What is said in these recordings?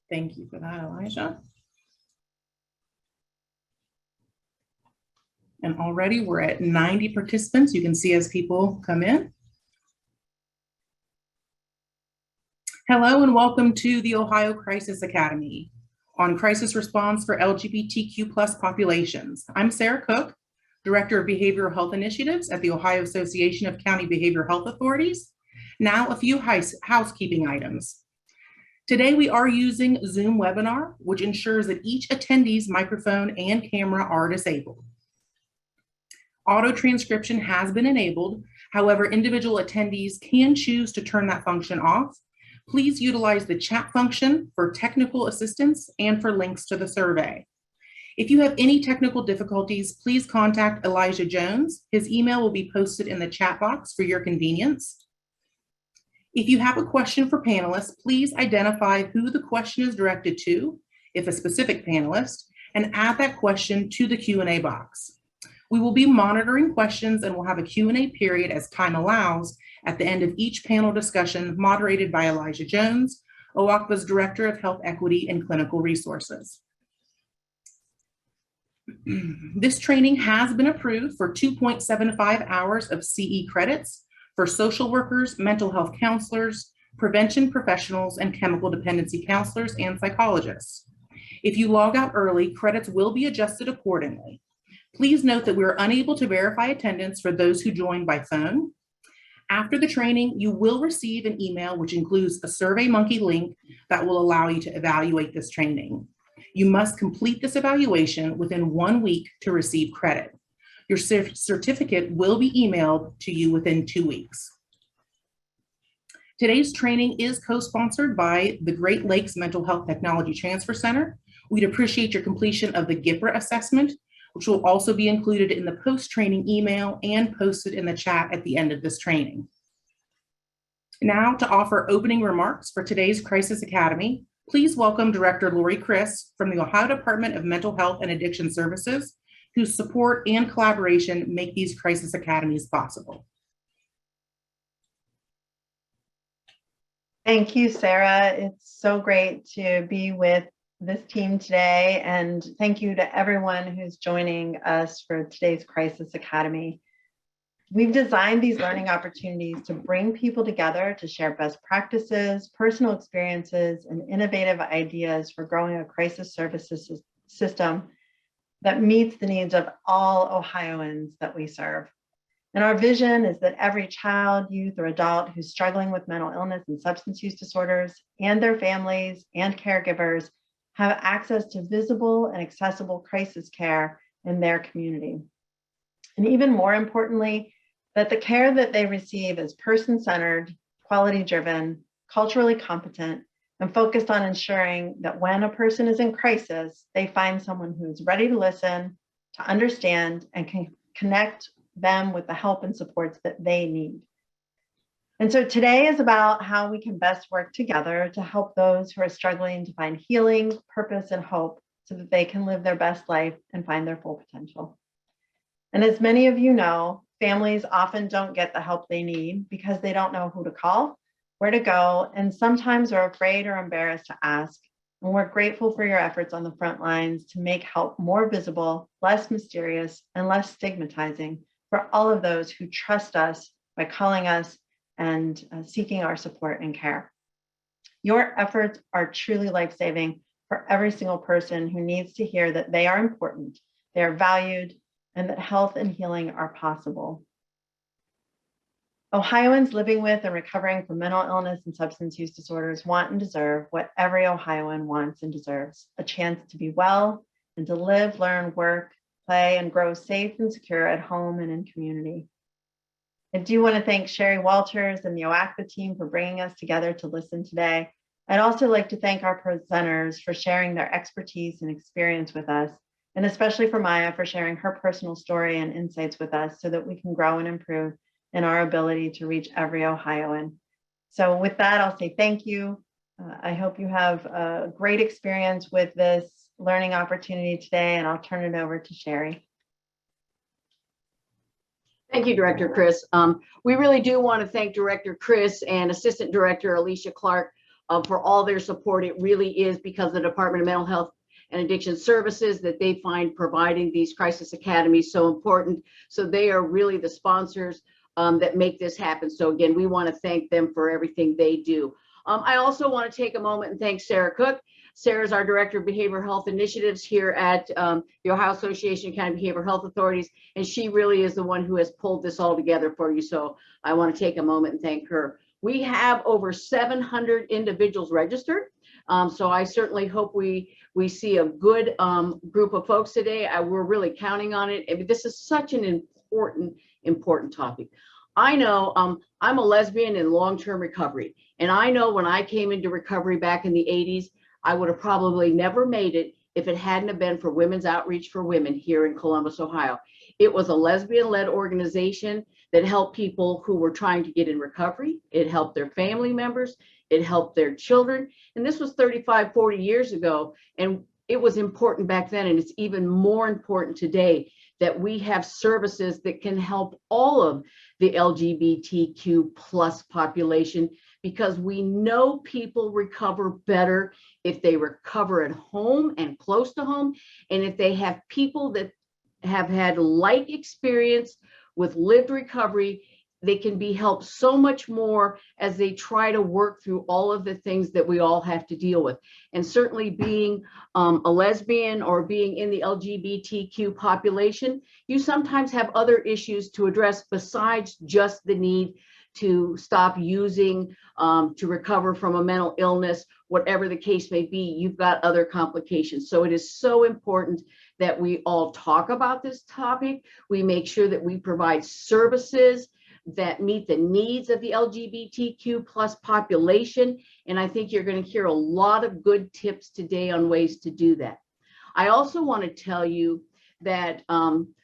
Thank you for that, Elijah. And already we're at 90 participants. You can see as people come in. Hello and welcome to the Ohio Crisis Academy on crisis response for LGBTQ plus populations. I'm Sarah Cook, Director of Behavioral Health Initiatives at the Ohio Association of County Behavioral Health Authorities. Now a few housekeeping items. Today we are using Zoom webinar, which ensures that each attendee's microphone and camera are disabled. Auto transcription has been enabled. However, individual attendees can choose to turn that function off. Please utilize the chat function for technical assistance and for links to the survey. If you have any technical difficulties, please contact Elijah Jones. His email will be posted in the chat box for your convenience. If you have a question for panelists, please identify who the question is directed to, if a specific panelist, and add that question to the Q&A box. We will be monitoring questions and we'll have a Q&A period as time allows at the end of each panel discussion moderated by Elijah Jones, OACBHA's Director of Health Equity and Clinical Resources. This training has been approved for 2.75 hours of CE credits for social workers, mental health counselors, prevention professionals, and chemical dependency counselors and psychologists. If you log out early, credits will be adjusted accordingly. Please note that we are unable to verify attendance for those who join by phone. After the training, you will receive an email which includes a SurveyMonkey link that will allow you to evaluate this training. You must complete this evaluation within 1 week to receive credit. Your certificate will be emailed to you within 2 weeks. Today's training is co-sponsored by the Great Lakes Mental Health Technology Transfer Center. We'd appreciate your completion of the GPRA assessment, which will also be included in the post-training email and posted in the chat at the end of this training. Now to offer opening remarks for today's Crisis Academy, please welcome Director Lori Chris from the Ohio Department of Mental Health and Addiction Services, whose support and collaboration make these Crisis Academies possible. Thank you, Sarah. It's so great to be with this team today, and thank you to everyone who's joining us for today's Crisis Academy. We've designed these learning opportunities to bring people together to share best practices, personal experiences, and innovative ideas for growing a crisis services system that meets the needs of all Ohioans that we serve. And our vision is that every child, youth, or adult who's struggling with mental illness and substance use disorders, and their families and caregivers, have access to visible and accessible crisis care in their community. And even more importantly, that the care that they receive is person-centered, quality-driven, culturally competent, and focused on ensuring that when a person is in crisis, they find someone who is ready to listen, to understand, and can connect them with the help and supports that they need. And so today is about how we can best work together to help those who are struggling to find healing, purpose, and hope so that they can live their best life and find their full potential. And as many of you know, families often don't get the help they need because they don't know who to call, where to go, and sometimes are afraid or embarrassed to ask. And we're grateful for your efforts on the front lines to make help more visible, less mysterious, and less stigmatizing for all of those who trust us by calling us and seeking our support and care. Your efforts are truly life-saving for every single person who needs to hear that they are important, they are valued, and that health and healing are possible. Ohioans living with and recovering from mental illness and substance use disorders want and deserve what every Ohioan wants and deserves: a chance to be well and to live, learn, work, play, and grow safe and secure at home and in community. I do want to thank Sherry Walters and the OACBHA team for bringing us together to listen today. I'd also like to thank our presenters for sharing their expertise and experience with us, and especially for Maya for sharing her personal story and insights with us so that we can grow and improve in our ability to reach every Ohioan. So with that, I'll say thank you. I hope you have a great experience with this learning opportunity today, and I'll turn it over to Sherry. Thank you, Director Chris. We really do want to thank Director Chris and Assistant Director Alicia Clark for all their support. It really is because the Department of Mental Health and Addiction Services that they find providing these crisis academies so important. So they are really the sponsors that make this happen. So again, we want to thank them for everything they do. I also want to take a moment and thank Sarah Cook. Sarah is our Director of Behavioral Health Initiatives here at the Ohio Association of County Behavioral Health Authorities, and she really is the one who has pulled this all together for you. So I want to take a moment and thank her. We have over 700 individuals registered. So I certainly hope we see a good group of folks today. We're really counting on it. I mean, this is such an important topic. I know I'm a lesbian in long-term recovery, and I know when I came into recovery back in the 80s, I would have probably never made it if it hadn't have been for Women's Outreach for Women here in Columbus, Ohio. It was a lesbian-led organization that helped people who were trying to get in recovery. It helped their family members. It helped their children. And this was 35, 40 years ago. And it was important back then. And it's even more important today that we have services that can help all of the LGBTQ plus population, because we know people recover better if they recover at home and close to home. And if they have people that have had like experience with lived recovery, they can be helped so much more as they try to work through all of the things that we all have to deal with. And certainly being a lesbian or being in the LGBTQ population, you sometimes have other issues to address besides just the need to stop using, to recover from a mental illness, whatever the case may be. You've got other complications. So it is so important that we all talk about this topic. We make sure that we provide services that meet the needs of the LGBTQ plus population. And I think you're going to hear a lot of good tips today on ways to do that. I also want to tell you that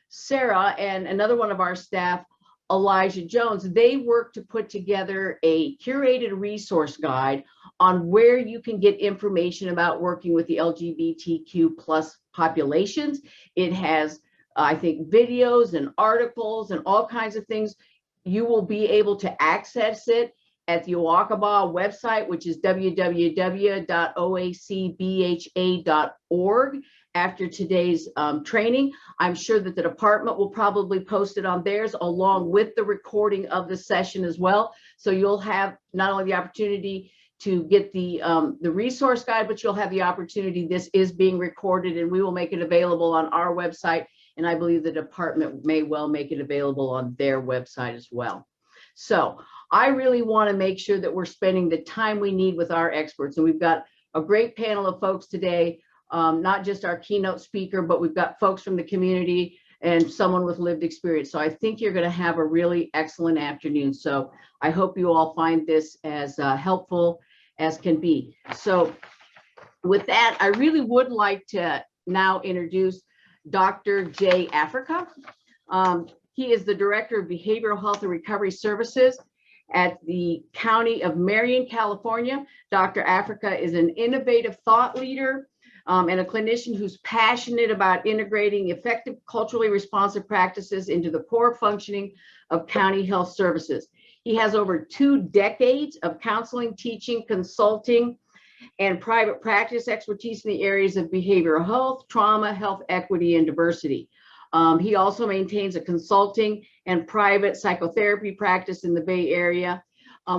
Sarah and another one of our staff, Elijah Jones, they work to put together a curated resource guide on where you can get information about working with the LGBTQ plus populations. It has, I think, videos and articles and all kinds of things. You will be able to access it at the OACBHA website, which is www.oacbha.org. After today's training, I'm sure that the department will probably post it on theirs along with the recording of the session as well. So you'll have not only the opportunity to get the resource guide, but you'll have the opportunity. This is being recorded and we will make it available on our website. And I believe the department may well make it available on their website as well. So I really want to make sure that we're spending the time we need with our experts. And we've got a great panel of folks today, not just our keynote speaker, but we've got folks from the community and someone with lived experience. So I think you're going to have a really excellent afternoon. So I hope you all find this as helpful as can be. So with that, I really would like to now introduce Dr. Jay Africa. He is the Director of Behavioral Health and Recovery Services at the County of Marion, California. Dr. Africa is an innovative thought leader and a clinician who's passionate about integrating effective culturally responsive practices into the core functioning of county health services. He has over 2 decades of counseling, teaching, consulting, and private practice expertise in the areas of behavioral health, trauma, health equity, and diversity. He also maintains a consulting and private psychotherapy practice in the Bay Area.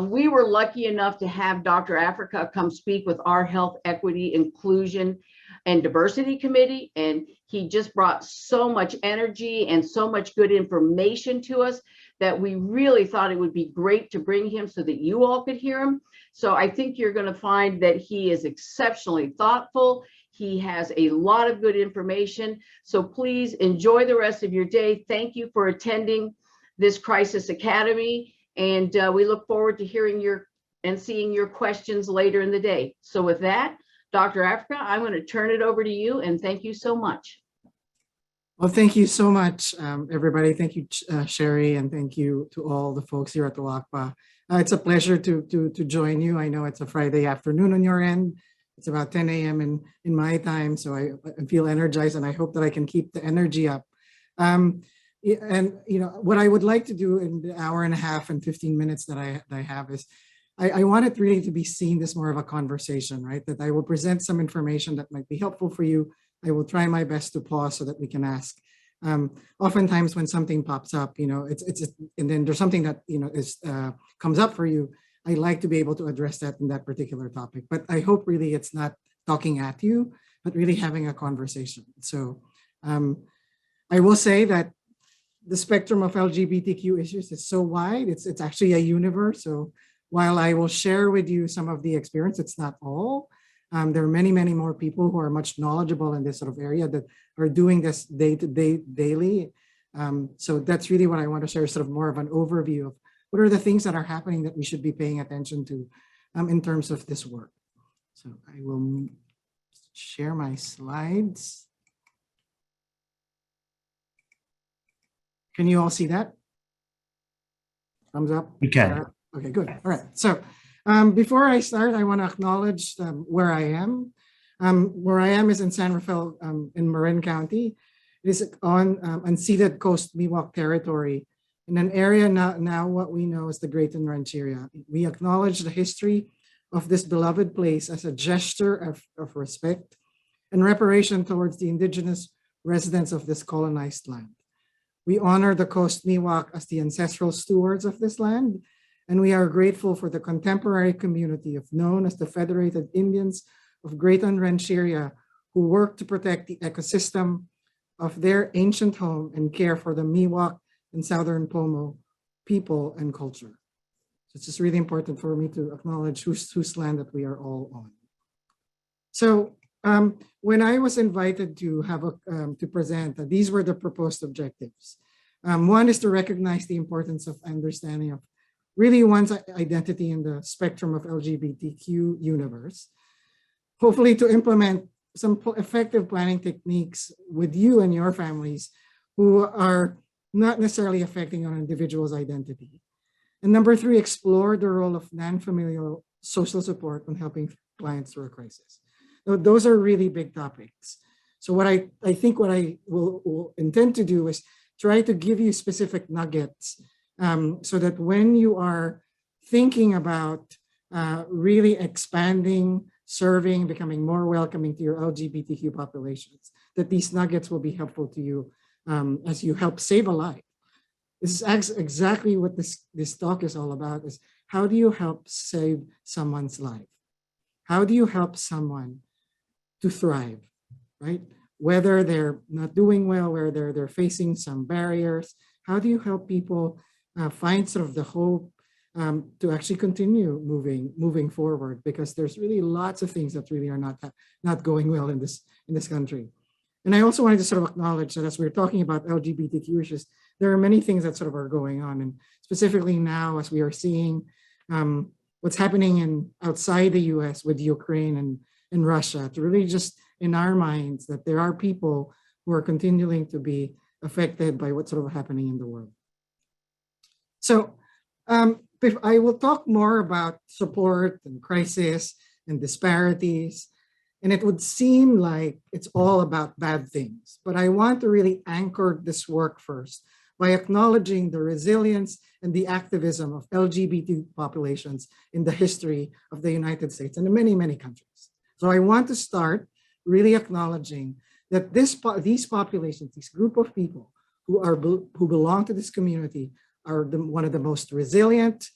We were lucky enough to have Dr. Africa come speak with our Health Equity, Inclusion, and Diversity Committee, and he just brought so much energy and so much good information to us that we really thought it would be great to bring him so that you all could hear him. So I think you're going to find that he is exceptionally thoughtful. He has a lot of good information. So please enjoy the rest of your day. Thank you for attending this Crisis Academy. And we look forward to hearing and seeing your questions later in the day. So with that, Dr. Africa, I'm going to turn it over to you, and thank you so much. Well, thank you so much, everybody. Thank you, Sherry, and thank you to all the folks here at the OACBHA. It's a pleasure to join you. I know it's a Friday afternoon on your end. It's about 10 a.m. in my time, so I feel energized, and I hope that I can keep the energy up. And you know what I would like to do in the hour and a half and 15 minutes that I have is I want it really to be seen as more of a conversation, right? That I will present some information that might be helpful for you. I will try my best to pause so that we can ask. Oftentimes when something pops up, and then there's something that, comes up for you, I like to be able to address that in that particular topic. But I hope really it's not talking at you, but really having a conversation. So I will say that the spectrum of LGBTQ issues is so wide, it's actually a universe. So while I will share with you some of the experience, it's not all. There are many, many more people who are much knowledgeable in this sort of area that are doing this day to day, daily. So that's really what I want to share, sort of more of an overview of what are the things that are happening that we should be paying attention to in terms of this work. So I will share my slides. Can you all see that? Thumbs up? You can. Okay, good. All right. So before I start, I want to acknowledge where I am. Where I am is in San Rafael in Marin County. It is on unceded Coast Miwok territory in an area now what we know as the Great Rancheria. We acknowledge the history of this beloved place as a gesture of respect and reparation towards the indigenous residents of this colonized land. We honor the Coast Miwok as the ancestral stewards of this land, and we are grateful for the contemporary community known as the Federated Indians of Great Rancheria, who work to protect the ecosystem of their ancient home and care for the Miwok and Southern Pomo people and culture. So it's just really important for me to acknowledge whose land that we are all on. So when I was invited to have to present, these were the proposed objectives. One is to recognize the importance of understanding of really one's identity in the spectrum of LGBTQ universe. Hopefully to implement some effective planning techniques with you and your families who are not necessarily affecting an individual's identity. And number three, explore the role of non-familial social support when helping clients through a crisis. Now, those are really big topics. So what I think what I will intend to do is try to give you specific nuggets so that when you are thinking about really expanding, serving, becoming more welcoming to your LGBTQ populations, that these nuggets will be helpful to you as you help save a life. This is exactly what this talk is all about, is how do you help save someone's life? How do you help someone to thrive, right? Whether they're not doing well, whether they're facing some barriers, how do you help people find sort of the hope to actually continue moving forward? Because there's really lots of things that really are not going well in this country. And I also wanted to sort of acknowledge that as we're talking about LGBTQ issues, there are many things that sort of are going on, and specifically now as we are seeing what's happening outside the US with Ukraine and Russia, to really just in our minds that there are people who are continuing to be affected by what's sort of happening in the world. So I will talk more about support and crisis and disparities, and it would seem like it's all about bad things, but I want to really anchor this work first by acknowledging the resilience and the activism of LGBT populations in the history of the United States and in many, many countries. So I want to start really acknowledging that these populations, this group of people who belong to this community are one of the most resilient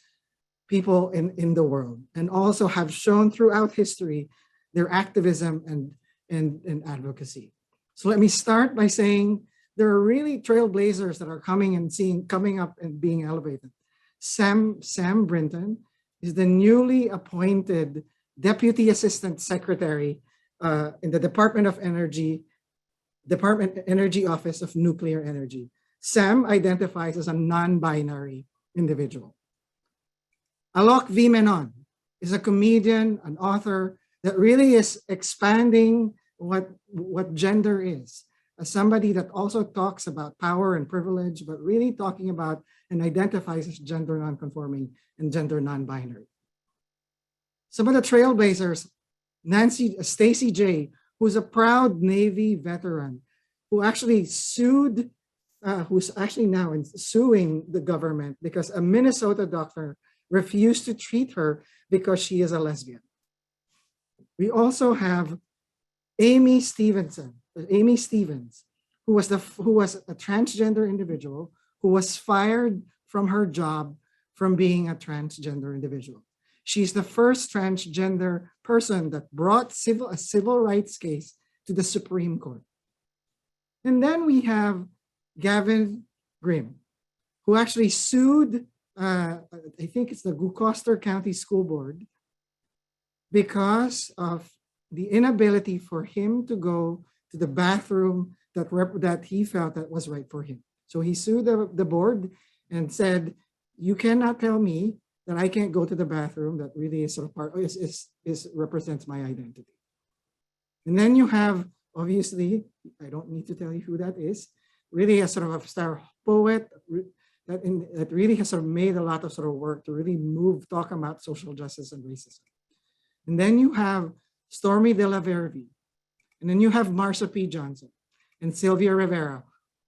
people in the world, and also have shown throughout history their activism and advocacy. So let me start by saying there are really trailblazers that are coming up and being elevated. Sam Brinton is the newly appointed Deputy Assistant Secretary in the Department Energy Office of Nuclear Energy. Sam identifies as a non-binary individual. Alok V. Menon is a comedian, an author that really is expanding what gender is, as somebody that also talks about power and privilege, but really talking about and identifies as gender non-conforming and gender non-binary. Some of the trailblazers, Stacey J., who's a proud Navy veteran, who actually who's actually now suing the government because a Minnesota doctor refused to treat her because she is a lesbian. We also have Amy Stevens, who was a transgender individual who was fired from her job from being a transgender individual. She's the first transgender person that brought a civil rights case to the Supreme Court. And then we have Gavin Grimm, who actually sued, I think it's the Gloucester County School Board, because of the inability for him to go to the bathroom that he felt that was right for him. So he sued the board and said, you cannot tell me that I can't go to the bathroom that really is sort of represents my identity. And then you have, obviously, I don't need to tell you who that is, really a sort of a star poet that really has sort of made a lot of sort of work to really talk about social justice and racism. And then you have Stormy de la Verve, and then you have Marsha P. Johnson and Sylvia Rivera,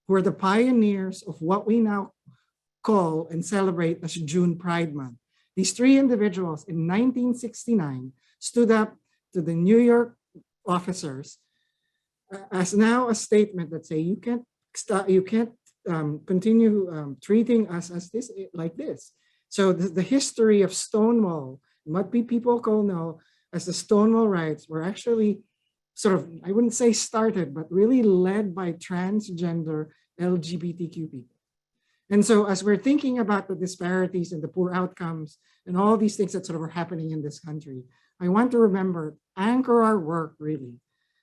who are the pioneers of what we now call and celebrate as June Pride Month. These three individuals in 1969 stood up to the New York officers as now a statement that say you can't continue treating us as like this. So the history of Stonewall, what people know as the Stonewall riots, were actually sort of, I wouldn't say started, but really led by transgender LGBTQ people. And so as we're thinking about the disparities and the poor outcomes and all these things that sort of are happening in this country, I want to remember, anchor our work really,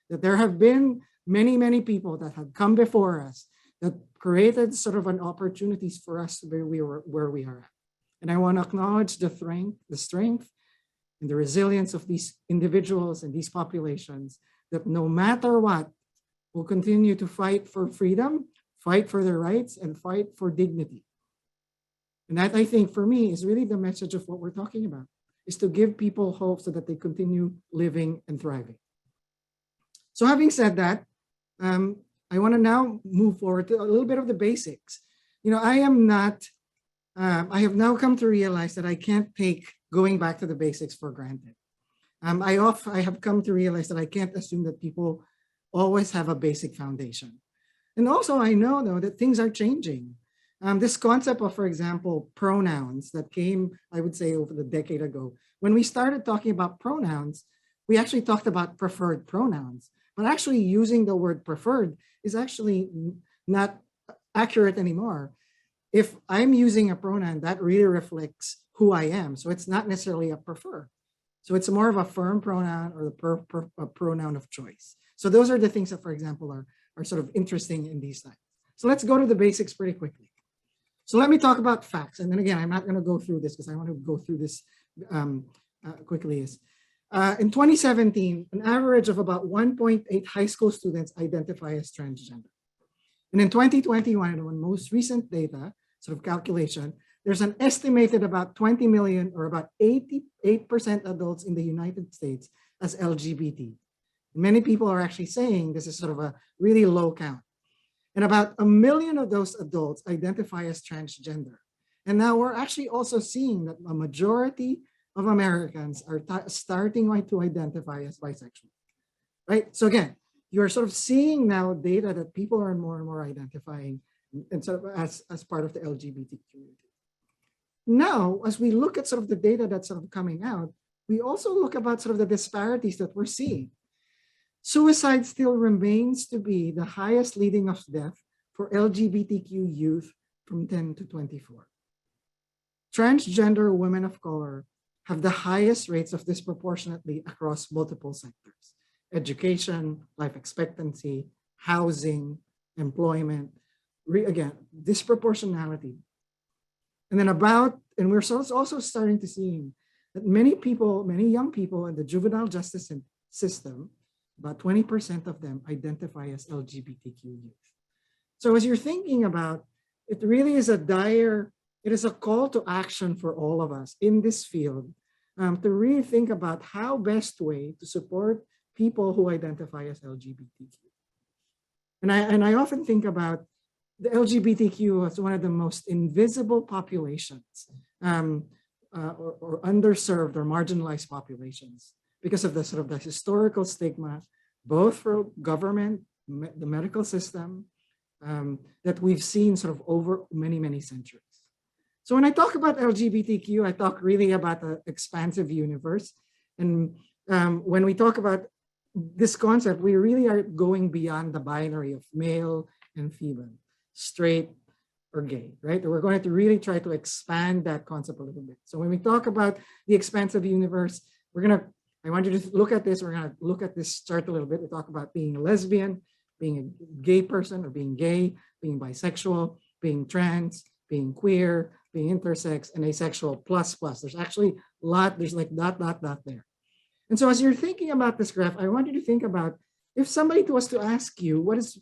that there have been many, many people that have come before us that created sort of an opportunities for us to be where we are at. And I want to acknowledge the strength and the resilience of these individuals and these populations that no matter what, will continue to fight for freedom, fight for their rights, and fight for dignity. And that, I think, for me, is really the message of what we're talking about, is to give people hope so that they continue living and thriving. So having said that, I want to now move forward to a little bit of the basics. You know, I have now come to realize that I can't take going back to the basics for granted. I have come to realize that I can't assume that people always have a basic foundation. And also I know though that things are changing. This concept of, for example, pronouns that came, I would say, over a decade ago. When we started talking about pronouns, we actually talked about preferred pronouns, but actually using the word preferred is actually not accurate anymore. If I'm using a pronoun, that really reflects who I am. So it's not necessarily a prefer. So it's more of a firm pronoun or a pronoun of choice. So those are the things that, for example, are sort of interesting in these times. So let's go to the basics pretty quickly. So let me talk about facts. And then again, I'm not going to go through this because I want to go through this quickly. In 2017, an average of about 1.8 high school students identify as transgender. And in 2021, in the most recent data, sort of calculation, there's an estimated about 20 million or about 88% adults in the United States as LGBT. Many people are actually saying this is sort of a really low count. And about 1 million of those adults identify as transgender. And now we're actually also seeing that a majority of Americans are starting to identify as bisexual, right? So again, you're sort of seeing now data that people are more and more identifying and sort of as part of the LGBT community. Now, as we look at sort of the data that's sort of coming out, we also look about sort of the disparities that we're seeing. Suicide still remains to be the highest leading of death for LGBTQ youth from 10 to 24. Transgender women of color have the highest rates of disproportionately across multiple sectors: education, life expectancy, housing, employment, again, disproportionality. And then and we're also starting to see that many young people in the juvenile justice system, about 20% of them identify as LGBTQ youth. So as you're thinking about, it really is it is a call to action for all of us in this field to really think about how best way to support people who identify as LGBTQ. And I often think about the LGBTQ as one of the most invisible populations. or underserved or marginalized populations because of the sort of the historical stigma, both for government, the medical system, that we've seen sort of over many, many centuries. So when I talk about LGBTQ, I talk really about the expansive universe. And when we talk about this concept, we really are going beyond the binary of male and female, straight or gay, right? We're going to really try to expand that concept a little bit. So when we talk about the expansive universe, I want you to look at this. We're going to look at this chart a little bit. We talk about being a lesbian, being a gay person, or being gay, being bisexual, being trans, being queer, being intersex, and asexual plus. There's actually a lot, there's like dot there. And so as you're thinking about this graph, I want you to think about if somebody was to ask you, what does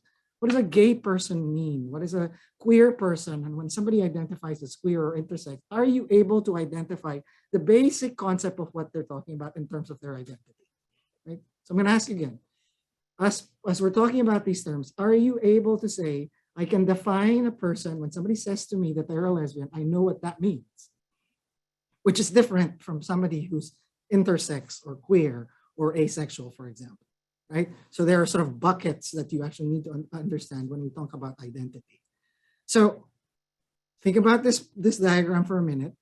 a gay person mean? What is a queer person? And when somebody identifies as queer or intersex, are you able to identify the basic concept of what they're talking about in terms of their identity? Right? So I'm going to ask you again, as we're talking about these terms, are you able to say, I can define a person when somebody says to me that they're a lesbian, I know what that means, which is different from somebody who's intersex or queer or asexual, for example, right? So there are sort of buckets that you actually need to understand when we talk about identity. So think about this diagram for a minute.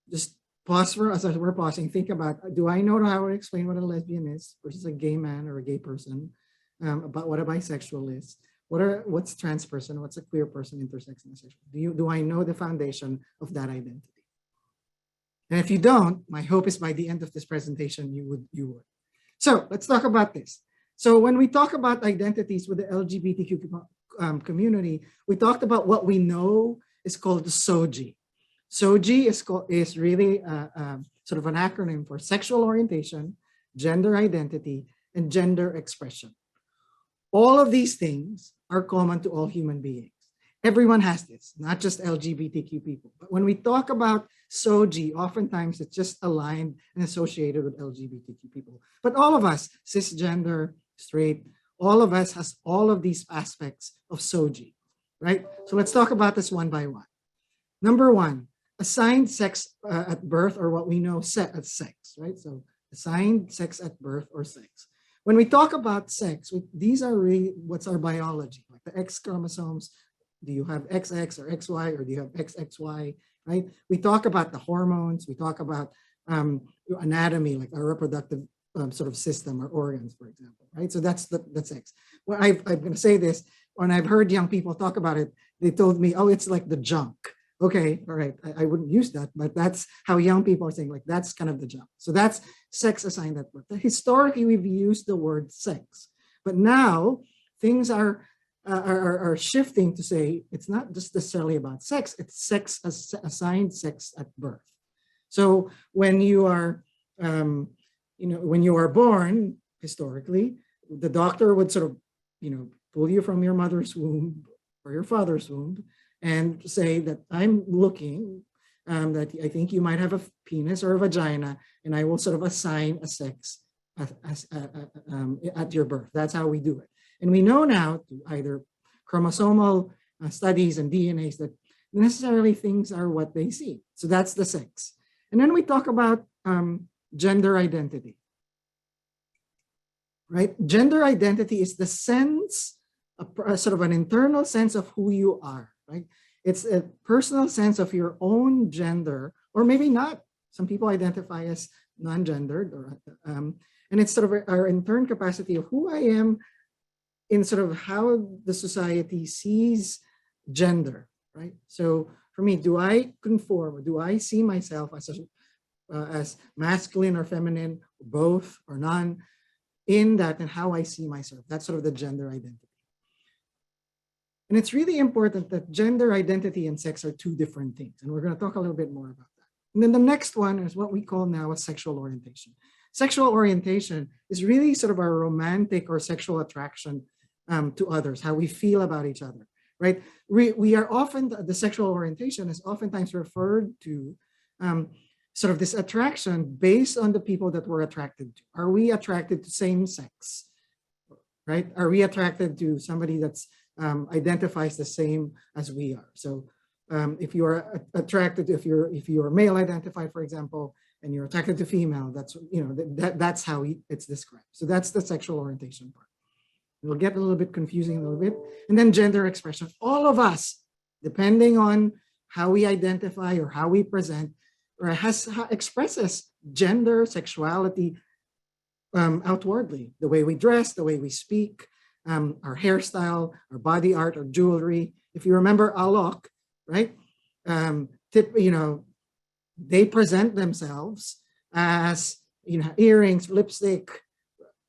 Just pause for us as we're pausing. Think about, do I know how to explain what a lesbian is versus a gay man or a gay person? About what a bisexual is? What's trans person? What's a queer person, intersex, and asexual? Do I know the foundation of that identity? And if you don't, my hope is by the end of this presentation, you would. So let's talk about this. So when we talk about identities with the LGBTQ community, we talked about what we know is called the SOGI. SOGI is really sort of an acronym for sexual orientation, gender identity, and gender expression. All of these things are common to all human beings. Everyone has this, not just LGBTQ people. But when we talk about SOGI, oftentimes it's just aligned and associated with LGBTQ people. But all of us, cisgender, straight, all of us has all of these aspects of SOGI, right? So let's talk about this one by one. Number one, assigned sex at birth, or what we know as sex, right? So assigned sex at birth or sex. When we talk about sex, these are really what's our biology, like the X chromosomes. Do you have XX or XY, or do you have XXY, right? We talk about the hormones. We talk about anatomy, like our reproductive sort of system or organs, for example, right? So that's sex. Well, I'm going to say this, when I've heard young people talk about it, they told me, oh, it's like the junk. Okay, all right, I wouldn't use that, but that's how young people are saying, like, that's kind of the junk. So that's sex assigned at birth. Historically, we've used the word sex, but now things are shifting to say it's not just necessarily about sex, it's sex assigned sex at birth. So when you are, when you are born, historically, the doctor would sort of, pull you from your mother's womb or your father's womb and say that I'm looking, that I think you might have a penis or a vagina, and I will sort of assign a sex at your birth. That's how we do it. And we know now through either chromosomal studies and DNAs that necessarily things are what they see. So that's the sex. And then we talk about gender identity, right? Gender identity is the sense, a sort of an internal sense of who you are, right? It's a personal sense of your own gender, or maybe not. Some people identify as non-gendered, and it's sort of our internal capacity of who I am in sort of how the society sees gender, right? So for me, do I conform, or do I see myself as masculine or feminine, both or none, in that and how I see myself? That's sort of the gender identity. And it's really important that gender identity and sex are two different things. And we're going to talk a little bit more about that. And then the next one is what we call now a sexual orientation. Sexual orientation is really sort of our romantic or sexual attraction to others, how we feel about each other, right? We are often, the sexual orientation is oftentimes referred to sort of this attraction based on the people that we're attracted to. Are we attracted to same sex, right? Are we attracted to somebody that's identifies the same as we are? So If you are attracted, if you're male identified, for example, and you're attracted to female, that's, you know, that's how it's described. So that's the sexual orientation part. It'll get a little bit confusing a little bit. And then gender expression. All of us, depending on how we identify or how we present, or expresses gender, sexuality outwardly. The way we dress, the way we speak, our hairstyle, our body art, our jewelry. If you remember Alok, right? You know, they present themselves as, you know, earrings, lipstick,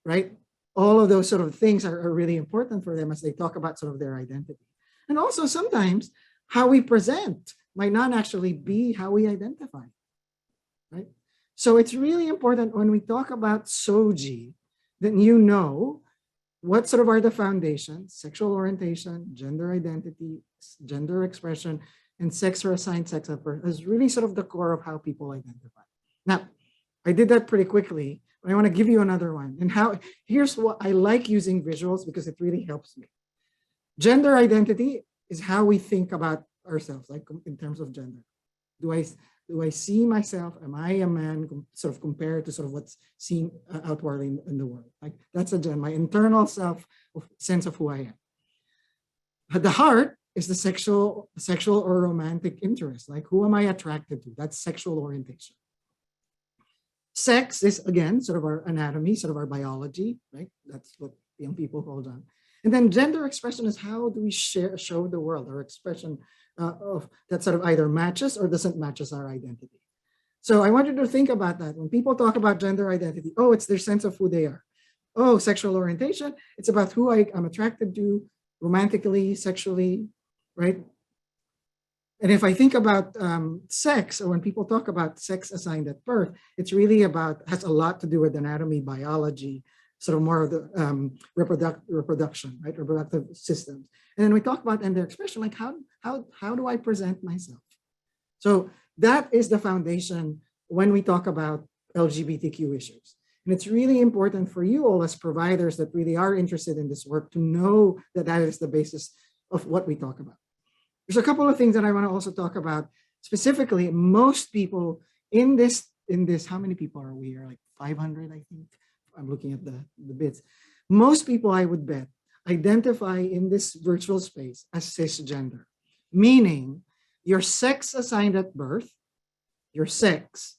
right? All of those sort of things are really important for them as they talk about sort of their identity. And also sometimes how we present might not actually be how we identify, right? So it's really important when we talk about SOGI that you know what sort of are the foundations: sexual orientation, gender identity, gender expression, and sex or assigned sex at birth is really sort of the core of how people identify. Now, I did that pretty quickly, but I want to give you another one. And here's what I like using visuals because it really helps me. Gender identity is how we think about ourselves, like in terms of gender. Do I see myself? Am I a man? Sort of compared to sort of what's seen outwardly in the world. Like that's my internal sense of who I am. At the heart is the sexual or romantic interest. Like who am I attracted to? That's sexual orientation. Sex is, again, sort of our anatomy, sort of our biology, right? That's what young people hold on. And then gender expression is how do we show the world our expression of that sort of either matches or doesn't matches our identity. So I want you to think about that. When people talk about gender identity, oh, it's their sense of who they are. Oh, sexual orientation, it's about who I'm attracted to romantically, sexually, right? And if I think about sex, or when people talk about sex assigned at birth, it's really has a lot to do with anatomy, biology, sort of more of the reproduction, right? Reproductive systems. And then we talk about gender expression, like how do I present myself? So that is the foundation when we talk about LGBTQ issues. And it's really important for you all as providers that really are interested in this work to know that that is the basis of what we talk about. There's a couple of things that I want to also talk about. Specifically, most people in this, how many people are we here? Like 500, I think. I'm looking at the bits. Most people, I would bet, identify in this virtual space as cisgender, meaning your sex assigned at birth, your sex,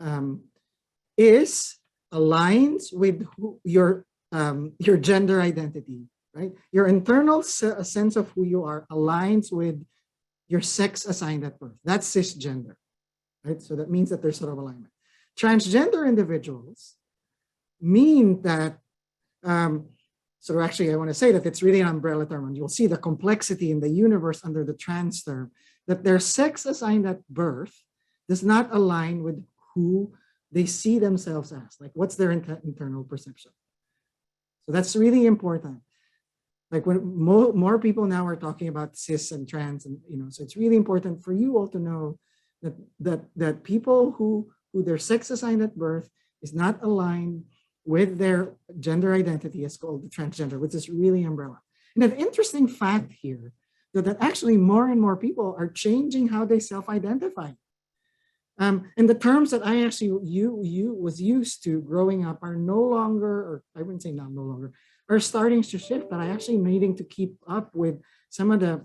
aligns with your gender identity. Right? Your internal sense of who you are aligns with your sex assigned at birth. That's cisgender, right? So that means that there's sort of alignment. Transgender individuals mean that, so actually I want to say that it's really an umbrella term, and you'll see the complexity in the universe under the trans term, that their sex assigned at birth does not align with who they see themselves as, like what's their internal perception. So that's really important. Like when more people now are talking about cis and trans, and so it's really important for you all to know that people who their sex assigned at birth is not aligned with their gender identity is called the transgender, which is really umbrella. And an interesting fact here that actually more and more people are changing how they self-identify. And the terms that I actually was used to growing up are no longer, or I wouldn't say no longer, are starting to shift, but I actually needing to keep up with some of the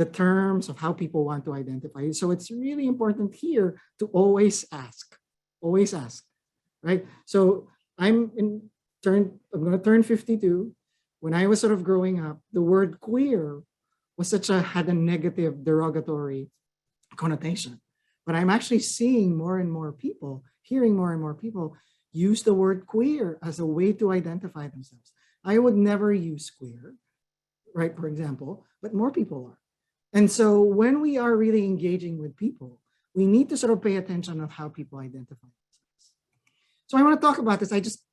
terms of how people want to identify. So it's really important here to always ask, right? So I'm going to turn 52. When I was sort of growing up, the word queer was had a negative derogatory connotation. But I'm actually seeing more and more people, hearing more and more people use the word queer as a way to identify themselves. I would never use queer, right, for example, but more people are. And so when we are really engaging with people, we need to sort of pay attention of how people identify themselves. So I want to talk about this.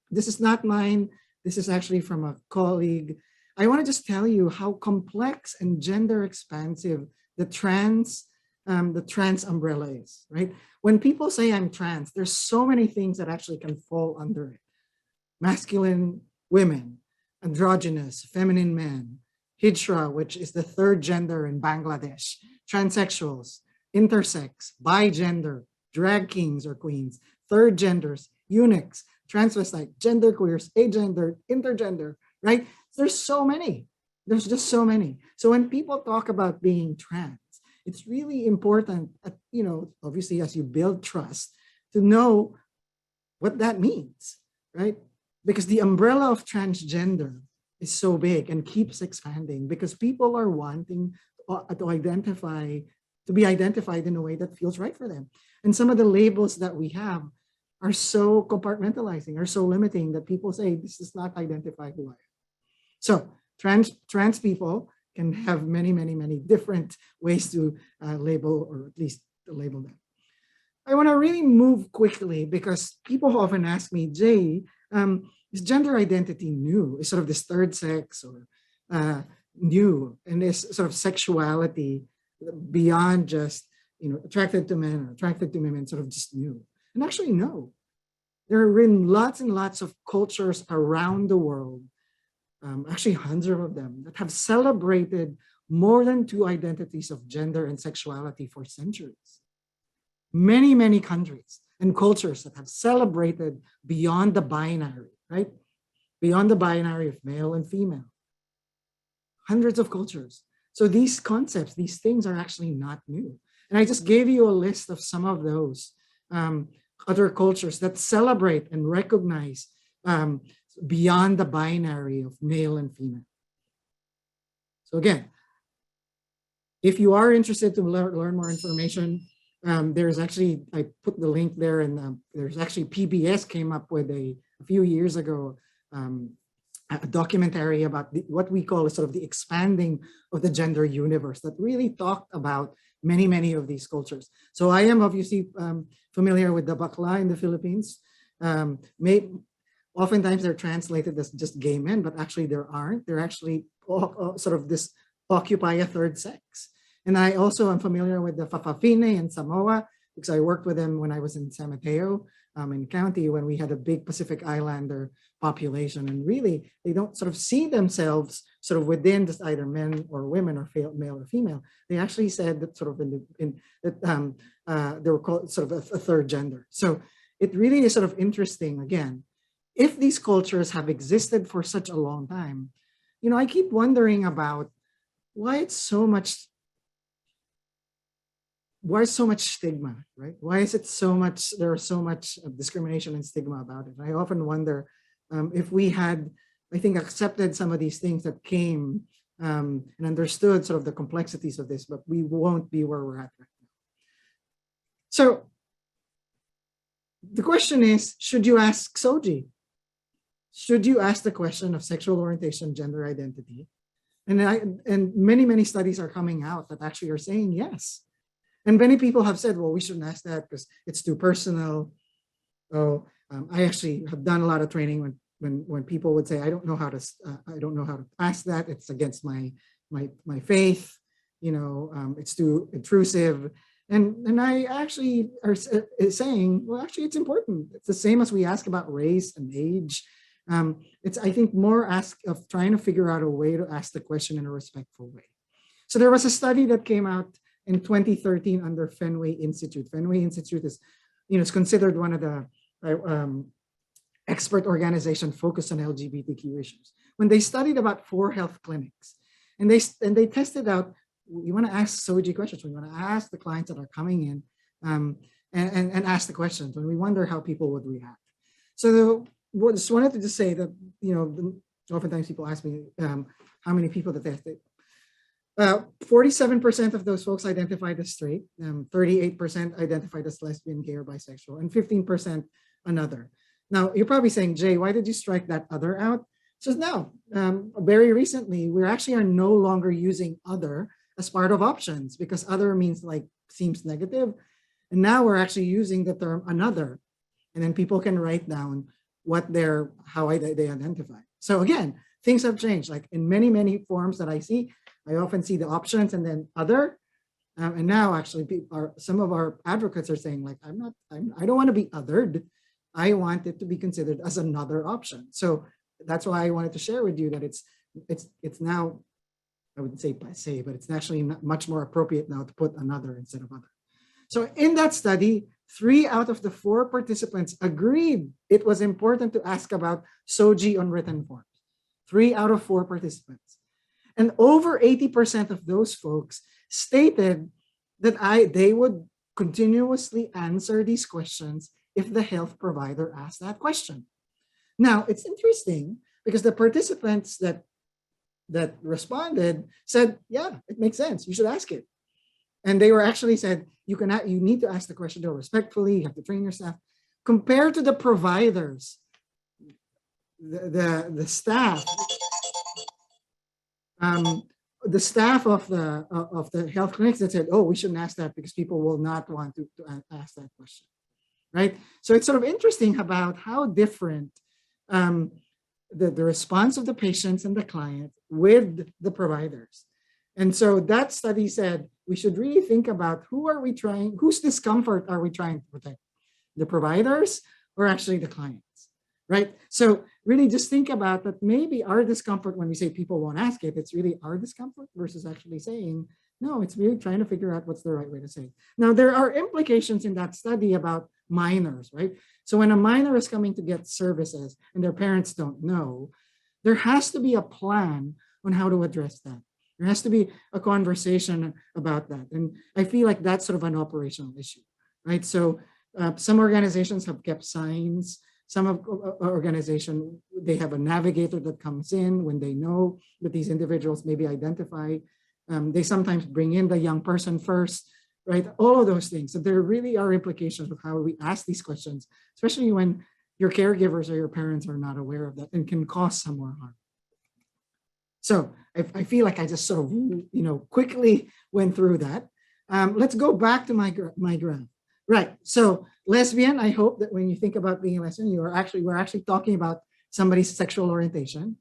This is not mine. This is actually from a colleague. I want to just tell you how complex and gender expansive the trans umbrella is, right? When people say I'm trans, there's so many things that actually can fall under it. Masculine women, androgynous, feminine men, Hijra, which is the third gender in Bangladesh, transsexuals, intersex, bigender, drag kings or queens, third genders, eunuchs, transvestite, genderqueers, agender, intergender, right? There's so many. There's just so many. So when people talk about being trans, it's really important, obviously as you build trust, to know what that means, right? Because the umbrella of transgender is so big and keeps expanding because people are wanting to be identified in a way that feels right for them. And some of the labels that we have are so compartmentalizing, are so limiting that people say, this does not identify who I am. So trans people can have many, many, many different ways to label, or at least to label them. I want to really move quickly because people often ask me, Jay, is gender identity new? Is sort of this third sex or new? And is sort of sexuality beyond just, attracted to men or attracted to women, sort of just new? And actually, no. There have been lots and lots of cultures around the world, actually hundreds of them, that have celebrated more than two identities of gender and sexuality for centuries. Many, many countries and cultures that have celebrated beyond the binary, right? Beyond the binary of male and female. Hundreds of cultures. So these concepts, these things are actually not new. And I just gave you a list of some of those other cultures that celebrate and recognize beyond the binary of male and female. So again, if you are interested to learn more information, there's actually, I put the link there, and there's actually PBS came up with a few years ago, a documentary about what we call sort of the expanding of the gender universe that really talked about many, many of these cultures. So I am obviously familiar with the bakla in the Philippines. Oftentimes they're translated as just gay men, but actually there aren't. They're actually sort of this occupy a third sex. And I also am familiar with the Fa'afafine in Samoa because I worked with them when I was in San Mateo in county when we had a big Pacific Islander population. And really, they don't sort of see themselves sort of within just either men or women or male or female. They actually said that sort of they were called sort of a third gender. So it really is sort of interesting, again, if these cultures have existed for such a long time, I keep wondering about why it's so much stigma, right? Why is it so much, there is so much discrimination and stigma about it? I often wonder if we had, I think, accepted some of these things that came and understood sort of the complexities of this, but we won't be where we're at right now. So the question is, should you ask SOGI? Should you ask the question of sexual orientation, gender identity? And many, many studies are coming out that actually are saying yes. And many people have said, well, we shouldn't ask that because it's too personal. Oh, I actually have done a lot of training when people would say, I don't know how to ask that. It's against my faith. It's too intrusive. And I actually are saying, well, actually, it's important. It's the same as we ask about race and age. It's, I think, more of trying to figure out a way to ask the question in a respectful way. So there was a study that came out in 2013 under Fenway Institute. Fenway Institute is, is considered one of the expert organizations focused on LGBTQ issues. When they studied about 4 health clinics, and they tested out, we want to ask SOGI questions. We want to ask the clients that are coming in and ask the questions, and we wonder how people would react. So just wanted to just say that, oftentimes people ask me how many people that tested. 47% of those folks identified as straight, 38% identified as lesbian, gay, or bisexual, and 15% another. Now, you're probably saying, Jay, why did you strike that other out? So no, very recently, we actually are no longer using other as part of options because other means seems negative. And now we're actually using the term another. And then people can write down how they identify. So again, things have changed. Like in many, many forms that I see, I often see the options and then other. And now actually some of our advocates are saying I don't want to be othered. I want it to be considered as another option. So that's why I wanted to share with you that it's now I would say passé, but it's actually not much more appropriate now to put another instead of other. So in that study, 3 out of the 4 participants agreed it was important to ask about SOGI on written forms. 3 out of 4 participants. And over 80% of those folks stated that they would continuously answer these questions if the health provider asked that question. Now, it's interesting because the participants that responded said, yeah, it makes sense. You should ask it. And they were actually said, you need to ask the question though respectfully, you have to train your staff. Compared to the providers, the staff, the staff of the health clinics that said, oh, we shouldn't ask that because people will not want to ask that question, right? So it's sort of interesting about how different the response of the patients and the client with the providers. And so that study said we should really think about whose discomfort are we trying to protect? The providers or actually the clients, right? So really just think about that maybe our discomfort when we say people won't ask it, it's really our discomfort versus actually saying, no, it's really trying to figure out what's the right way to say it. Now, there are implications in that study about minors, right? So when a minor is coming to get services and their parents don't know, there has to be a plan on how to address that. There has to be a conversation about that. And I feel like that's sort of an operational issue, right? So some organizations have kept signs. Some organizations, they have a navigator that comes in when they know that these individuals may be identified. They sometimes bring in the young person first, right? All of those things. So there really are implications of how we ask these questions, especially when your caregivers or your parents are not aware of that and can cause some more harm. So I feel like I just sort of, quickly went through that. Let's go back to my graph. Right. So lesbian, I hope that when you think about being a lesbian, we're actually talking about somebody's sexual orientation.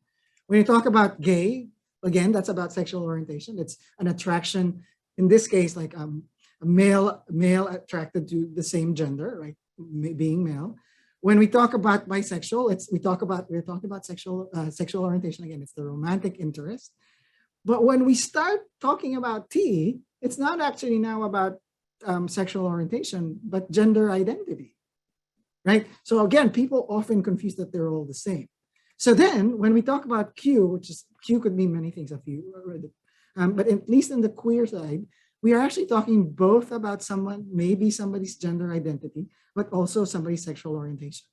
When you talk about gay, again, that's about sexual orientation. It's an attraction, in this case, like a male attracted to the same gender, right? Being male. When we talk about bisexual, we're talking about sexual orientation. Again, it's the romantic interest. But when we start talking about T, it's not actually now about sexual orientation, but gender identity, right? So again, people often confuse that they're all the same. So then when we talk about Q, Q could mean many things, but at least in the queer side, we are actually talking both about maybe somebody's gender identity, but also somebody's sexual orientation,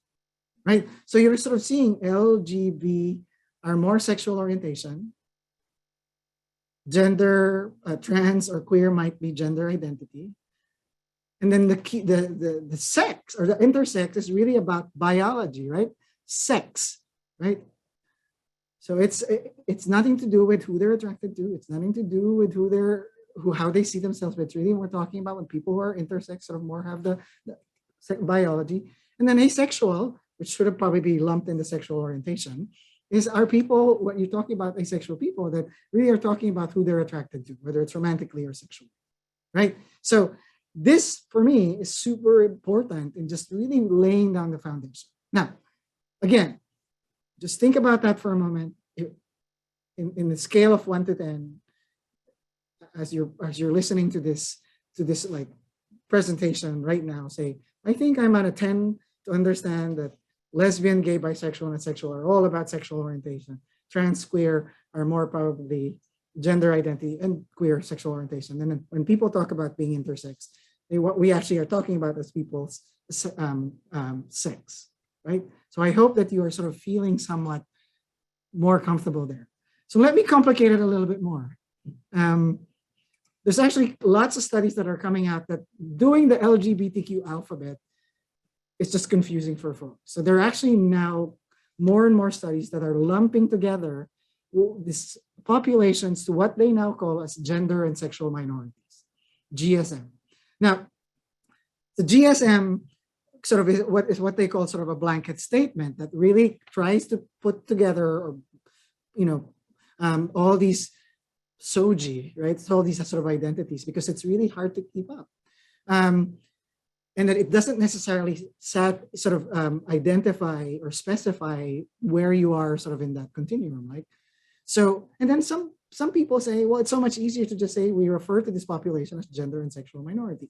right? So you're sort of seeing LGB are more sexual orientation. Gender, trans or queer might be gender identity. And then the sex or the intersex is really about biology, right? Sex, right? So it's nothing to do with who they're attracted to. It's nothing to do with how they see themselves. But it's really we're talking about when people who are intersex sort of more have the biology. And then asexual, which should have probably be lumped in the sexual orientation, are people, what you're talking about, asexual people that really are talking about who they're attracted to, whether it's romantically or sexually, right? So this, for me, is super important in just really laying down the foundation. Now, again, just think about that for a moment. In the scale of 1 to 10, as you're listening to this like presentation right now, say, I think I'm at a 10 to understand that lesbian, gay, bisexual, and asexual are all about sexual orientation. Trans, queer are more probably gender identity and queer sexual orientation. And then when people talk about being intersex, what we actually are talking about is people's sex, right? So I hope that you are sort of feeling somewhat more comfortable there. So let me complicate it a little bit more. There's actually lots of studies that are coming out that doing the LGBTQ alphabet is just confusing for folks. So there are actually now more and more studies that are lumping together these populations to what they now call as gender and sexual minorities, GSM. Now, the GSM sort of is what they call sort of a blanket statement that really tries to put together, all these SOGI, right? So all these sort of identities, because it's really hard to keep up. And that it doesn't necessarily identify or specify where you are sort of in that continuum, right? So, and then some people say, well, it's so much easier to just say we refer to this population as gender and sexual minorities.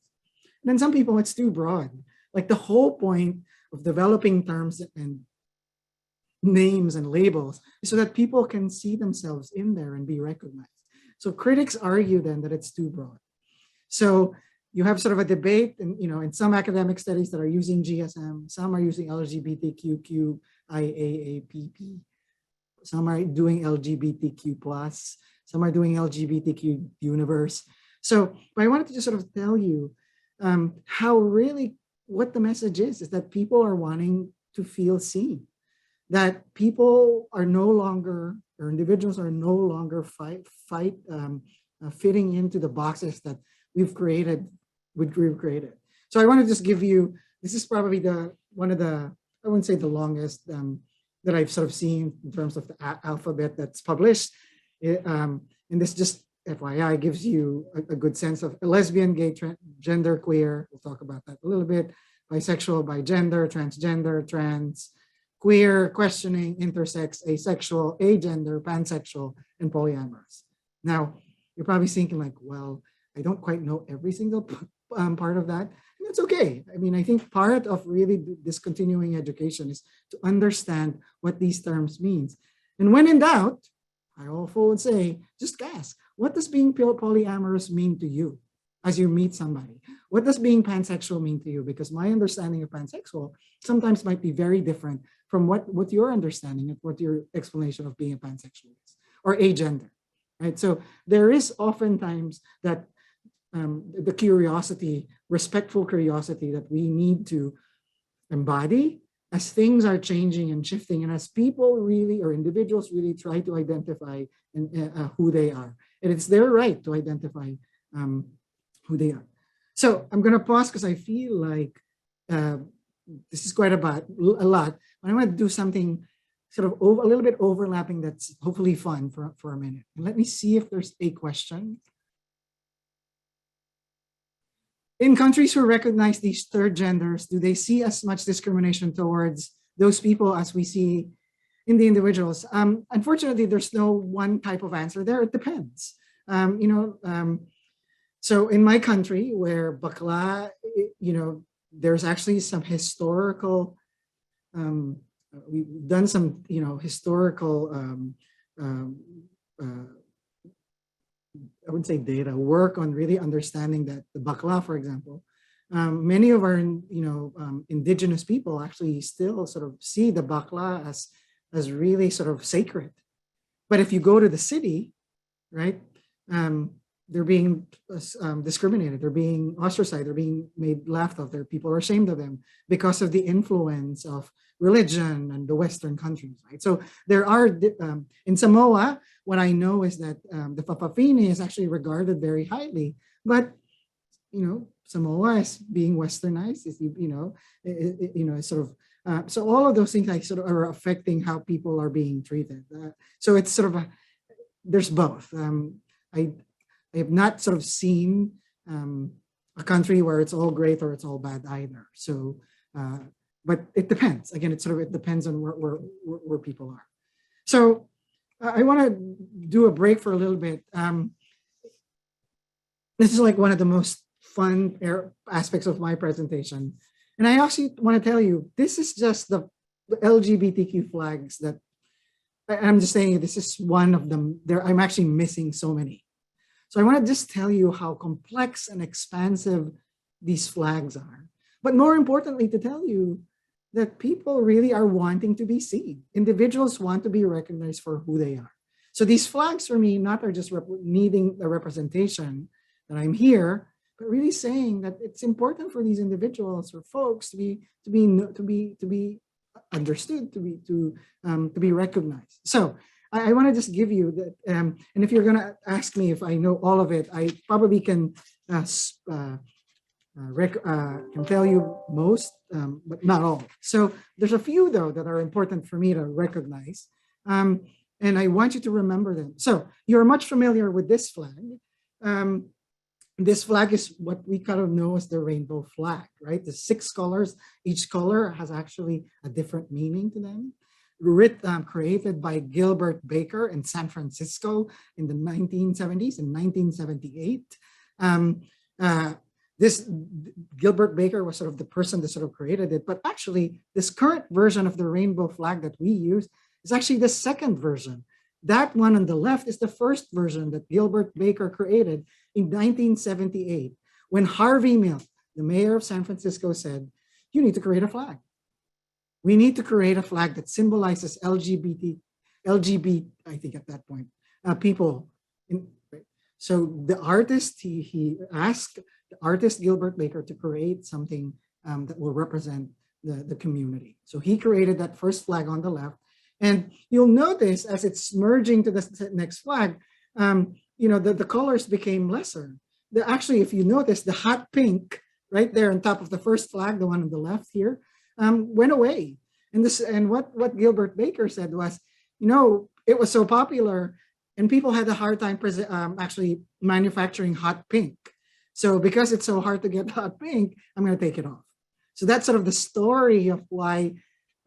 And then some people, it's too broad. Like the whole point of developing terms and names and labels is so that people can see themselves in there and be recognized. So critics argue then that it's too broad. So you have sort of a debate, and in some academic studies that are using GSM, some are using LGBTQIAAPP, some are doing LGBTQ+, some are doing LGBTQ universe. So I wanted to just sort of tell you how really what the message is that people are wanting to feel seen, that people are no longer, or individuals are no longer fitting into the boxes that we've created. So I want to just give you, this is probably one of the, I wouldn't say the longest that I've sort of seen in terms of the alphabet that's published. And this just FYI gives you a good sense of lesbian, gay, gender, queer. We'll talk about that a little bit. Bisexual, bigender, transgender, trans, queer, questioning, intersex, asexual, agender, pansexual, and polyamorous. Now, you're probably thinking like, well, I don't quite know every single part of that. And that's okay. I mean, I think part of really this continuing education is to understand what these terms means. And when in doubt, I also would say, just ask, what does being polyamorous mean to you as you meet somebody? What does being pansexual mean to you? Because my understanding of pansexual sometimes might be very different from what your understanding of what your explanation of being a pansexual is, or agender, right? So there is oftentimes that the curiosity, respectful curiosity that we need to embody as things are changing and shifting, and as people really, or individuals really try to identify who they are. And it's their right to identify who they are. So I'm gonna pause because I feel like this is quite a lot, but I want to do something sort of a little bit overlapping that's hopefully fun for a minute. And let me see if there's a question. In countries who recognize these third genders, do they see as much discrimination towards those people as we see in the individuals? Unfortunately, there's no one type of answer there. It depends. So in my country, where bakla, there's actually some historical, we've done some, historical, I wouldn't say data, work on really understanding that the bakla, for example, many of our, indigenous people actually still sort of see the bakla as really sort of sacred. But if you go to the city, right, they're being discriminated, they're being ostracized, they're being made laughed of, people are ashamed of them because of the influence of religion and the Western countries, right? So there are, in Samoa, what I know is that the Papafini is actually regarded very highly, but, Samoa is being westernized, sort of, so all of those things like sort of are affecting how people are being treated. So it's sort of there's both. I have not sort of seen a country where it's all great or it's all bad either. So, but it depends. Again, it depends on where people are. So I want to do a break for a little bit. This is like one of the most fun aspects of my presentation. And I actually want to tell you, this is just the LGBTQ flags that I'm just saying, this is one of them. I'm actually missing so many. So I want to just tell you how complex and expansive these flags are. But more importantly, to tell you that people really are wanting to be seen. Individuals want to be recognized for who they are. So these flags for me, not are just needing a representation that I'm here, but really saying that it's important for these individuals or folks to be understood, to be recognized. So I want to just give you that, and if you're going to ask me if I know all of it, I probably can tell you most, but not all. So there's a few though that are important for me to recognize, and I want you to remember them. So you're much familiar with this flag. This flag is what we kind of know as the rainbow flag, right? The 6 colors, each color has actually a different meaning to them. created by Gilbert Baker in San Francisco in the 1970s, in 1978. This Gilbert Baker was sort of the person that sort of created it, but actually this current version of the rainbow flag that we use is actually the second version. That one on the left is the first version that Gilbert Baker created in 1978, when Harvey Milk, the mayor of San Francisco, said, you need to create a flag. We need to create a flag that symbolizes LGBT, I think at that point, people. So the artist, he asked the artist Gilbert Baker to create something that will represent the community. So he created that first flag on the left. And you'll notice as it's merging to the next flag, the colors became lesser. Actually, if you notice, the hot pink right there on top of the first flag, the one on the left here, went away. And what Gilbert Baker said was, it was so popular and people had a hard time actually manufacturing hot pink. So because it's so hard to get hot pink, I'm going to take it off. So that's sort of the story of why,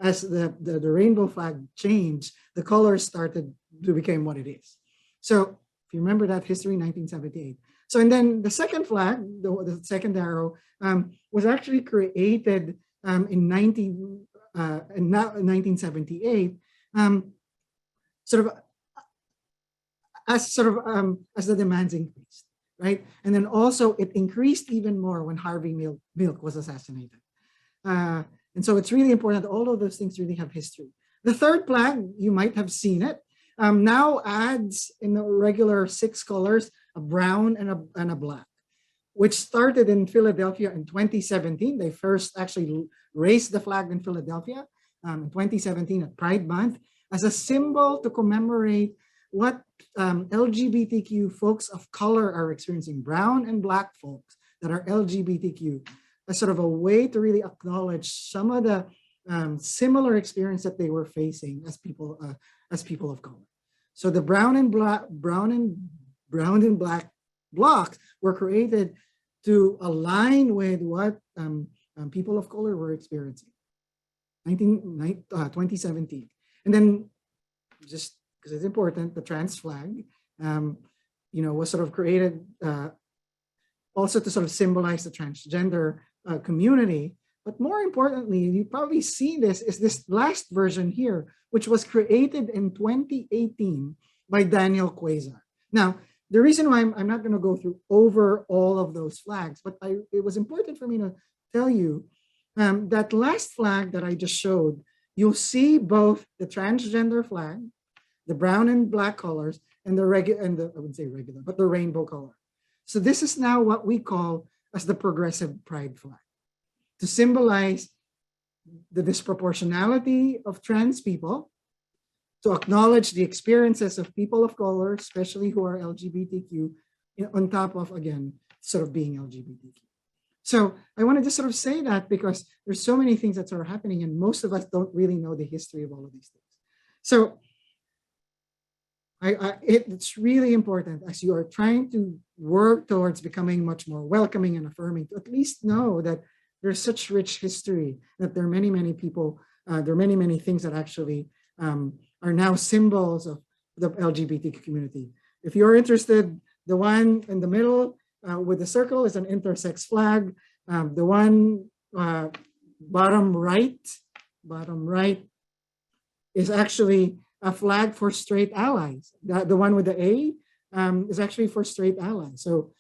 as the rainbow flag changed, the colors started to become what it is. So if you remember that history, 1978. So, and then the second flag, the second arrow, was actually created in 1978, as the demands increased, right? And then also it increased even more when Harvey Milk was assassinated. And so it's really important that all of those things really have history. The third flag, you might have seen it, now adds in the regular 6 colors, a brown and a black, which started in Philadelphia in 2017. They first actually raised the flag in Philadelphia in 2017 at Pride Month as a symbol to commemorate what LGBTQ folks of color are experiencing, brown and black folks that are LGBTQ, as sort of a way to really acknowledge some of the similar experience that they were facing as people of color. So the brown and black blocks were created to align with what people of color were experiencing. 2017, and then just because it's important, the trans flag, was sort of created also to sort of symbolize the transgender community. But more importantly, you probably see this is this last version here, which was created in 2018 by Daniel Quasar. Now, the reason why I'm not going to go through over all of those flags, but it was important for me to tell you that last flag that I just showed, you'll see both the transgender flag, the brown and black colors, and the I wouldn't say regular, but the rainbow color. So this is now what we call as the progressive pride flag, to symbolize the disproportionality of trans people, to acknowledge the experiences of people of color, especially who are LGBTQ, on top of, again, sort of being LGBTQ. So I want to just sort of say that because there's so many things that are happening and most of us don't really know the history of all of these things. So it's really important as you are trying to work towards becoming much more welcoming and affirming to at least know that there's such rich history, that there are many, many people, there are many, many things that actually are now symbols of the LGBTQ community. If you're interested, the one in the middle with the circle is an intersex flag. The one bottom right is actually a flag for straight allies. The one with the A is actually for straight allies. So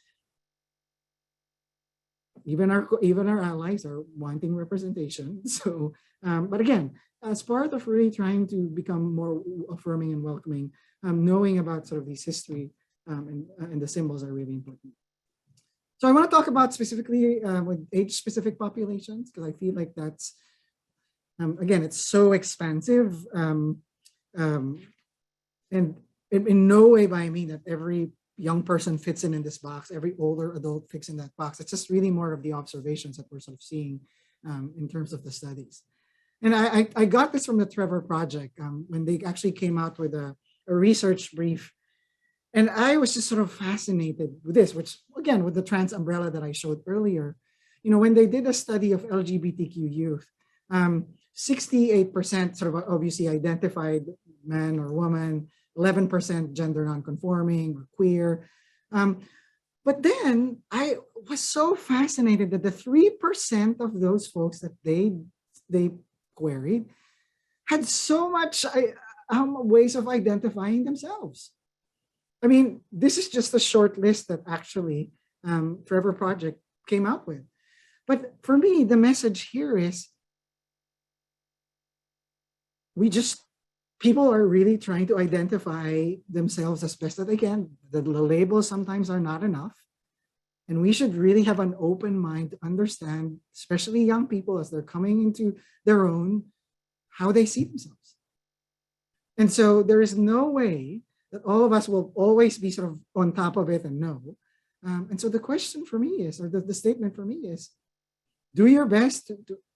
even our allies are wanting representation. So, but again, as part of really trying to become more affirming and welcoming, knowing about sort of these history and the symbols are really important. So I want to talk about specifically with age-specific populations, because I feel like that's, again, it's so expansive. And in no way by I mean that every young person fits in this box, every older adult fits in that box. It's just really more of the observations that we're sort of seeing in terms of the studies. And I got this from the Trevor Project when they actually came out with a research brief. And I was just sort of fascinated with this, which again, with the trans umbrella that I showed earlier, when they did a study of LGBTQ youth, 68% sort of obviously identified man or woman, 11% gender nonconforming or queer. But then I was so fascinated that the 3% of those folks that they queried had so much ways of identifying themselves. I mean, this is just a short list that actually Trevor Project came up with. But for me, the message here is people are really trying to identify themselves as best that they can. The labels sometimes are not enough. And we should really have an open mind to understand, especially young people as they're coming into their own, how they see themselves. And so there is no way that all of us will always be sort of on top of it and know. And so the question for me is, or the statement for me is, do your best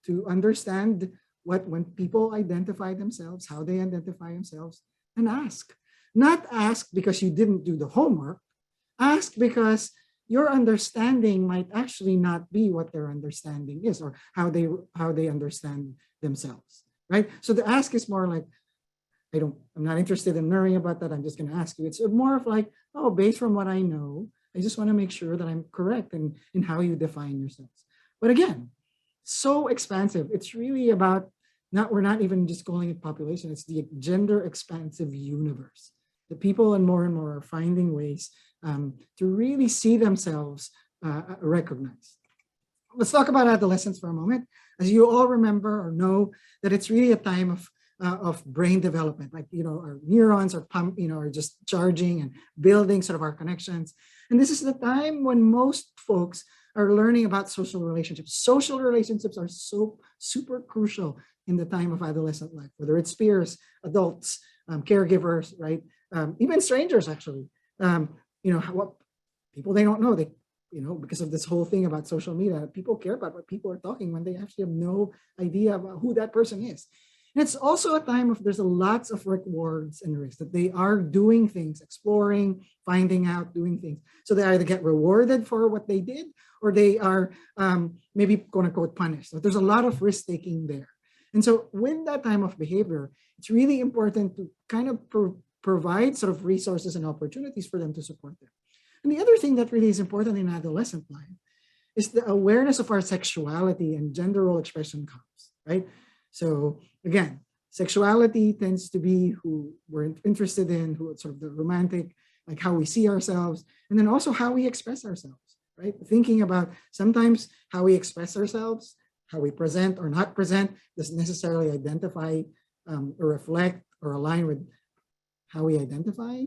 to understand when people identify themselves, how they identify themselves, and ask. Not ask because you didn't do the homework. Ask because your understanding might actually not be what their understanding is, or how they understand themselves, right? So the ask is more like, I'm not interested in learning about that. I'm just going to ask you. It's more of like, oh, based from what I know, I just want to make sure that I'm correct in how you define yourselves. But again, so expansive. It's really about we're not even just calling it population. It's the gender expansive universe. The people and more are finding ways to really see themselves recognized. Let's talk about adolescence for a moment. As you all remember or know, that it's really a time of brain development. Like, our neurons are are just charging and building sort of our connections. And this is the time when most folks are learning about social relationships. Social relationships are so super crucial in the time of adolescent life, whether it's peers, adults, caregivers, right? Even strangers, actually. What people they don't know, because of this whole thing about social media, people care about what people are talking when they actually have no idea about who that person is. And it's also a time of there's lots of rewards and risks that they are doing things, exploring, finding out, doing things. So they either get rewarded for what they did, or they are maybe quote unquote punished. So there's a lot of risk taking there. And so when that time of behavior, it's really important to kind of provide sort of resources and opportunities for them to support them. And the other thing that really is important in adolescent life is the awareness of our sexuality and gender role expression comes, right? So again, sexuality tends to be who we're interested in, who sort of the romantic, like how we see ourselves, and then also how we express ourselves, right? Thinking about sometimes how we express ourselves, how we present or not present doesn't necessarily identify or reflect or align with how we identify,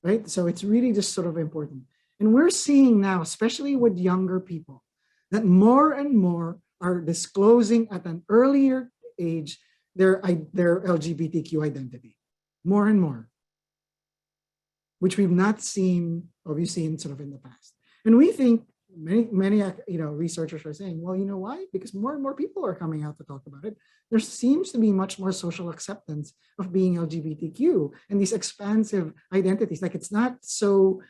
right? So it's really just sort of important. And we're seeing now, especially with younger people, that more and more are disclosing at an earlier age their LGBTQ identity, more and more, which we've not seen, obviously, in the past. And we think many researchers are saying, well, you know why? Because more and more people are coming out to talk about it. There seems to be much more social acceptance of being LGBTQ and these expansive identities. Like, it's not so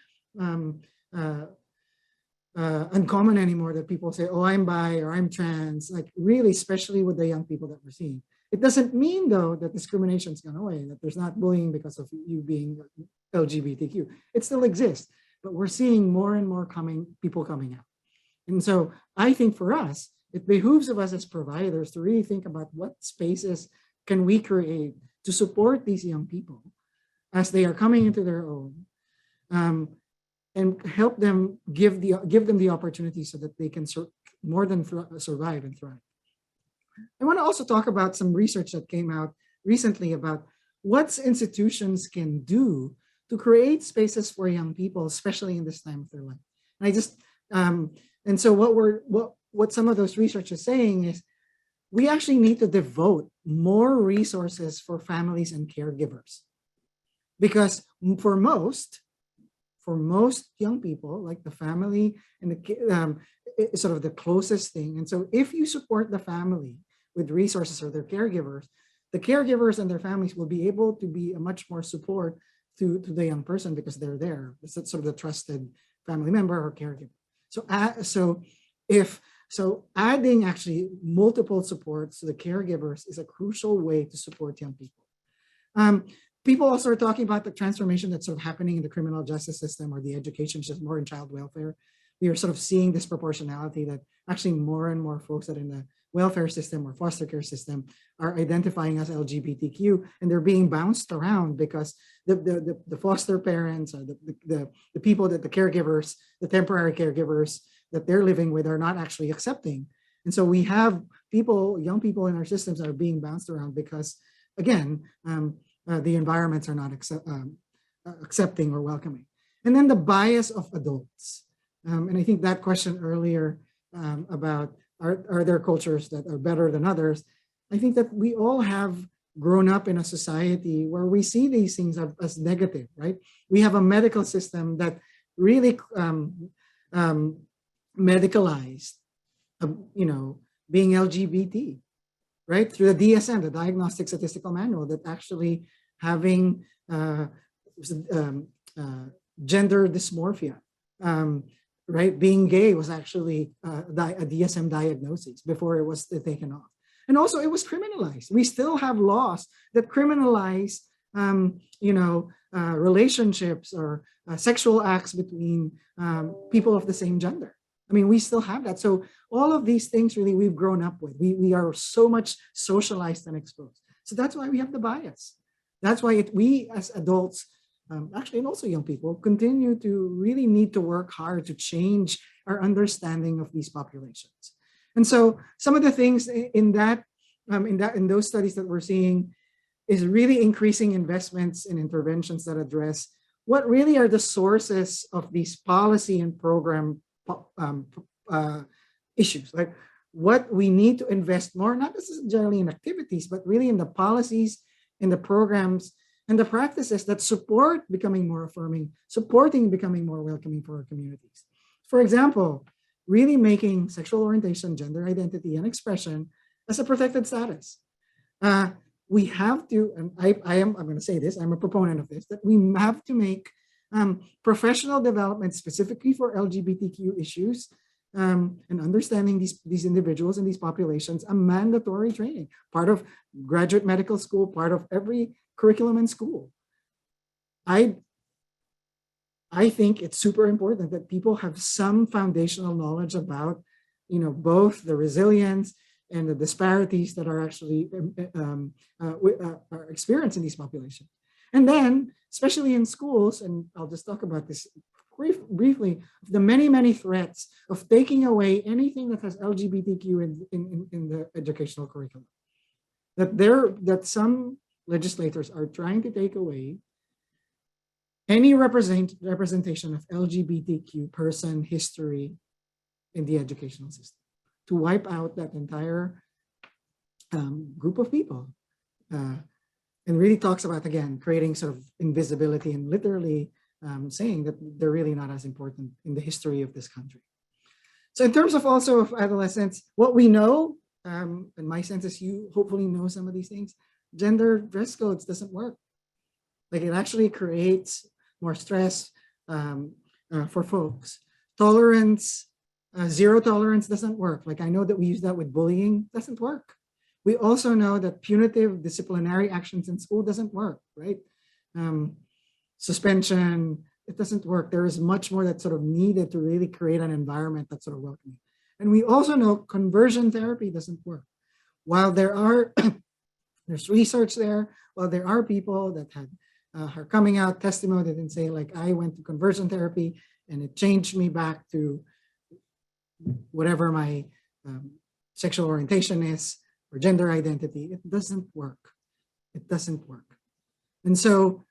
uncommon anymore that people say, oh, I'm bi or I'm trans, like really, especially with the young people that we're seeing. It doesn't mean, though, that discrimination's gone away, that there's not bullying because of you being LGBTQ. It still exists, but we're seeing more and more people coming out. And so I think for us, it behooves of us as providers to really think about what spaces can we create to support these young people as they are coming into their own, and help them, give them the opportunity so that they can more than survive and thrive. I want to also talk about some research that came out recently about what institutions can do to create spaces for young people, especially in this time of their life. And so what some of those research is saying is we actually need to devote more resources for families and caregivers, because for most young people, like the family and the is sort of the closest thing. And so if you support the family with resources or their caregivers, the caregivers and their families will be able to be a much more support to the young person because they're there. It's sort of the trusted family member or caregiver. So if So adding actually multiple supports to the caregivers is a crucial way to support young people. People also are talking about the transformation that's sort of happening in the criminal justice system or the education system, more in child welfare. We are sort of seeing this proportionality that actually more and more folks that are in the welfare system or foster care system are identifying as LGBTQ, and they're being bounced around because the foster parents or the people that the caregivers, the temporary caregivers that they're living with are not actually accepting. And so we have people, young people in our systems that are being bounced around because, again, the environments are not accepting or welcoming. And then the bias of adults. And I think that question earlier about are there cultures that are better than others? I think that we all have grown up in a society where we see these things as negative, right? We have a medical system that really medicalized, being LGBT, right? Through the DSM, the Diagnostic Statistical Manual, that actually having gender dysmorphia, right? Being gay was actually a DSM diagnosis before it was taken off. And also it was criminalized. We still have laws that criminalize, relationships or sexual acts between people of the same gender. I mean, we still have that. So all of these things really we've grown up with. We are so much socialized and exposed. So that's why we have the bias. That's why we as adults, actually, and also young people, continue to really need to work hard to change our understanding of these populations. And so some of the things in those studies that we're seeing is really increasing investments in interventions that address what really are the sources of these policy and program issues, like what we need to invest more, not necessarily in activities, but really in the policies, in the programs, and the practices that support becoming more affirming, supporting becoming more welcoming for our communities. For example, really making sexual orientation, gender identity, and expression as a protected status. We have to, and I'm going to say this, I'm a proponent of this, that we have to make professional development specifically for LGBTQ issues and understanding these individuals and these populations a mandatory training, part of graduate medical school, part of every curriculum in school. I think it's super important that people have some foundational knowledge about, both the resilience and the disparities that are actually are experienced in these populations. And then, especially in schools, and I'll just talk about this briefly, the many, many threats of taking away anything that has LGBTQ in the educational curriculum. That some legislators are trying to take away any representation of LGBTQ person history in the educational system, to wipe out that entire group of people. And really talks about, again, creating sort of invisibility and literally saying that they're really not as important in the history of this country. So in terms of also of adolescence, what we know, and my sense is you hopefully know some of these things, gender dress codes doesn't work. Like it actually creates more stress for folks. Tolerance, zero tolerance doesn't work. Like I know that we use that with bullying, doesn't work. We also know that punitive disciplinary actions in school doesn't work, right? Suspension, it doesn't work. There is much more that's sort of needed to really create an environment that's sort of welcoming. And we also know conversion therapy doesn't work. While there's research there, while there are people that had are coming out testimony and say like, I went to conversion therapy and it changed me back to whatever my sexual orientation is or gender identity, it doesn't work. It doesn't work. And so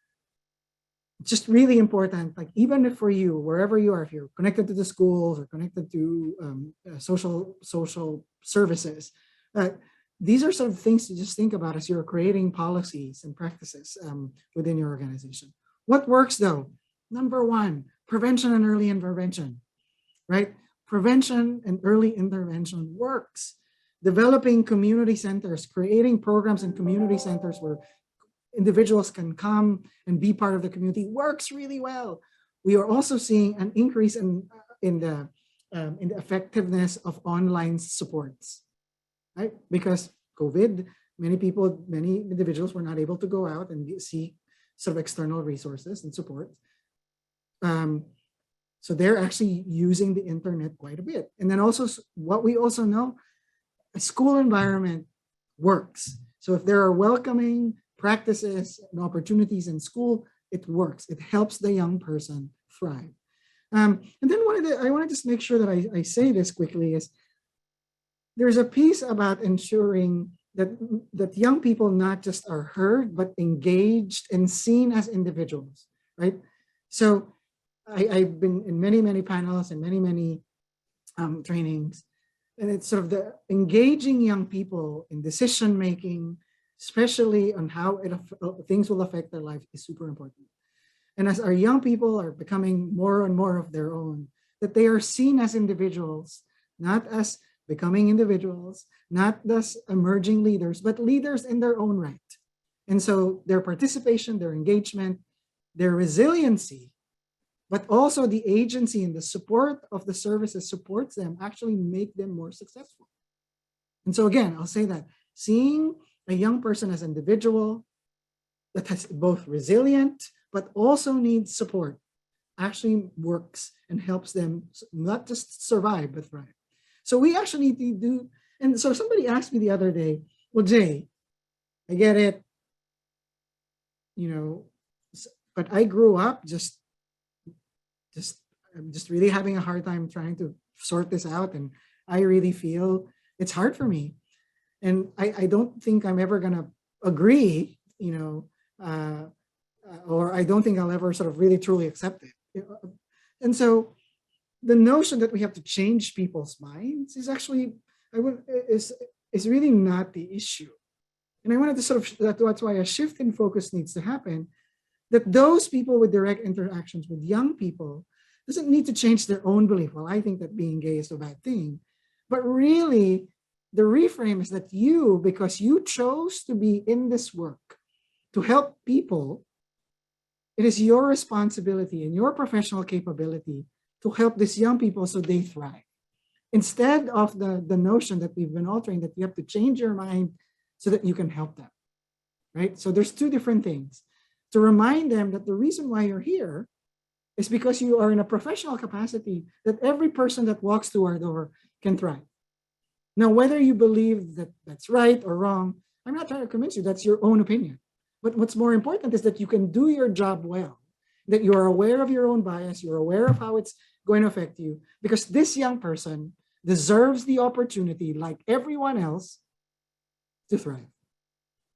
it's just really important, like even if for you, wherever you are, if you're connected to the schools or connected to social services, these are sort of things to just think about as you're creating policies and practices within your organization. What works though? Number one, prevention and early intervention, right? Prevention and early intervention works. Developing community centers, creating programs in community centers where individuals can come and be part of the community works really well. We are also seeing an increase in the in the effectiveness of online supports, right? Because COVID, many individuals were not able to go out and seek sort of external resources and support. So they're actually using the internet quite a bit. And then also what we also know, a school environment works. So if there are welcoming practices and opportunities in school, it works. It helps the young person thrive. And then I want to just make sure that I say this quickly is there's a piece about ensuring that young people not just are heard, but engaged and seen as individuals, right? So I've been in many panels and many trainings, and it's sort of the engaging young people in decision making, especially on how things will affect their life, is super important. And as our young people are becoming more and more of their own, that they are seen as individuals, not as becoming individuals, not as emerging leaders, but leaders in their own right. And so their participation, their engagement, their resiliency, but also the agency and the support of the services supports them, actually make them more successful. And so again, I'll say that seeing a young person as an individual that has both resilient, but also needs support actually works and helps them not just survive, but thrive. So we actually need to do, and so somebody asked me the other day, well, Jay, I get it, but I grew up I'm just really having a hard time trying to sort this out. And I really feel it's hard for me. And I don't think I'm ever gonna agree, or I don't think I'll ever sort of really truly accept it. And so the notion that we have to change people's minds is actually, is really not the issue. And I wanted to sort of, that's why a shift in focus needs to happen, that those people with direct interactions with young people doesn't need to change their own belief. Well, I think that being gay is a bad thing. But really, the reframe is that you, because you chose to be in this work to help people, it is your responsibility and your professional capability to help these young people so they thrive. Instead of the notion that we've been all trained that you have to change your mind so that you can help them, right? So there's two different things. To remind them that the reason why you're here is because you are in a professional capacity that every person that walks through our door can thrive. Now, whether you believe that that's right or wrong, I'm not trying to convince you, that's your own opinion. But what's more important is that you can do your job well, that you are aware of your own bias, you're aware of how it's going to affect you, because this young person deserves the opportunity, like everyone else, to thrive.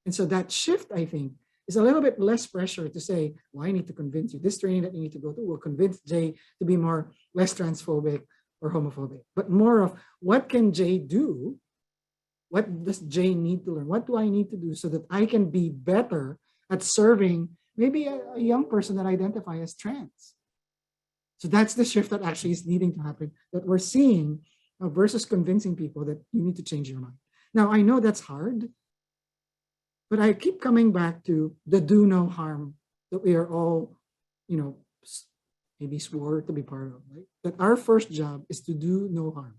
And so that shift, I think, is a little bit less pressure to say, well, I need to convince you. This training that you need to go to will convince Jay to be less transphobic or homophobic, but more of what can Jay do? What does Jay need to learn? What do I need to do so that I can be better at serving maybe a young person that identifies as trans? So that's the shift that actually is needing to happen, that we're seeing versus convincing people that you need to change your mind. Now, I know that's hard, but I keep coming back to the do no harm that we are all, maybe swore to be part of, right? That our first job is to do no harm.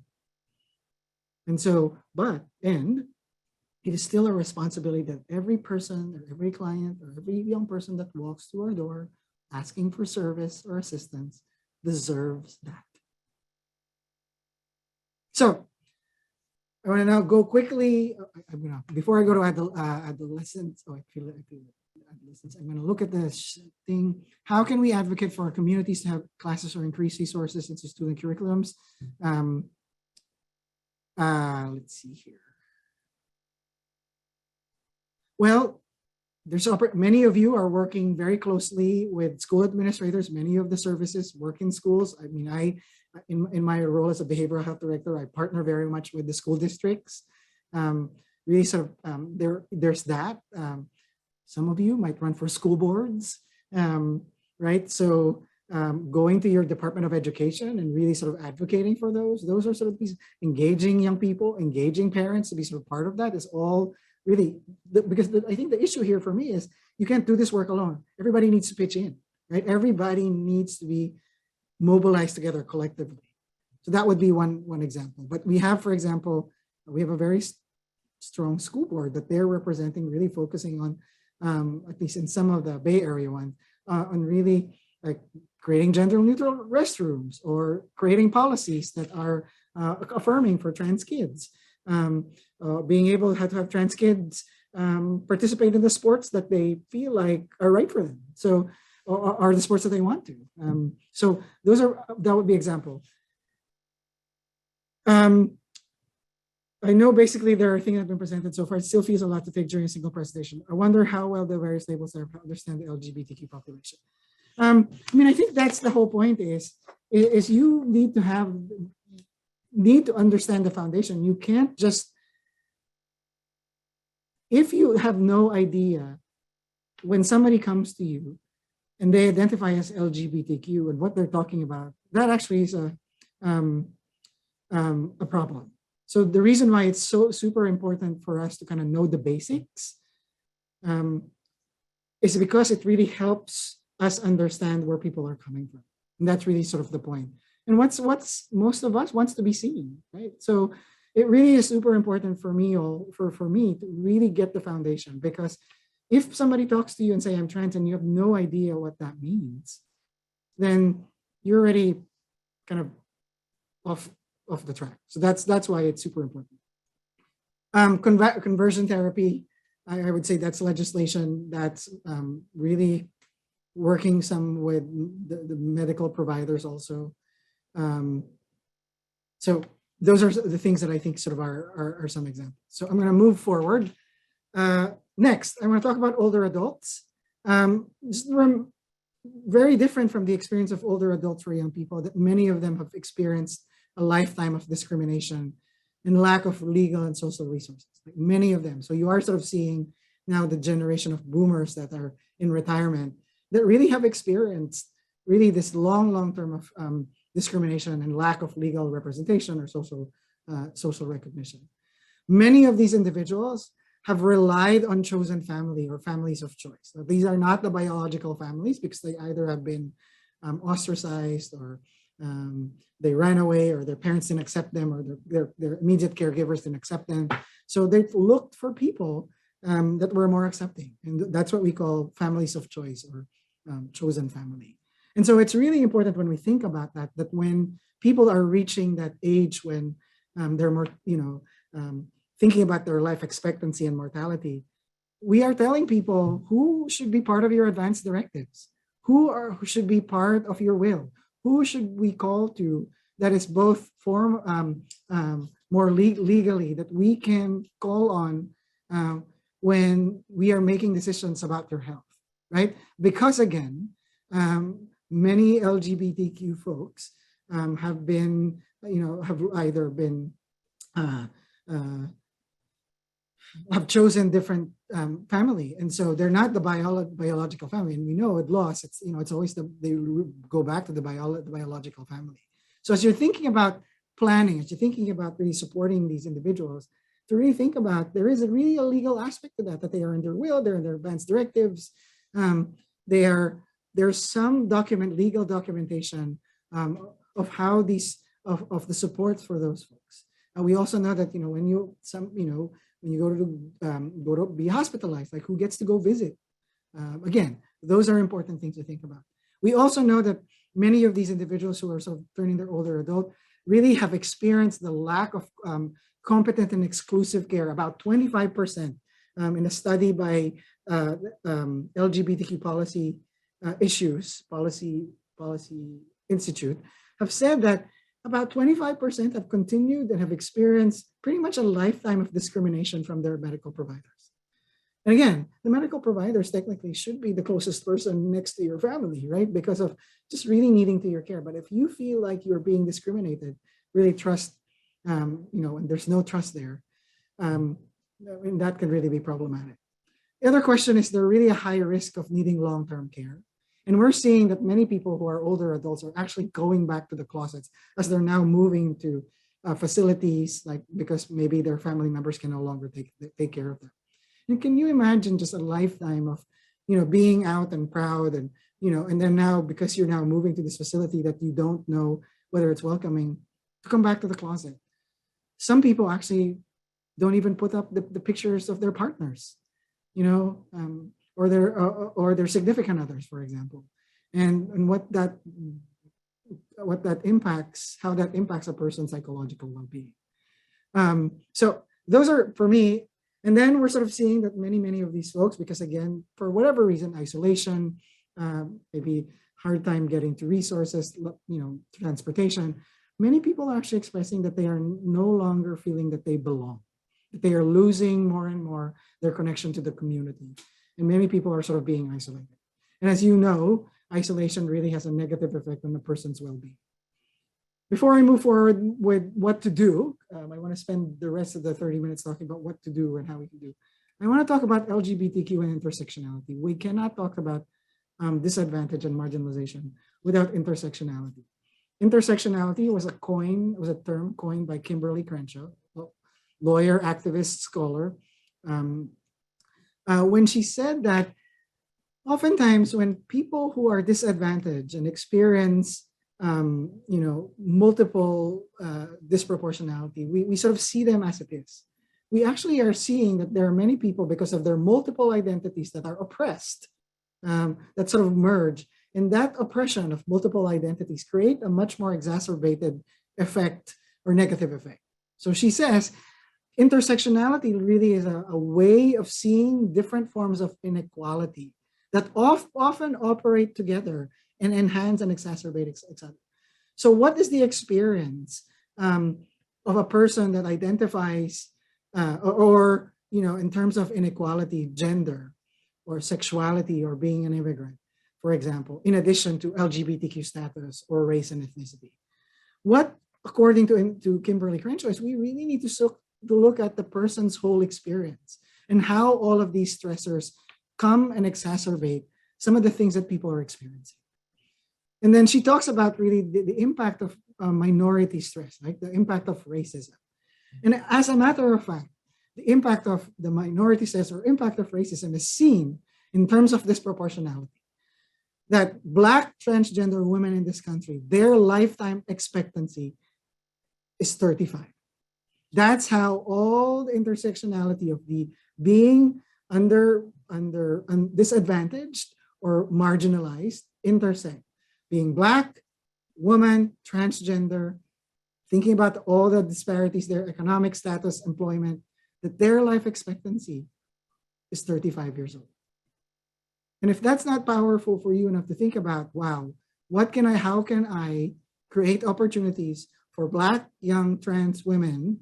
And so, and it is still a responsibility that every person or every client or every young person that walks through our door asking for service or assistance deserves that. So I want to now go quickly. Before I go to adolescents, adolescents, I'm going to look at this thing. How can we advocate for our communities to have classes or increase resources into student curriculums? Let's see here. Well, many of you are working very closely with school administrators. Many of the services work in schools. I mean, in my role as a behavioral health director, I partner very much with the school districts. Really sort of, there's that. Some of you might run for school boards, right? So going to your Department of Education and really sort of advocating for those are sort of these engaging young people, engaging parents to be sort of part of that is all really, because I think the issue here for me is you can't do this work alone. Everybody needs to pitch in, right? Everybody needs to be mobilized together collectively. So that would be one example. But we have, for example, we have a very strong school board that they're representing, really focusing on, at least in some of the Bay Area ones, on really like creating gender neutral restrooms or creating policies that are affirming for trans kids, being able to have trans kids participate in the sports that they feel like are right for them. So, or are the sports that they want to. So that would be example. I know basically there are things that have been presented so far. It still feels a lot to take during a single presentation. I wonder how well the various labels are understand the LGBTQ population. I mean, I think that's the whole point is you need to understand the foundation. You can't just, if you have no idea when somebody comes to you and they identify as LGBTQ and what they're talking about, that actually is a problem. So the reason why it's so super important for us to kind of know the basics is because it really helps us understand where people are coming from. And that's really sort of the point. And what's most of us wants to be seen, right? So it really is super important for me, for me to really get the foundation, because if somebody talks to you and say, I'm trans, and you have no idea what that means, then you're already kind of off the track. So that's why it's super important. Conversion therapy, I would say that's legislation that's really working some with the medical providers also. So those are the things that I think sort of are some examples. So I'm going to move forward. Next, I'm going to talk about older adults. Very different from the experience of older adults for young people, that many of them have experienced a lifetime of discrimination and lack of legal and social resources, like many of them. So you are sort of seeing now the generation of boomers that are in retirement that really have experienced really this long term of discrimination and lack of legal representation or social recognition. Many of these individuals have relied on chosen family or families of choice. So these are not the biological families because they either have been ostracized or they ran away, or their parents didn't accept them, or their immediate caregivers didn't accept them. So they've looked for people that were more accepting. And that's what we call families of choice or chosen family. And so it's really important when we think about that when people are reaching that age when they're more, thinking about their life expectancy and mortality, we are telling people who should be part of your advance directives, who should be part of your will, who should we call to that is both more legally that we can call on when we are making decisions about their health, right? Because again, many LGBTQ folks have been, have either been, have chosen different family, and so they're not the biological family. And we know at loss, it's it's always they go back to the biological family. So as you're thinking about planning, as you're thinking about really supporting these individuals, to really think about there is a legal aspect to that they are in their will, they're in their advance directives. There's some legal documentation of how of the supports for those folks. We also know that when you go to be hospitalized, like who gets to go visit? Again, those are important things to think about. We also know that many of these individuals who are sort of turning their older adult really have experienced the lack of competent and exclusive care. About 25% in a study by LGBTQ Policy Institute have said that about 25% have continued and have experienced pretty much a lifetime of discrimination from their medical providers. And again, the medical providers technically should be the closest person next to your family, right? Because of just really needing to your care. But if you feel like you're being discriminated, really trust, and there's no trust there, and that can really be problematic. The other question is there really a high risk of needing long-term care? And we're seeing that many people who are older adults are actually going back to the closets as they're now moving to facilities, like because maybe their family members can no longer take care of them. And can you imagine just a lifetime of, being out and proud and, and then now because you're now moving to this facility that you don't know whether it's welcoming, to come back to the closet. Some people actually don't even put up the pictures of their partners, you know, or their significant others, for example, and what that impacts, how that impacts a person's psychological well-being. So those are for me. And then we're sort of seeing that many of these folks, because again, for whatever reason, isolation, maybe hard time getting to resources, you know, transportation, many people are actually expressing that they are no longer feeling that they belong, that they are losing more and more their connection to the community. And many people are sort of being isolated. And as you know, isolation really has a negative effect on a person's well-being. Before I move forward with what to do, I want to spend the rest of the 30 minutes talking about what to do and how we can do. I want to talk about LGBTQ and intersectionality. We cannot talk about disadvantage and marginalization without intersectionality. Intersectionality was a term coined by Kimberly Crenshaw, lawyer, activist, scholar, when she said that oftentimes when people who are disadvantaged and experience you know, multiple disproportionality, we sort of see them as it is. We actually are seeing that there are many people, because of their multiple identities, that are oppressed, that sort of merge. And that oppression of multiple identities create a much more exacerbated effect or negative effect. So she says, intersectionality really is a way of seeing different forms of inequality that often operate together and enhance and exacerbate each other. So what is the experience of a person that identifies or, you know, in terms of inequality, gender or sexuality or being an immigrant, for example, in addition to LGBTQ status or race and ethnicity? What, according to Kimberly Crenshaw, is we really need to look at the person's whole experience and how all of these stressors come and exacerbate some of the things that people are experiencing. And then she talks about really the impact of minority stress, like the impact of racism. And as a matter of fact, the impact of the minority stress or impact of racism is seen in terms of disproportionality. That Black transgender women in this country, their lifetime expectancy is 35. That's how all the intersectionality of the being disadvantaged or marginalized intersect. Being Black, woman, transgender, thinking about all the disparities, their economic status, employment, that their life expectancy is 35 years old. And if that's not powerful for you enough to think about, wow, how can I create opportunities for Black, young, trans women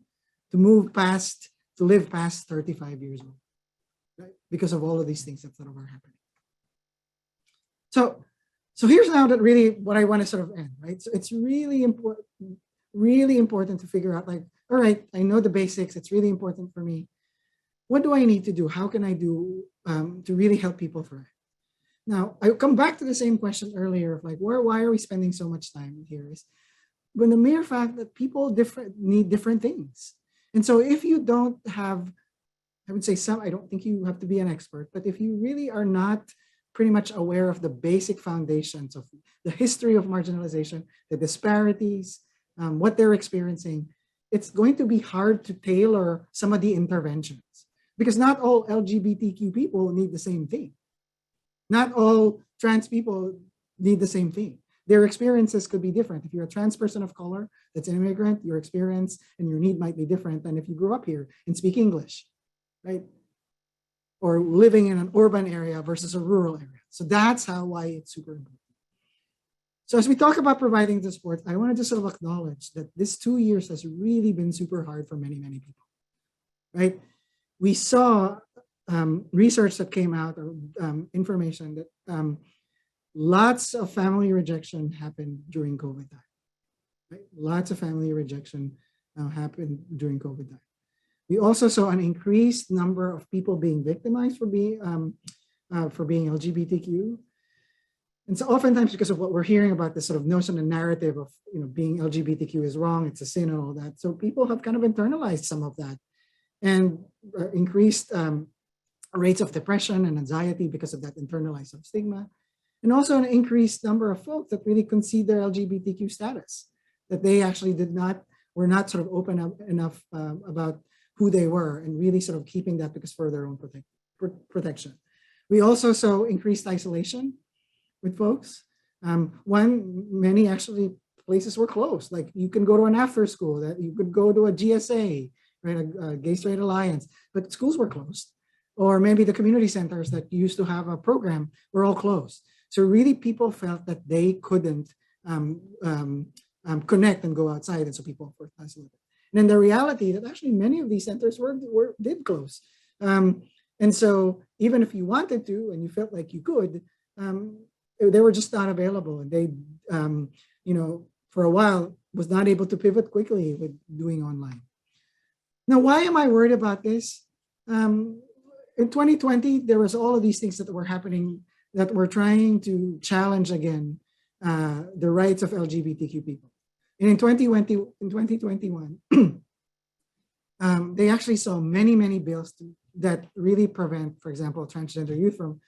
to live past 35 years old, right? Because of all of these things that sort of are happening. So here's now that really what I want to sort of end, right? So it's really important to figure out, like, all right, I know the basics. It's really important for me. What do I need to do? How can I do to really help people thrive? Now, I come back to the same question earlier of like, why are we spending so much time here? Is when the mere fact that people need different things. And so if you don't have, I would say I don't think you have to be an expert, but if you really are not pretty much aware of the basic foundations of the history of marginalization, the disparities, what they're experiencing, it's going to be hard to tailor some of the interventions, because not all LGBTQ people need the same thing. Not all trans people need the same thing. Their experiences could be different. If you're a trans person of color that's an immigrant, your experience and your need might be different than if you grew up here and speak English, right? Or living in an urban area versus a rural area. So that's why it's super important. So as we talk about providing the support, I want to just sort of acknowledge that this 2 years has really been super hard for many people, right? We saw research that came out, or information that lots of family rejection happened during COVID time, right? Lots of family rejection happened during COVID time. We also saw an increased number of people being victimized for being LGBTQ. And so oftentimes, because of what we're hearing about this sort of notion and narrative of, you know, being LGBTQ is wrong, it's a sin and all that. So people have kind of internalized some of that and increased rates of depression and anxiety because of that internalized stigma. And also an increased number of folks that really concede their LGBTQ status, that they actually did not were not sort of open up enough about who they were and really sort of keeping that because for their own protection. We also saw increased isolation with folks. Many actually places were closed. Like you can go to an after school, that you could go to a GSA, right, a Gay Straight Alliance, but schools were closed. Or maybe the community centers that used to have a program were all closed. So really people felt that they couldn't connect and go outside, and so people were isolated. And then the reality that actually many of these centers did close. And so even if you wanted to and you felt like you could, they were just not available. And they, for a while was not able to pivot quickly with doing online. Now, why am I worried about this? In 2020, there was all of these things that were happening that were trying to challenge again the rights of LGBTQ people. And in 2021, they actually saw many, many bills that really prevent, for example, transgender youth from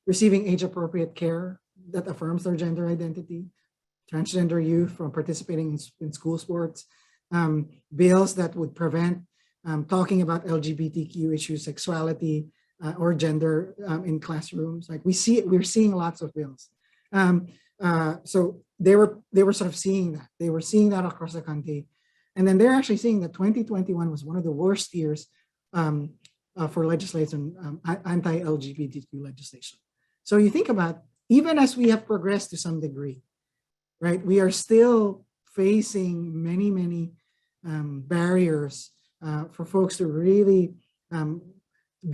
receiving age-appropriate care that affirms their gender identity, transgender youth from participating in school sports, bills that would prevent talking about LGBTQ issues, sexuality, or gender in classrooms. Like we're seeing lots of bills. So they were sort of seeing that. They were seeing that across the country. And then they're actually seeing that 2021 was one of the worst years for legislation, anti-LGBTQ legislation. So you think about, even as we have progressed to some degree, right, we are still facing many, many barriers for folks to really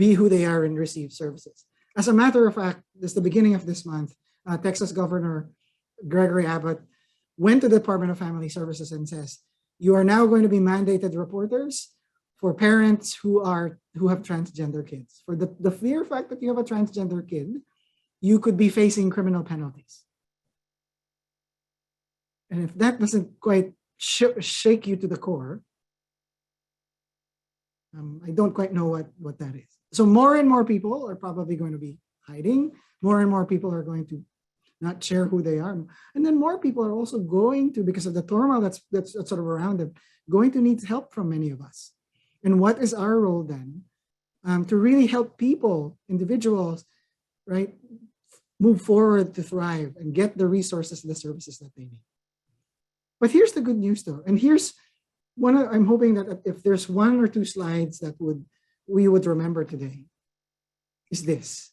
be who they are and receive services. As a matter of fact, this the beginning of this month, Texas Governor Gregory Abbott went to the Department of Family Services and says, you are now going to be mandated reporters for parents who have transgender kids. For the mere fact that you have a transgender kid, you could be facing criminal penalties. And if that doesn't quite shake you to the core, I don't quite know what that is. So more and more people are probably going to be hiding. More and more people are going to not share who they are. And then more people are also going to, because of the turmoil that's sort of around them, going to need help from many of us. And what is our role then to really help people, individuals, right, move forward to thrive and get the resources and the services that they need. But here's the good news though. And here's I'm hoping that if there's one or two slides that we would remember today, is this.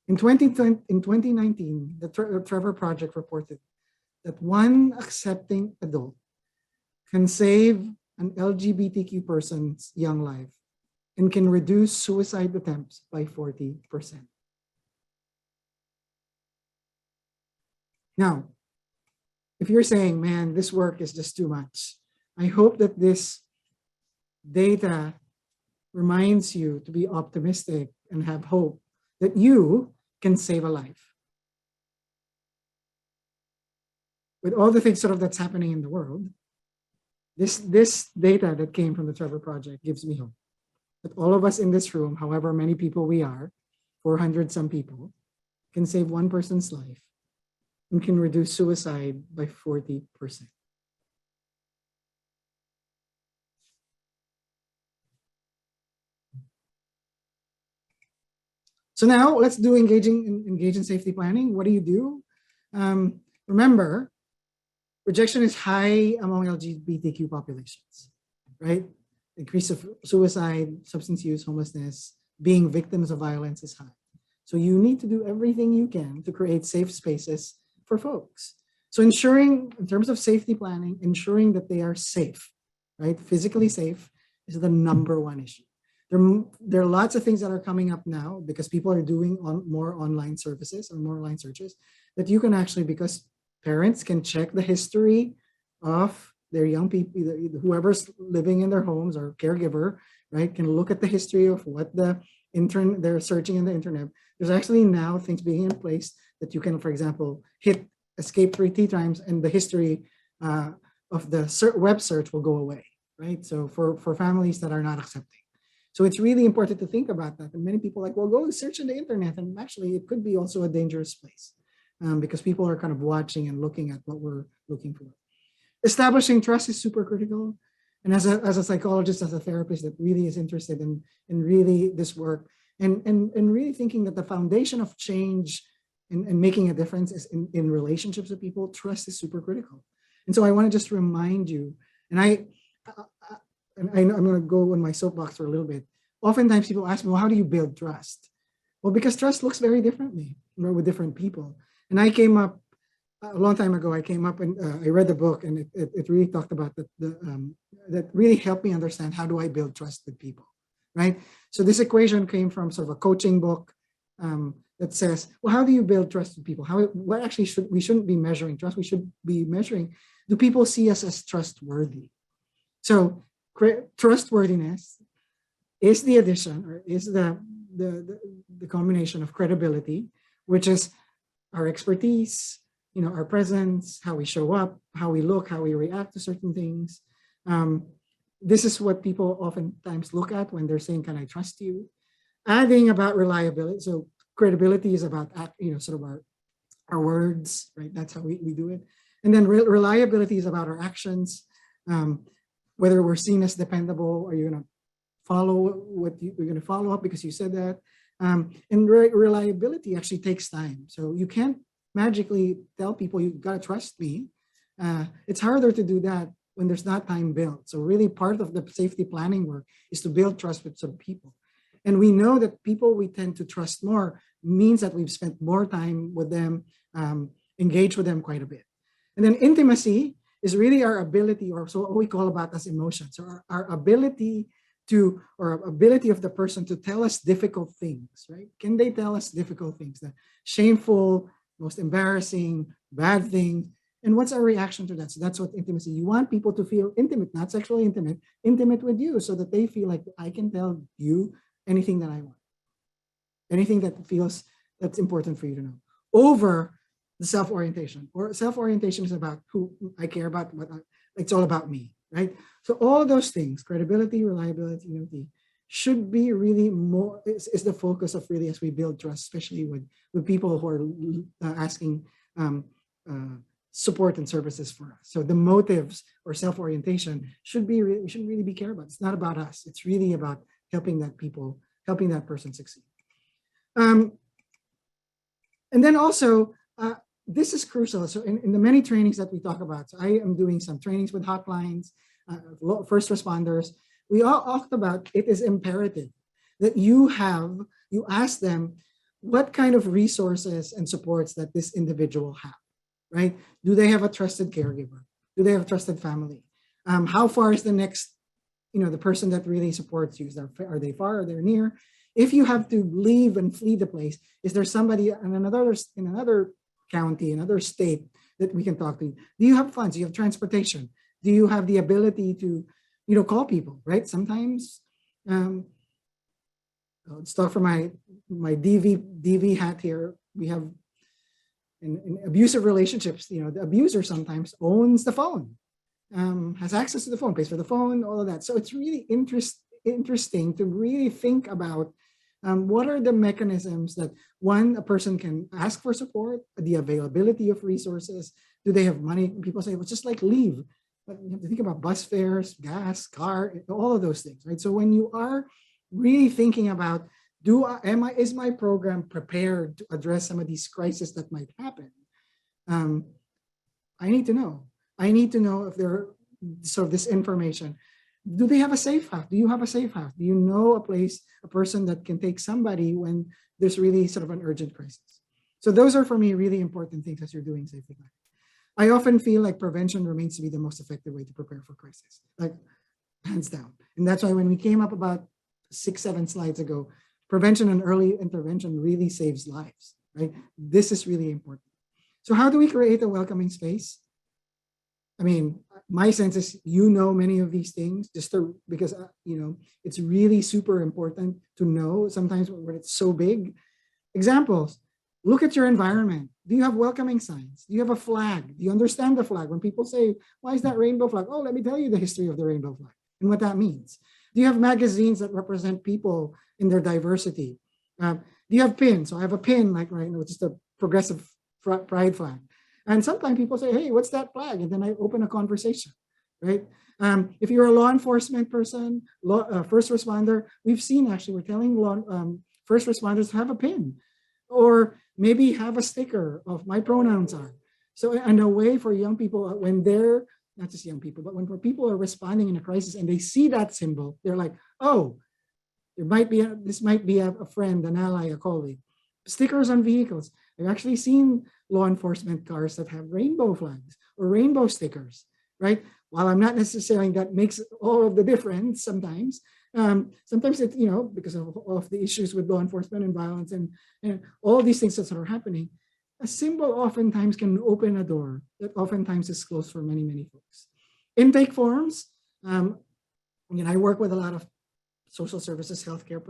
In 2019, the Trevor Project reported that one accepting adult can save an LGBTQ person's young life and can reduce suicide attempts by 40%. Now, if you're saying, man, this work is just too much, I hope that this data reminds you to be optimistic and have hope that you can save a life. With all the things sort of that's happening in the world, this data that came from the Trevor Project gives me hope that all of us in this room, however many people we are, 400 some people, can save one person's life and can reduce suicide by 40%. So now let's do engage in safety planning. What do you do? Remember, rejection is high among LGBTQ populations, right? Increase of suicide, substance use, homelessness, being victims of violence is high. So you need to do everything you can to create safe spaces for folks. So ensuring, in terms of safety planning, ensuring that they are safe, right? Physically safe is the #1 issue. There are lots of things that are coming up now because people are doing more online services or more online searches that you can actually, because parents can check the history of their young people, whoever's living in their homes or caregiver, right, can look at the history of what they're searching in the internet. There's actually now things being in place that you can, for example, hit escape 3 times and the history of the web search will go away, right? So for families that are not accepting. So it's really important to think about that. And many people are like, well, go search on the internet. And actually it could be also a dangerous place because people are kind of watching and looking at what we're looking for. establishing trust is super critical. And as a psychologist, as a therapist that really is interested in really this work and really thinking that the foundation of change and making a difference is in relationships with people, trust is super critical. And so I want to just remind you, and I'm going to go on my soapbox for a little bit. Oftentimes people ask me, well, how do you build trust? Well, because trust looks very differently with different people. And I came up a long time ago, I came up and I read the book, and it really talked about that really helped me understand how do I build trust with people, right? So this equation came from sort of a coaching book that says, well, how do you build trust with people? What actually we shouldn't be measuring trust. We should be measuring, do people see us as trustworthy? So trustworthiness is the addition, or is the combination of credibility, which is our expertise, our presence, how we show up, how we look, how we react to certain things. This is what people oftentimes look at when they're saying, can I trust you? Adding about reliability. So credibility is about, sort of our words, right? That's how we do it. And then reliability is about our actions. Whether we're seen as dependable, are you going to follow you're going to follow up because you said that? And reliability actually takes time. So you can't magically tell people you got to trust me. It's harder to do that when there's not time built. So really part of the safety planning work is to build trust with some people. And we know that people we tend to trust more means that we've spent more time with them, engaged with them quite a bit. And then intimacy is really our ability, or so what we call about as emotions, or our ability to, or ability of the person to tell us difficult things, right? Can they tell us difficult things, the shameful, most embarrassing, bad things? And what's our reaction to that? So that's what intimacy, you want people to feel intimate, not sexually intimate with you, so that they feel like I can tell you anything that I want, anything that feels that's important for you to know, over the self-orientation. Or self-orientation is about who I care about, it's all about me, right? So all those things, credibility, reliability, unity, should be really more, is the focus of really as we build trust, especially with people who are asking support and services for us. So the motives or self-orientation should really be cared about. It's not about us. It's really about helping that person succeed. And then also, this is crucial. So in the many trainings that we talk about, so I am doing some trainings with hotlines, first responders. We all talked about it is imperative that you ask them what kind of resources and supports that this individual have, right? Do they have a trusted caregiver? Do they have a trusted family? How far is the next, the person that really supports you? Are they far? Are they near? If you have to leave and flee the place, is there somebody in another county, another state that we can talk to? Do you have funds? Do you have transportation? Do you have the ability to, call people, right? Sometimes, let's talk from my DV hat here. We have in abusive relationships, the abuser sometimes owns the phone, has access to the phone, pays for the phone, all of that. So it's really interesting to really think about what are the mechanisms that a person can ask for support, the availability of resources. Do they have money? People say, well, just like leave. But you have to think about bus fares, gas, car, all of those things, right? So when you are really thinking about, is my program prepared to address some of these crises that might happen? I need to know. I need to know if there, so this information. Do they have a safe house? Do you have a safe house? Do you know a person that can take somebody when there's really sort of an urgent crisis? So those are for me really important things as you're doing safety planning. I often feel like prevention remains to be the most effective way to prepare for crisis, like hands down. And that's why when we came up about 6-7 slides ago, prevention and early intervention really saves lives, right? This is really important. So how do we create a welcoming space? I mean, my sense is, many of these things because, it's really super important to know sometimes when it's so big. Examples, look at your environment. Do you have welcoming signs? Do you have a flag? Do you understand the flag? When people say, why is that rainbow flag? Oh, let me tell you the history of the rainbow flag and what that means. Do you have magazines that represent people in their diversity? Do you have pins? So I have a pin, like right now, it's just a progressive pride flag. And sometimes people say, hey, what's that flag? And then I open a conversation, right? If you're a law enforcement person, first responder, we've seen actually, we're telling first responders to have a pin or maybe have a sticker of my pronouns are. So, and a way for young people, when they're, not just young people, but when people are responding in a crisis and they see that symbol, they're like, oh, this might be a friend, an ally, a colleague. Stickers on vehicles. I've actually seen law enforcement cars that have rainbow flags or rainbow stickers, right? While I'm not necessarily that makes all of the difference sometimes. Sometimes it, because of the issues with law enforcement and violence and all these things that are happening, a symbol oftentimes can open a door that oftentimes is closed for many, many folks. Intake forms. I work with a lot of social services, healthcare.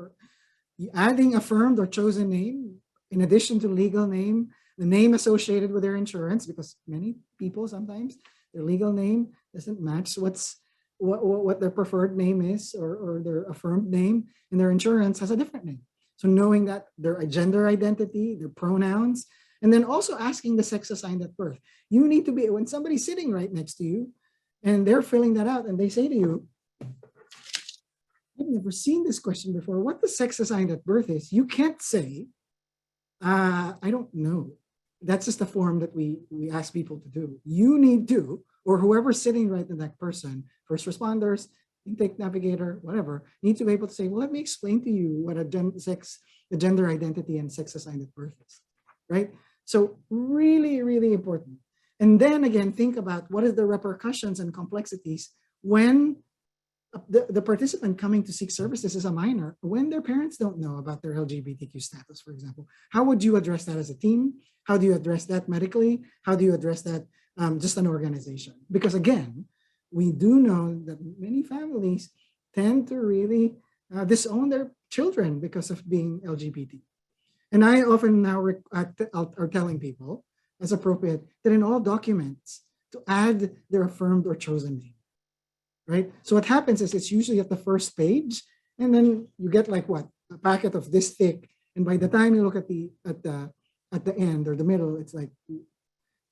Adding affirmed or chosen name, in addition to legal name, the name associated with their insurance, because many people sometimes their legal name doesn't match what their preferred name is or their affirmed name, and their insurance has a different name. So knowing that their gender identity, their pronouns, and then also asking the sex assigned at birth. You need to be, when somebody's sitting right next to you and they're filling that out and they say to you, I've never seen this question before. What the sex assigned at birth is, you can't say, I don't know. That's just a form that we ask people to do. You need to, or whoever's sitting right to that person, first responders, intake navigator, whatever, need to be able to say, well, let me explain to you what the gender identity and sex assigned at birth is, right? So really, really important. And then again, think about what is the repercussions and complexities when the participant coming to seek services is a minor, when their parents don't know about their LGBTQ status, for example. How would you address that as a team? How do you address that medically? How do you address that just an organization? Because again, we do know that many families tend to really disown their children because of being LGBT. And I often now are telling people, as appropriate, that in all documents to add their affirmed or chosen name. Right? So what happens is it's usually at the first page, and then you get like what, a packet of this thick, and by the time you look at the end or the middle, it's like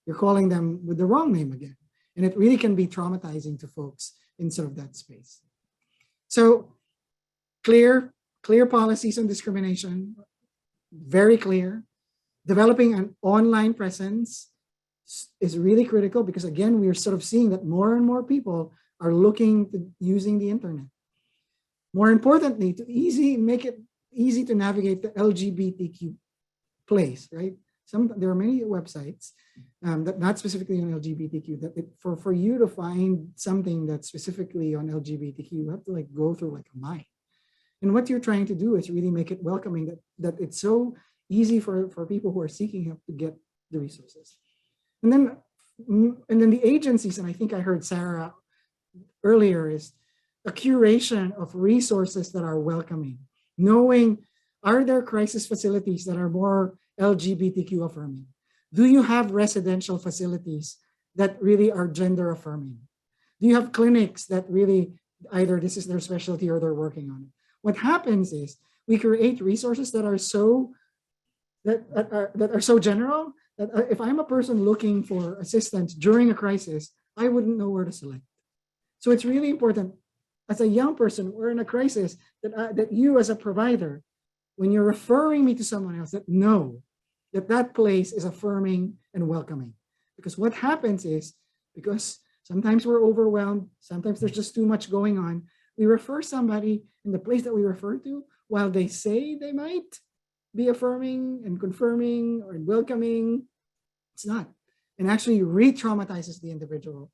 you're calling them with the wrong name again, and it really can be traumatizing to folks in sort of that space. So clear policies on discrimination, very clear. Developing an online presence is really critical because again, we are sort of seeing that more and more people are looking to using the internet. More importantly, to make it easy to navigate the LGBTQ place, right? There are many websites that not specifically on LGBTQ that for you to find something that's specifically on LGBTQ, you have to like go through like a mine. And what you're trying to do is really make it welcoming, that it's so easy for people who are seeking help to get the resources. And then the agencies, and I think I heard Sarah earlier, is a curation of resources that are welcoming, knowing, are there crisis facilities that are more LGBTQ affirming? Do you have residential facilities that really are gender affirming? Do you have clinics that really either this is their specialty or they're working on it? What happens is we create resources that are so general that if I'm a person looking for assistance during a crisis, I wouldn't know where to select. So it's really important as a young person or in a crisis that you as a provider, when you're referring me to someone else, that know that place is affirming and welcoming. Because what happens is, because sometimes we're overwhelmed, sometimes there's just too much going on, we refer somebody in the place that we refer to, while they say they might be affirming and confirming or welcoming, it's not. And actually re-traumatizes the individual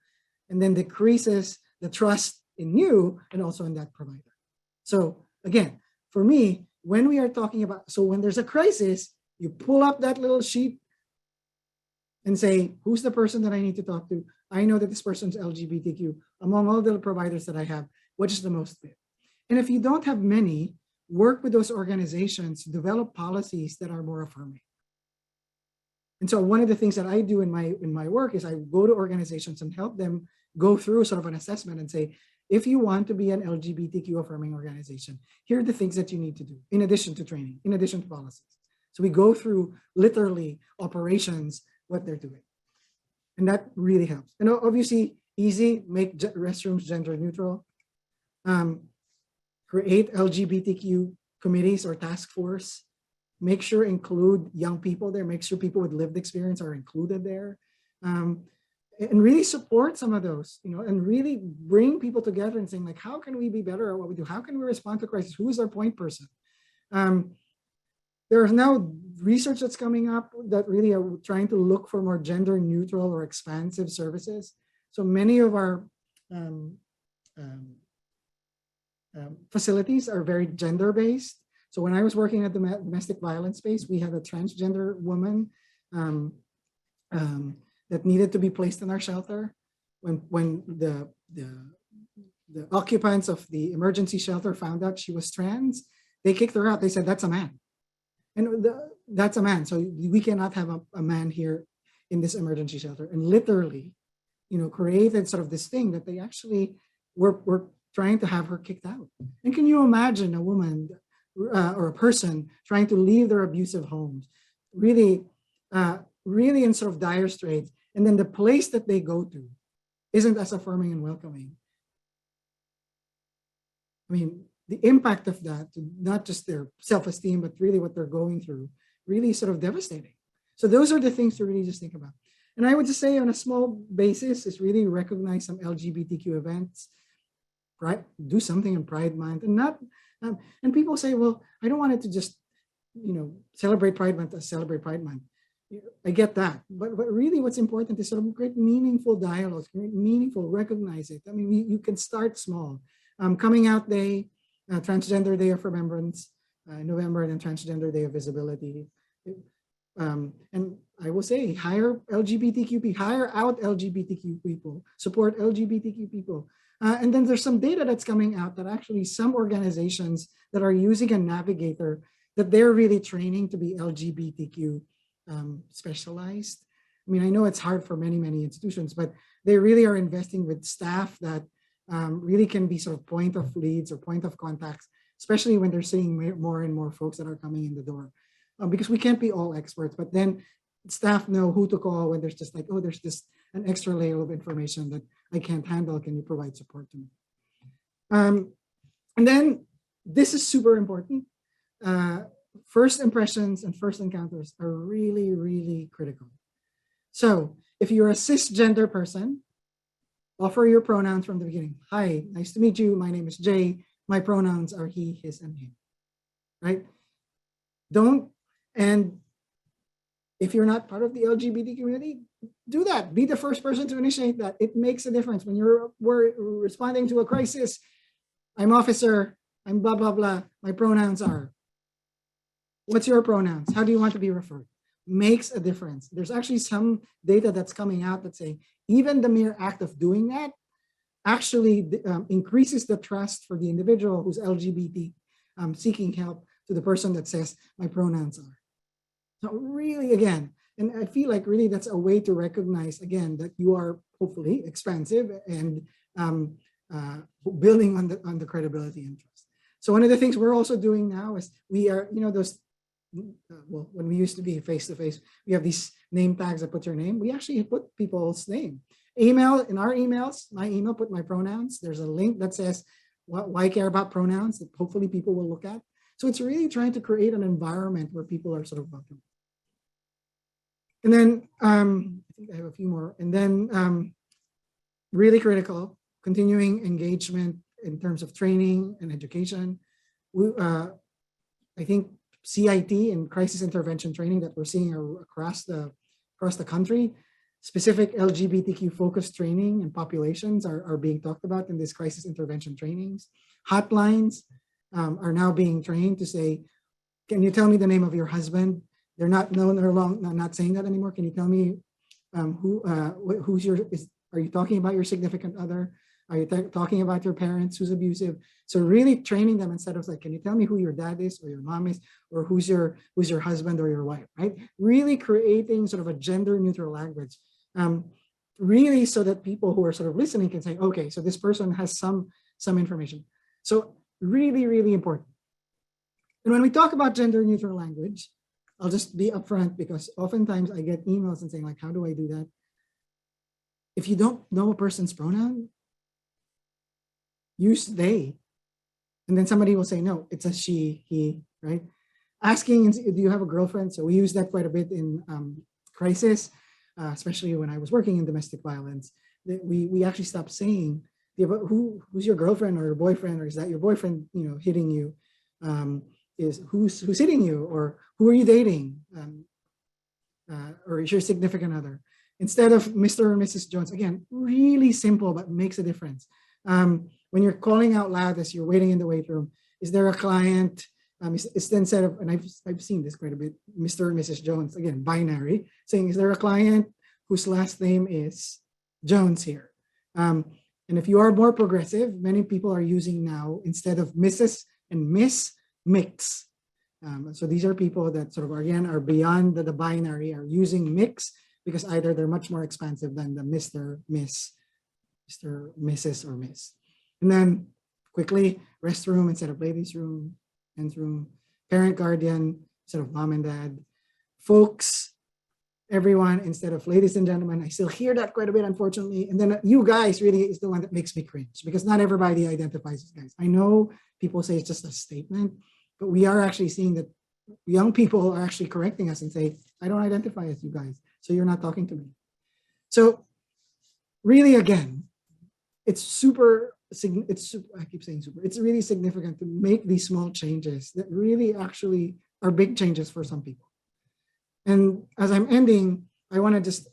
and then decreases the trust in you and also in that provider. So again, for me, when we are talking about, so when there's a crisis, you pull up that little sheet and say, who's the person that I need to talk to? I know that this person's LGBTQ. Among all the providers that I have, which is the most fit? And if you don't have many, work with those organizations to develop policies that are more affirming. And so one of the things that I do in my work is I go to organizations and help them go through sort of an assessment and say, if you want to be an LGBTQ affirming organization, here are the things that you need to do in addition to training, in addition to policies. So we go through literally operations, what they're doing. And that really helps. And obviously, easy, make restrooms gender neutral. Create LGBTQ committees or task force. Make sure include young people there. Make sure people with lived experience are included there. And really support some of those, and really bring people together and saying, like, how can we be better at what we do? How can we respond to crisis? Who is our point person? There is now research that's coming up that really are trying to look for more gender neutral or expansive services. So many of our facilities are very gender-based. So when I was working at the domestic violence space, we had a transgender woman that needed to be placed in our shelter. When the occupants of the emergency shelter found out she was trans, they kicked her out. They said, that's a man. And that's a man. So we cannot have a man here in this emergency shelter. And literally, created sort of this thing that they actually were trying to have her kicked out. And can you imagine a woman or a person trying to leave their abusive homes, really in sort of dire straits, and then the place that they go to isn't as affirming and welcoming? I mean, the impact of that, not just their self-esteem, but really what they're going through, really sort of devastating. So those are the things to really just think about. And I would just say on a small basis is really recognize some LGBTQ events, right? Do something in Pride Month, and not, and people say, well, I don't want it to just, celebrate Pride Month as celebrate Pride Month. I get that, but really what's important is sort of create meaningful dialogues, recognize it. I mean, you can start small. Coming Out Day, Transgender Day of Remembrance, November, and then Transgender Day of Visibility. And I will say, hire out LGBTQ people, support LGBTQ people. And then there's some data that's coming out that actually some organizations that are using a navigator, that they're really training to be LGBTQ specialized. I mean, I know it's hard for many institutions, but they really are investing with staff that really can be sort of point of leads or point of contacts, especially when they're seeing more and more folks that are coming in the door. Because we can't be all experts, but then staff know who to call when there's just like, oh, there's just an extra layer of information that I can't handle. Can you provide support to me? And then this is super important. First impressions and first encounters are really critical. So if you're a cisgender person, offer your pronouns from the beginning. Hi, nice to meet you. My name is Jay. My pronouns are he, his, and him, right? And if you're not part of the LGBT community, do that. Be the first person to initiate that. It makes a difference when we're responding to a crisis. I'm officer, I'm blah, blah, blah. My pronouns are. What's your pronouns? How do you want to be referred? Makes a difference. There's actually some data that's coming out that say even the mere act of doing that actually increases the trust for the individual who's LGBT seeking help to the person that says my pronouns are. So really, again, and I feel like really that's a way to recognize, again, that you are hopefully expansive and building on the credibility and trust. So one of the things we're also doing now is we are, those, well, when we used to be face-to-face, we have these name tags that put your name. We actually put people's name. Email, in our emails, my email, put my pronouns. There's a link that says, why care about pronouns, that hopefully people will look at. So it's really trying to create an environment where people are sort of welcome. And then I think I have a few more. And then really critical, continuing engagement in terms of training and education. I think CIT and crisis intervention training that we're seeing across the country, specific LGBTQ focused training and populations are being talked about in these crisis intervention trainings. Hotlines are now being trained to say, can you tell me the name of your husband? They're not saying that anymore. Can you tell me are you talking about your significant other? Are you talking about your parents who's abusive? So really training them instead of like, can you tell me who your dad is or your mom is, or who's your husband or your wife, right? Really creating sort of a gender neutral language, really so that people who are sort of listening can say, okay, so this person has some information. So really important. And when we talk about gender neutral language, I'll just be upfront because oftentimes I get emails and saying like, how do I do that? if you don't know a person's pronoun, use they. And then somebody will say, no, it's a she, he, right? Asking, do you have a girlfriend? So we use that quite a bit in crisis, especially when I was working in domestic violence. We actually stopped saying, who's your girlfriend or your boyfriend, or is that your boyfriend, hitting you? Is who's hitting you, or who are you dating? Or is your significant other? Instead of Mr. or Mrs. Jones, again, really simple, but makes a difference. When you're calling out loud as you're waiting in the wait room, is there a client? It's instead of, and I've seen this quite a bit, Mr. or Mrs. Jones, again, binary, saying, is there a client whose last name is Jones here? And if you are more progressive, many people are using now, instead of Mrs. and Miss, mix. So these are people that sort of, again, are beyond the binary, are using mix, because either they're much more expansive than the Mr., Miss, Mr., Mrs., or Miss. And then quickly, restroom instead of ladies' room, men's room, parent guardian instead of mom and dad, folks, everyone instead of ladies and gentlemen. I still hear that quite a bit, unfortunately. And then you guys really is the one that makes me cringe, because not everybody identifies as guys. I know people say it's just a statement, but we are actually seeing that young people are actually correcting us and say, I don't identify as you guys, so you're not talking to me. So really, again, it's I keep saying super, it's really significant to make these small changes that really actually are big changes for some people. And as I'm ending, I want to just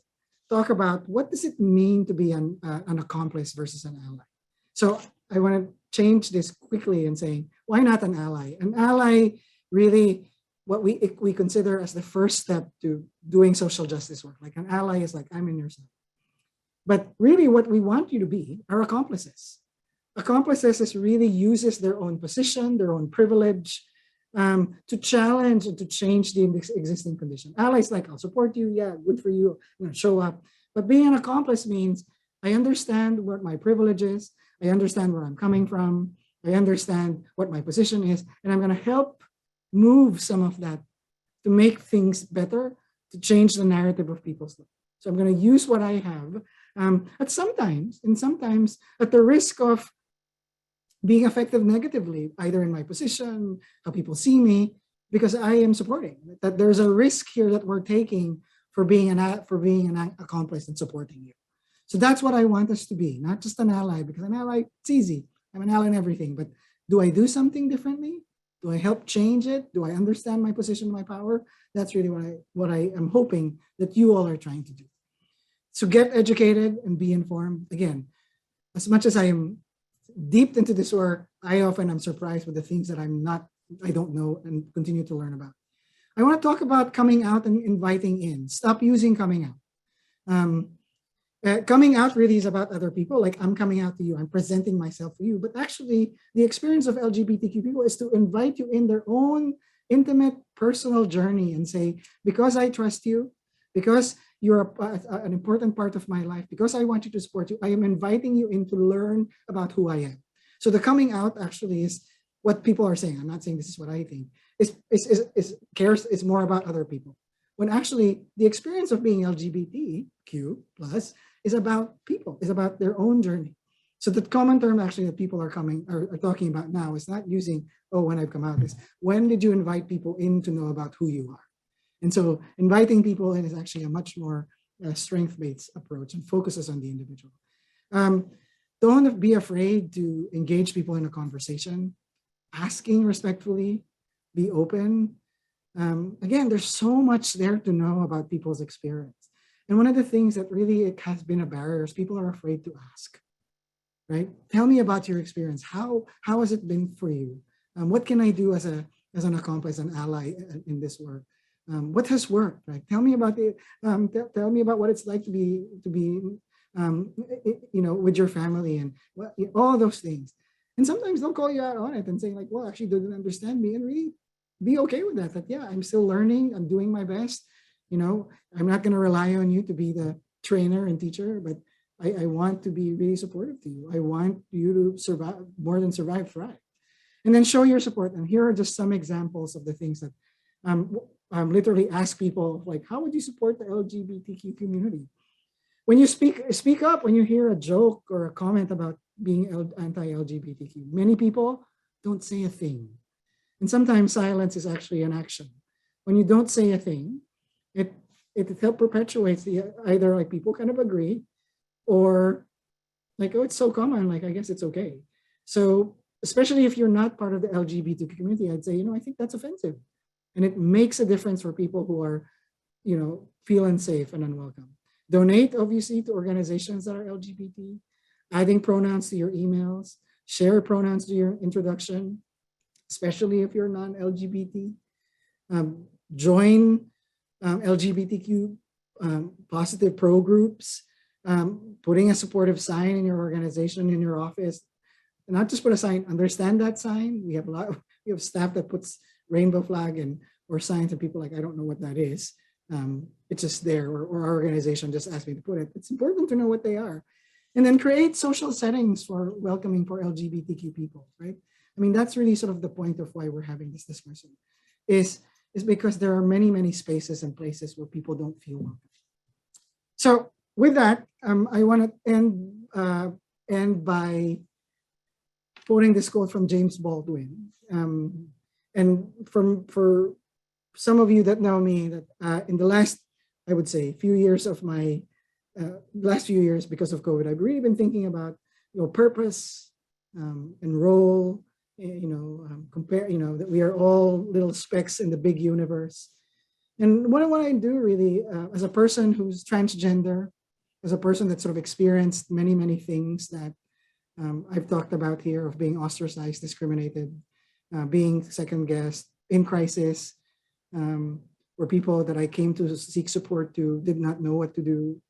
talk about what does it mean to be an accomplice versus an ally. So I want to change this quickly and saying, why not an ally? An ally, really, what we consider as the first step to doing social justice work. Like an ally is like, I'm in your side. But really what we want you to be are accomplices. Accomplices is really uses their own position, their own privilege, to challenge and to change the existing condition. Allies like, I'll support you, yeah, good for you, I'm gonna show up. But being an accomplice means I understand what my privilege is, I understand where I'm coming from, I understand what my position is, and I'm gonna help move some of that to make things better, to change the narrative of people's lives. So I'm gonna use what I have, sometimes at the risk of being effective negatively, either in my position, how people see me, because I am supporting. That there's a risk here that we're taking for being an accomplice and supporting you. So that's what I want us to be, not just an ally, because an ally, it's easy. I'm an ally in everything, but do I do something differently? Do I help change it? Do I understand my position, my power? That's really what I am hoping that you all are trying to do. So get educated and be informed. Again, as much as I am deep into this work, I often am surprised with the things that I don't know and continue to learn about. I want to talk about coming out and inviting in. Stop using coming out. Coming out really is about other people. Like, I'm coming out to you, I'm presenting myself to you. But actually, the experience of LGBTQ people is to invite you in their own intimate, personal journey and say, because I trust you, because you're an important part of my life, because I want you to support you, I am inviting you in to learn about who I am. So the coming out actually is what people are saying. I'm not saying this is what I think. It's more about other people. When actually the experience of being LGBTQ plus is about people, is about their own journey. So the common term actually that people are talking about now is not using, oh, when I've come out, is when did you invite people in to know about who you are? And so inviting people in is actually a much more strength-based approach and focuses on the individual. Don't be afraid to engage people in a conversation, asking respectfully, be open. Again, there's so much there to know about people's experience. And one of the things that really it has been a barrier is people are afraid to ask, right? Tell me about your experience. How has it been for you? What can I do as an accomplice, an ally in this work? What has worked? Right? Tell me about tell me about what it's like to be with your family and all those things. And sometimes they'll call you out on it and say like, well, actually, they didn't understand me, and really be okay with that. That yeah, I'm still learning. I'm doing my best. I'm not going to rely on you to be the trainer and teacher, but I want to be really supportive to you. I want you to survive, more than survive, thrive, and then show your support. And here are just some examples of the things that literally ask people, like, how would you support the LGBTQ community? when you speak up, when you hear a joke or a comment about being anti-LGBTQ, many people don't say a thing. And sometimes silence is actually an action. When you don't say a thing, it perpetuates either like people kind of agree or like, oh, it's so common, like, I guess it's okay. So especially if you're not part of the LGBTQ community, I'd say, I think that's offensive. And it makes a difference for people who are, feel unsafe and unwelcome. Donate, obviously, to organizations that are LGBT, adding pronouns to your emails, share pronouns to your introduction, especially if you're non-LGBT. Join LGBTQ positive pro groups, putting a supportive sign in your organization, in your office. And not just put a sign, understand that sign. We have staff that puts rainbow flag or signs and people like, I don't know what that is. It's just there, or our organization just asked me to put it. It's important to know what they are. And then create social settings for welcoming for LGBTQ people, right? I mean, that's really sort of the point of why we're having this discussion, is because there are many, many spaces and places where people don't feel welcome. So with that, I want to end by quoting this quote from James Baldwin. And for some of you that know me, that in the last, I would say, few years of my last few years because of COVID, I've really been thinking about purpose and role. Compare, that we are all little specks in the big universe. And what I do really, as a person who's transgender, as a person that sort of experienced many, many things that I've talked about here, of being ostracized, discriminated, being second guessed, in crisis, where people that I came to seek support to did not know what to do.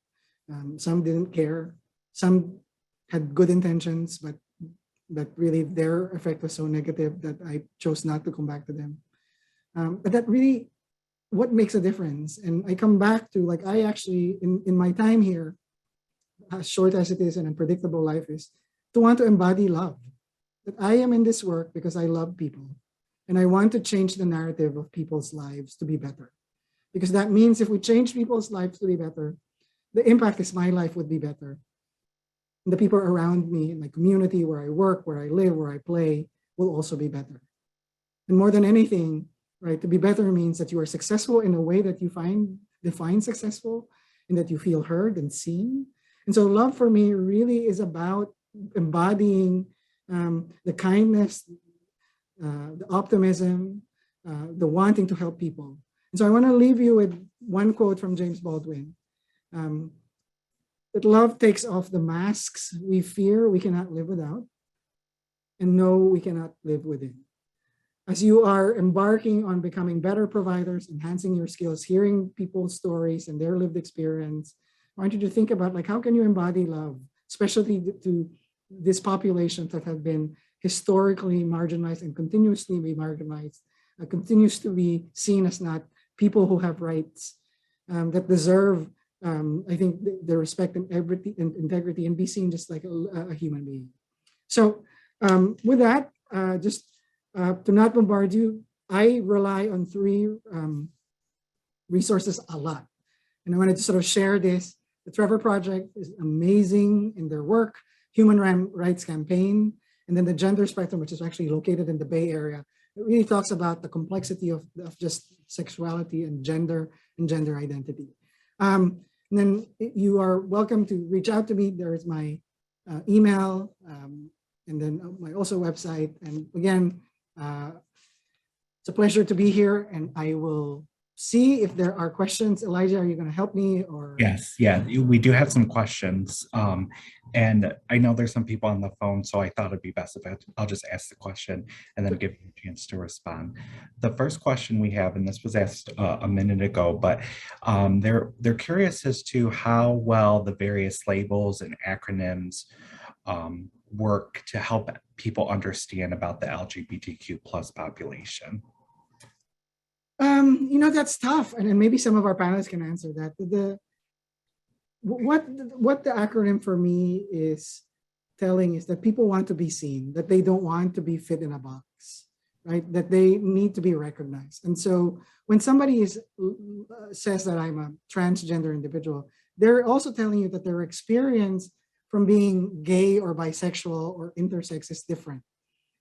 Some didn't care. Some had good intentions, but really their effect was so negative that I chose not to come back to them. But that really, what makes a difference? And I come back to, like, I actually, in my time here, as short as it is and unpredictable life is, to want to embody love. That I am in this work because I love people. And I want to change the narrative of people's lives to be better. Because that means if we change people's lives to be better, the impact is my life would be better. And the people around me in my community, where I work, where I live, where I play, will also be better. And more than anything, right, to be better means that you are successful in a way that you define successful, and that you feel heard and seen. And so love for me really is about embodying the kindness, the optimism, the wanting to help people. And so I want to leave you with one quote from James Baldwin. That love takes off the masks we fear we cannot live without, and know we cannot live within. As you are embarking on becoming better providers, enhancing your skills, hearing people's stories and their lived experience, I want you to think about, like, how can you embody love, especially to this population that have been historically marginalized and continuously be marginalized, continues to be seen as not people who have rights, that deserve, I think, the respect and integrity, and be seen just like a human being. So with that, just to not bombard you, I rely on three resources a lot. And I wanted to sort of share this. The Trevor Project is amazing in their work, Human Rights Campaign, and then the Gender Spectrum, which is actually located in the Bay Area. It really talks about the complexity of just sexuality and gender identity. And then you are welcome to reach out to me. There is my email, and then my also website. And again, it's a pleasure to be here, and I will see if there are questions. Elijah, are you going to help me? Or Yes, yeah, we do have some questions. And I know there's some people on the phone, so I thought it'd be best if I'll just ask the question and then give you a chance to respond. The first question we have, and this was asked a minute ago, but they're curious as to how well the various labels and acronyms work to help people understand about the LGBTQ plus population. That's tough, and maybe some of our panelists can answer that. What the acronym for me is telling is that people want to be seen, that they don't want to be fit in a box, right? That they need to be recognized. And so when somebody says that I'm a transgender individual, they're also telling you that their experience from being gay or bisexual or intersex is different.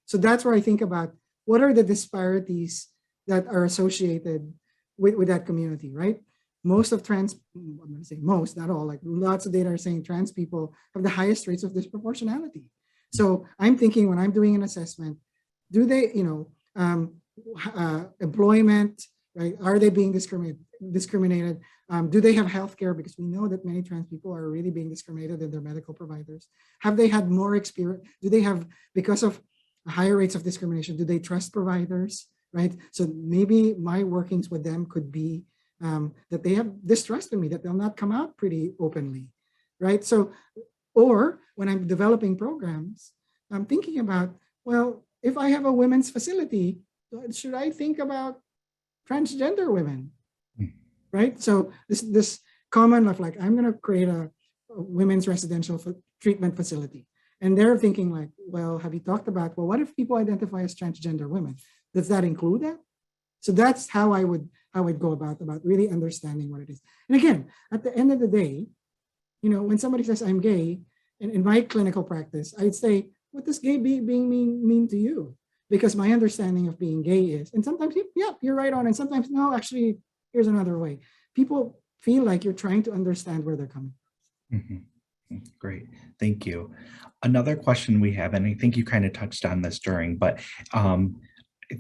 So that's where I think about what are the disparities that are associated with that community, right? Most of trans, I'm going to say most, not all, like lots of data are saying trans people have the highest rates of disproportionality. So I'm thinking when I'm doing an assessment, do they, employment, right? Are they being discriminated? Do they have healthcare? Because we know that many trans people are really being discriminated in their medical providers. Have they had more experience? Do they have, because of higher rates of discrimination, do they trust providers, right? So maybe my workings with them could be that they have distrust in me, that they'll not come out pretty openly, right? So, or when I'm developing programs, I'm thinking about, well, if I have a women's facility, should I think about transgender women, right? So this comment of like, I'm gonna create a women's residential treatment facility. And they're thinking like, well, have you talked about, well, what if people identify as transgender women? Does that include that? So that's how I would go about really understanding what it is. And again, at the end of the day, when somebody says I'm gay, in my clinical practice, I'd say, what does gay being mean to you? Because my understanding of being gay is, and sometimes, yeah, you're right on, and sometimes, no, actually, here's another way. People feel like you're trying to understand where they're coming from. Mm-hmm. Great, thank you. Another question we have, and I think you kind of touched on this during, but I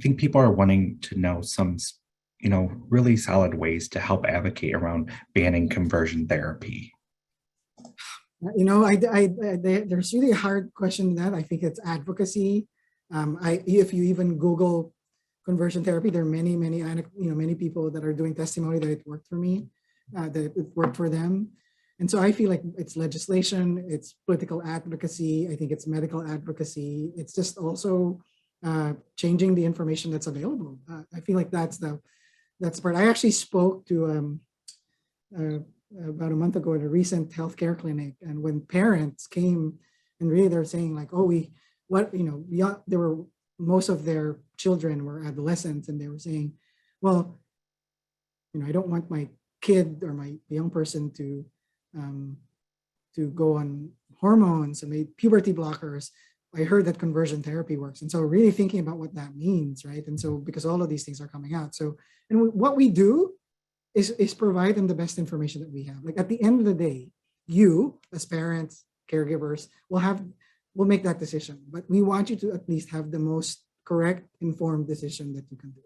think people are wanting to know some, really solid ways to help advocate around banning conversion therapy. There's really a hard question in that. I think it's advocacy. If you even Google conversion therapy, there are many people that are doing testimony that it worked for me, that it worked for them. And so I feel like it's legislation, it's political advocacy, I think it's medical advocacy. It's just also changing the information that's available. I feel like that's the part. I actually spoke to about a month ago at a recent healthcare clinic, and when parents came and really they're saying like, oh, there were, most of their children were adolescents, and they were saying, well, I don't want my kid or my young person to go on hormones and puberty blockers. I heard that conversion therapy works. And so really thinking about what that means, right? And so because all of these things are coming out. So, and what we do is provide them the best information that we have. Like at the end of the day, you as parents, caregivers will make that decision, but we want you to at least have the most correct, informed decision that you can do.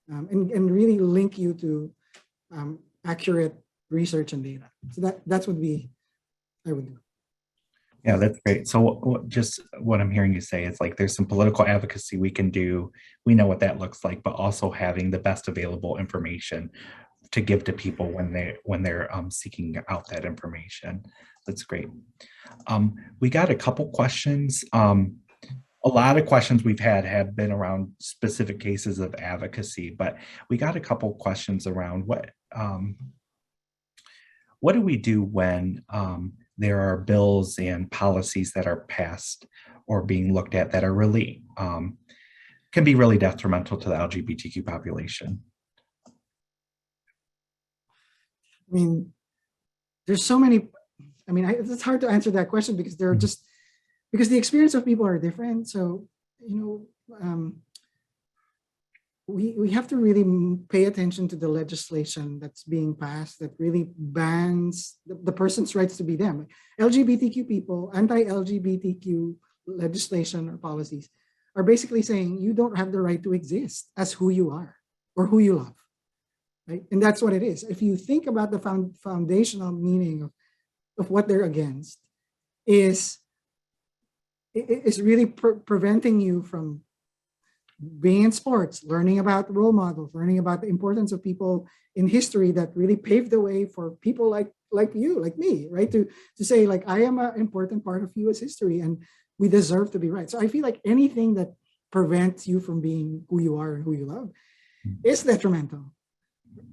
And really link you to accurate research and data. So that's what I would do. Yeah, that's great. So just what I'm hearing you say is like there's some political advocacy we can do. We know what that looks like, but also having the best available information to give to people when they're seeking out that information. That's great. We got a couple questions. A lot of questions we've had have been around specific cases of advocacy, but we got a couple questions around what do we do when there are bills and policies that are passed or being looked at that are really, can be really detrimental to the LGBTQ population? I mean, there's so many, it's hard to answer that question because they're just, because the experience of people are different. So, we have to really pay attention to the legislation that's being passed that really bans the person's rights to be them. LGBTQ people, anti-LGBTQ legislation or policies are basically saying you don't have the right to exist as who you are or who you love, right? And that's what it is. If you think about the foundational meaning of what they're against, is really preventing you from being in sports, learning about role models, learning about the importance of people in history that really paved the way for people like you, like me, right? To say like, I am an important part of US history and we deserve to be right. So I feel like anything that prevents you from being who you are and who you love is detrimental,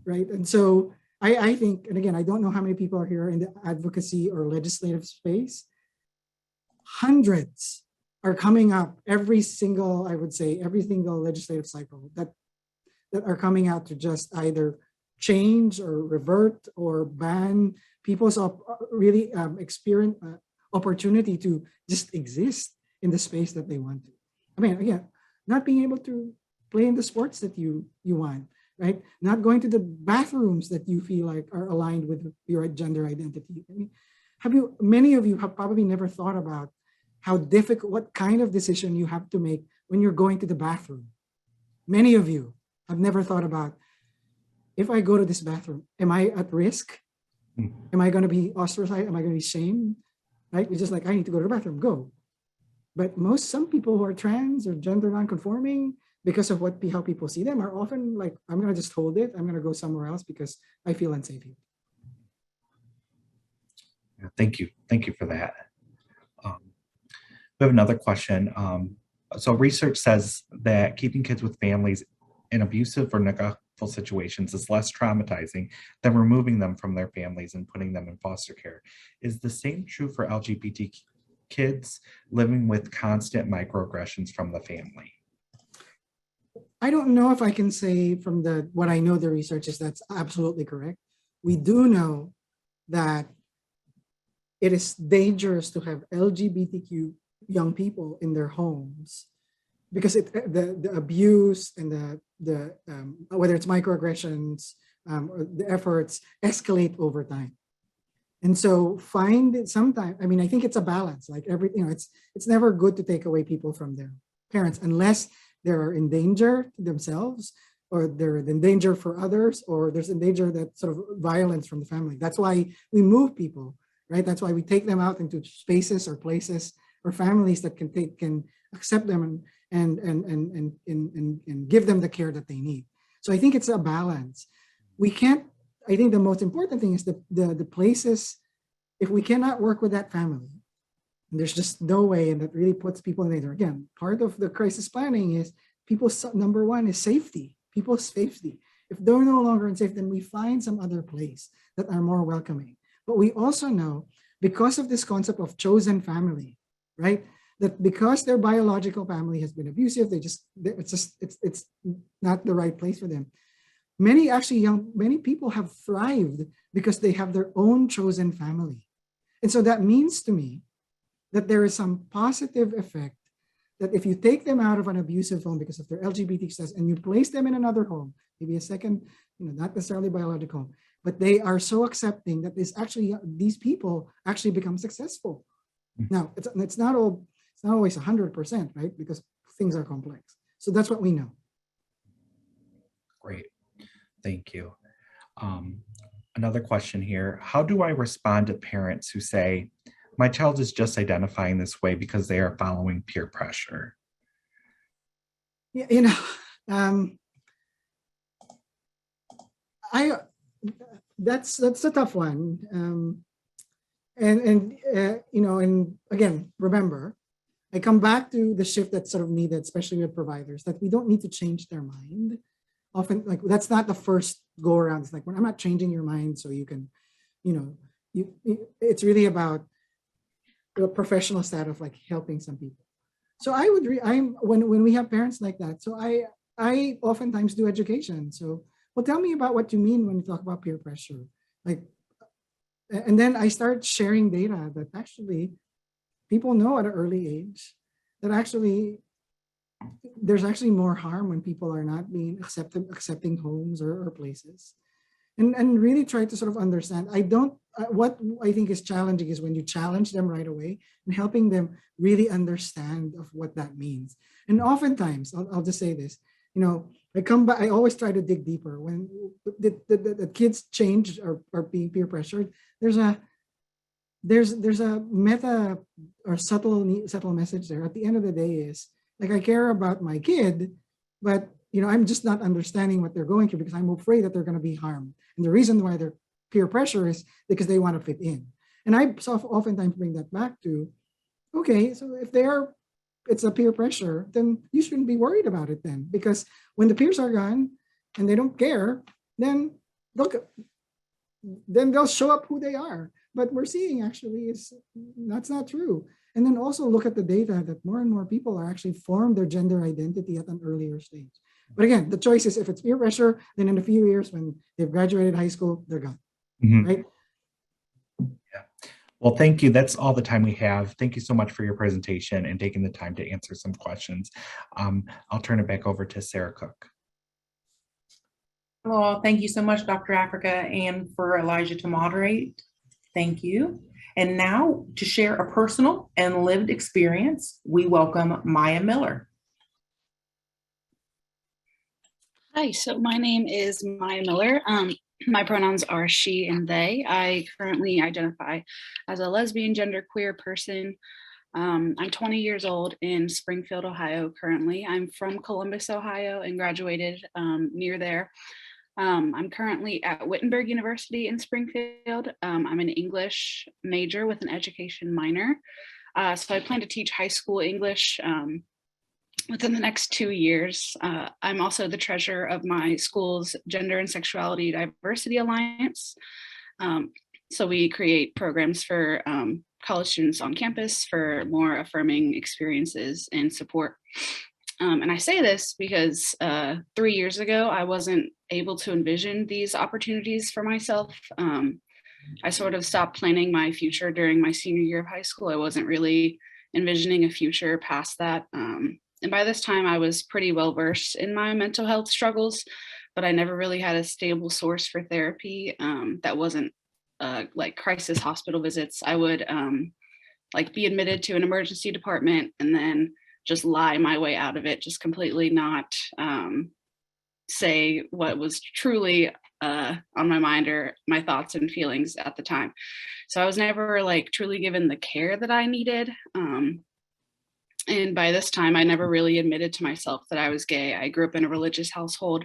right? And so I think, and again, I don't know how many people are here in the advocacy or legislative space. Hundreds are coming up every single legislative cycle that are coming out to just either change or revert or ban people's really experience opportunity to just exist in the space that they want to. I mean, again, not being able to play in the sports that you want, right? Not going to the bathrooms that you feel like are aligned with your gender identity. I mean, many of you have probably never thought about how difficult, what kind of decision you have to make when you're going to the bathroom. Many of you have never thought about, if I go to this bathroom, am I at risk? Am I going to be ostracized? Am I going to be shamed? Right? It's just like, I need to go to the bathroom, go. But some people who are trans or gender non-conforming, because of how people see them, are often like, I'm going to just hold it. I'm going to go somewhere else because I feel unsafe here. Thank you. Thank you for that. We have another question. So research says that keeping kids with families in abusive or neglectful situations is less traumatizing than removing them from their families and putting them in foster care. Is the same true for LGBT kids living with constant microaggressions from the family? I don't know if I can say from what I know the research is that's absolutely correct. We do know that it is dangerous to have LGBTQ young people in their homes because the abuse and the whether it's microaggressions or the efforts escalate over time. And so find it sometimes, I mean, I think it's a balance, like it's never good to take away people from their parents unless they're in danger to themselves or they're in danger for others, or there's a danger that sort of violence from the family. That's why we move people, right? That's why we take them out into spaces or places or families that can accept them and give them the care that they need. So I think it's a balance. I think the most important thing is the places, if we cannot work with that family, and there's just no way, and that really puts people in danger. Again, part of the crisis planning is number one is safety, people's safety. If they're no longer unsafe, then we find some other place that are more welcoming. But we also know, because of this concept of chosen family, right? That because their biological family has been abusive, it's not the right place for them. Many people have thrived because they have their own chosen family. And so that means to me that there is some positive effect that if you take them out of an abusive home because of their LGBT status and you place them in another home, maybe a second, not necessarily biological home, but they are so accepting that these people actually become successful. Now, it's not always 100%, right? Because things are complex. So that's what we know. Great. Thank you. Another question here. How do I respond to parents who say, my child is just identifying this way because they are following peer pressure? Yeah, that's a tough one. And again, remember, I come back to the shift that's sort of needed, especially with providers, that we don't need to change their mind. Often, like, that's not the first go around. It's like, well, I'm not changing your mind so you can, it's really about the professional side of like helping some people. So when we have parents like that, so I oftentimes do education. So, well, tell me about what you mean when you talk about peer pressure. And then I start sharing data that actually people know at an early age that actually there's actually more harm when people are not being accepting homes or places, and really try to sort of understand. What I think is challenging is when you challenge them right away and helping them really understand of what that means. And oftentimes, I'll just say this, I come back, I always try to dig deeper. When the kids change or being peer pressured, there's a meta or subtle message there. At the end of the day is, like, I care about my kid, but I'm just not understanding what they're going through because I'm afraid that they're going to be harmed. And the reason why they're peer pressure is because they want to fit in. And I oftentimes bring that back to, okay, so if it's a peer pressure, then you shouldn't be worried about it then, because when the peers are gone and they don't care, then they'll show up who they are. But we're seeing actually that's not true. And then also look at the data that more and more people are actually form their gender identity at an earlier stage. But again, the choice is if it's peer pressure, then in a few years when they've graduated high school, they're gone, right? Well, thank you. That's all the time we have. Thank you so much for your presentation and taking the time to answer some questions. I'll turn it back over to Sarah Cook. Hello, thank you so much, Dr. Africa, and for Elijah to moderate. Thank you. And now to share a personal and lived experience, we welcome Maya Miller. Hi, so my name is Maya Miller. My pronouns are she and they. I currently identify as a lesbian, genderqueer person. I'm 20 years old in Springfield, Ohio currently. I'm from Columbus, Ohio, and graduated near there. I'm currently at Wittenberg University in Springfield. I'm an English major with an education minor. So I plan to teach high school English within the next 2 years. I'm also the treasurer of my school's Gender and Sexuality Diversity Alliance. So we create programs for college students on campus for more affirming experiences and support. And I say this because 3 years ago, I wasn't able to envision these opportunities for myself. I sort of stopped planning my future during my senior year of high school. I wasn't really envisioning a future past that. And by this time, I was pretty well versed in my mental health struggles, but I never really had a stable source for therapy that wasn't like crisis hospital visits. I would like be admitted to an emergency department and then just lie my way out of it, just completely not say what was truly on my mind or my thoughts and feelings at the time. So I was never like truly given the care that I needed. And by this time, I never really admitted to myself that I was gay. I grew up in a religious household.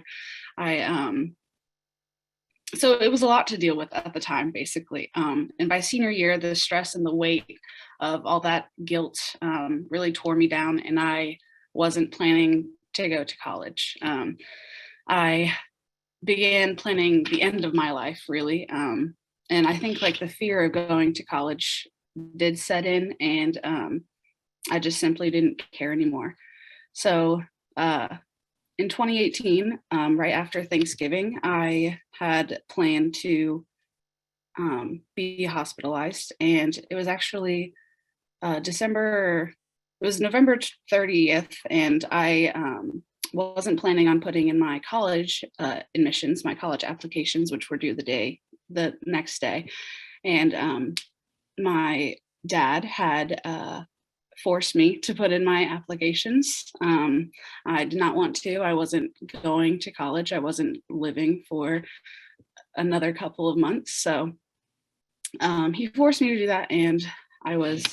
So it was a lot to deal with at the time, basically. And by senior year, the stress and the weight of all that guilt really tore me down, and I wasn't planning to go to college. I began planning the end of my life, really. And I think like the fear of going to college did set in, and I just simply didn't care anymore. So in 2018, right after Thanksgiving, I had planned to be hospitalized, and it was actually November 30th, and I wasn't planning on putting in my college admissions, my college applications, which were due the next day. And my dad had forced me to put in my applications. I did not want to. I wasn't going to college. I wasn't living for another couple of months. So he forced me to do that, and I was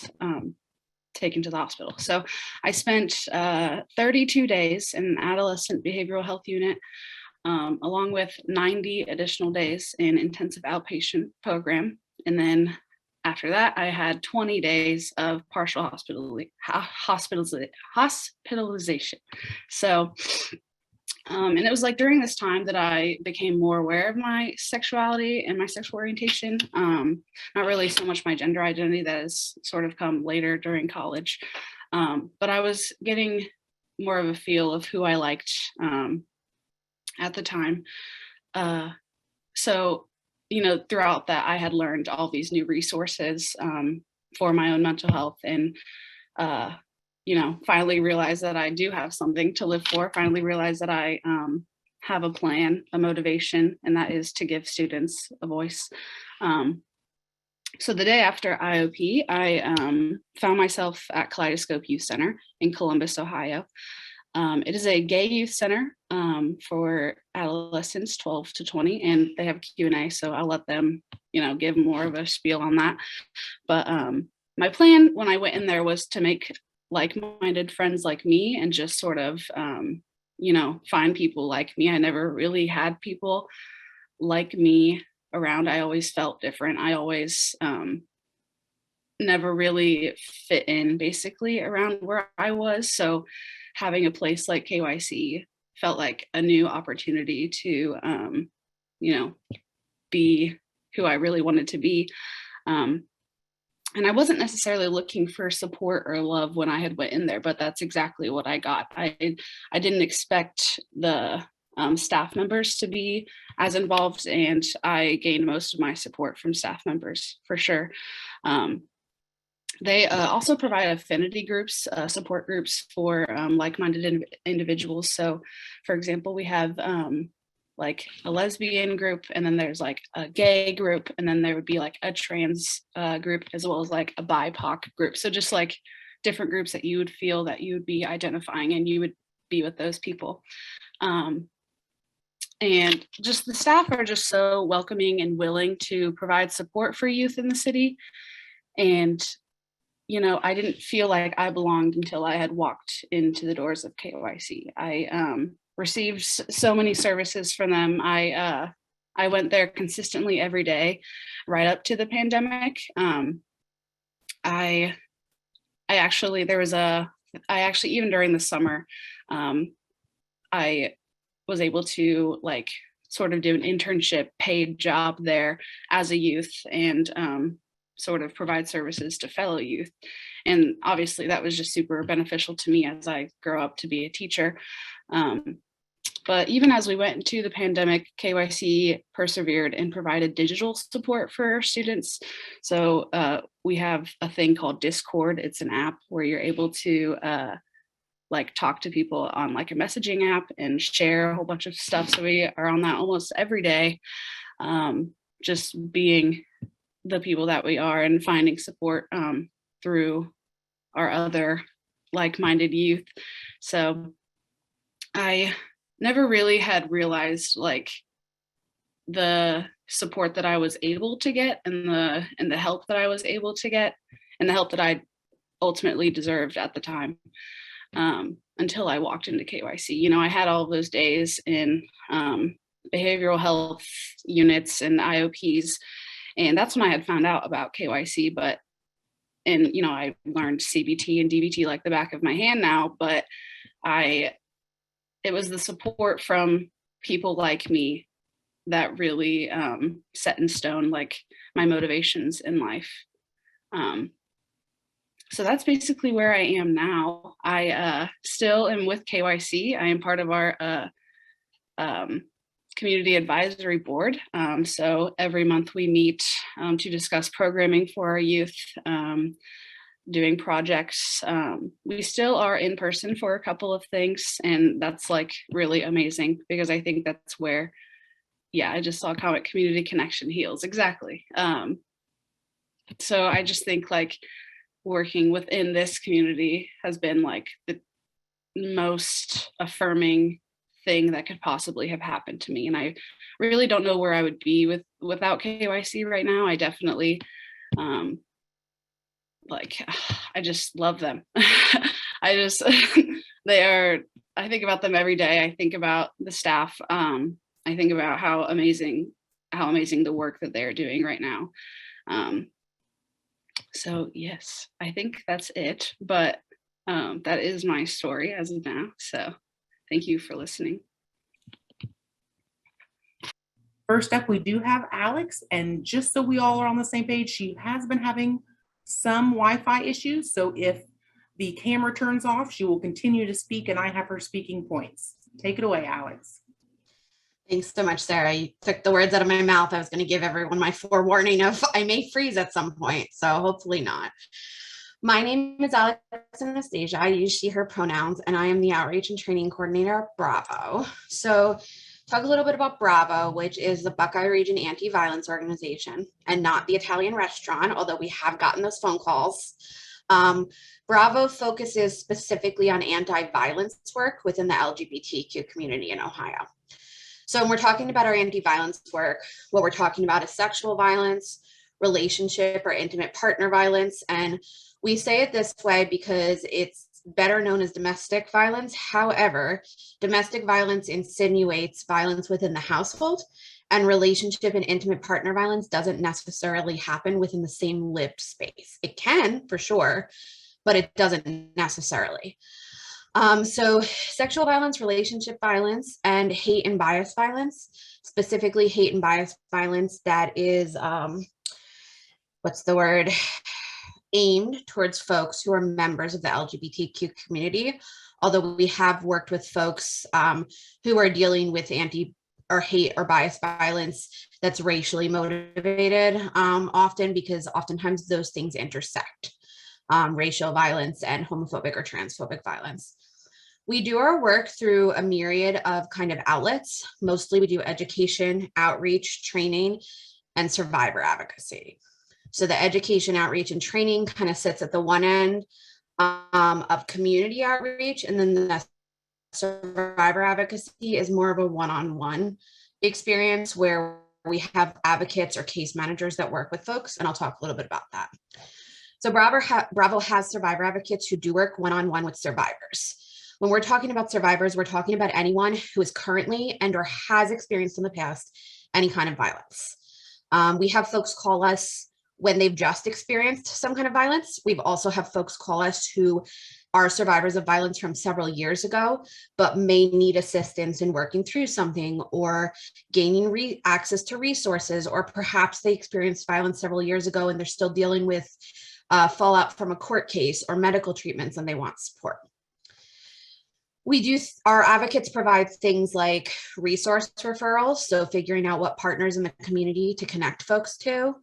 taken to the hospital. So I spent 32 days in an adolescent behavioral health unit, along with 90 additional days in intensive outpatient program. And then after that, I had 20 days of partial hospitalization. So, and it was like during this time that I became more aware of my sexuality and my sexual orientation. Not really so much my gender identity, that has sort of come later during college. But I was getting more of a feel of who I liked at the time. So, you know, throughout that, I had learned all these new resources for my own mental health, and, you know, finally realized that I do have something to live for, finally realized that I have a plan, a motivation, and that is to give students a voice. So the day after IOP, I found myself at Kaleidoscope Youth Center in Columbus, Ohio. It is a gay youth center for adolescents 12 to 20, and they have Q&A, so I'll let them, you know, give more of a spiel on that. But my plan when I went in there was to make like-minded friends like me, and just sort of, you know, find people like me. I never really had people like me around. I always felt different. I always never really fit in basically around where I was. So having a place like KYC felt like a new opportunity to, you know, be who I really wanted to be. And I wasn't necessarily looking for support or love when I had went in there, but that's exactly what I got. I didn't expect the staff members to be as involved, and I gained most of my support from staff members for sure. They also provide affinity groups, support groups for like-minded individuals. So for example, we have like a lesbian group, and then there's like a gay group, and then there would be like a trans group, as well as like a BIPOC group. So just like different groups that you would feel that you would be identifying, and you would be with those people. And just the staff are just so welcoming and willing to provide support for youth in the city. And, you know, I didn't feel like I belonged until I had walked into the doors of KYC. I received so many services from them. I went there consistently every day right up to the pandemic. I actually even during the summer, I was able to like sort of do an internship paid job there as a youth, and sort of provide services to fellow youth. And obviously that was just super beneficial to me as I grow up to be a teacher. But even as we went into the pandemic, KYC persevered and provided digital support for students. So we have a thing called Discord. It's an app where you're able to like talk to people on like a messaging app and share a whole bunch of stuff. So we are on that almost every day, just being the people that we are and finding support through our other like-minded youth. So I never really had realized like the support that I was able to get, and the help that I was able to get, and the help that I ultimately deserved at the time, until I walked into KYC. You know, I had all of those days in behavioral health units and IOPs, and that's when I had found out about KYC. And you know, I learned CBT and DBT like the back of my hand now, but it was the support from people like me that really set in stone like my motivations in life. So that's basically where I am now. I still am with KYC. I am part of our community advisory board. So every month we meet to discuss programming for our youth, doing projects. We still are in person for a couple of things, and that's like really amazing, because I think that's where, yeah, I just saw comment community connection heals. Exactly. So I just think like working within this community has been like the most affirming thing that could possibly have happened to me. And I really don't know where I would be without KYC right now. I definitely like, I just love them. I think about them every day. I think about the staff. I think about how amazing the work that they're doing right now. So yes, I think that's it, but that is my story as of now. So thank you for listening. First up, we do have Alex, and just so we all are on the same page, she has been having some Wi-Fi issues. So if the camera turns off, she will continue to speak and I have her speaking points. Take it away, Alex. Thanks so much, Sarah. You took the words out of my mouth. I was going to give everyone my forewarning of I may freeze at some point, so hopefully not. My name is Alex Anastasia. I use she, her pronouns, and I am the outreach and training coordinator at Bravo. So talk a little bit about Bravo, which is the Buckeye Region Anti-Violence Organization, and not the Italian restaurant, although we have gotten those phone calls. Bravo focuses specifically on anti-violence work within the LGBTQ community in Ohio. So when we're talking about our anti-violence work, what we're talking about is sexual violence, relationship or intimate partner violence. And we say it this way because it's better known as domestic violence. However, domestic violence insinuates violence within the household, and relationship and intimate partner violence doesn't necessarily happen within the same lived space. It can for sure, but it doesn't necessarily. So sexual violence, relationship violence, and hate and bias violence, specifically hate and bias violence that is, aimed towards folks who are members of the LGBTQ community, although we have worked with folks who are dealing with anti or hate or bias violence that's racially motivated, often because oftentimes those things intersect, racial violence and homophobic or transphobic violence. We do our work through a myriad of kind of outlets. Mostly we do education, outreach, training, and survivor advocacy. So the education, outreach, and training kind of sits at the one end of community outreach, and then the survivor advocacy is more of a one-on-one experience where we have advocates or case managers that work with folks, and I'll talk a little bit about that. So Bravo has survivor advocates who do work one-on-one with survivors. When we're talking about survivors, we're talking about anyone who is currently and or has experienced in the past any kind of violence. We have folks call us when they've just experienced some kind of violence. We've also have folks call us who are survivors of violence from several years ago, but may need assistance in working through something or gaining access to resources, or perhaps they experienced violence several years ago and they're still dealing with fallout from a court case or medical treatments and they want support. Our advocates provide things like resource referrals, so figuring out what partners in the community to connect folks to.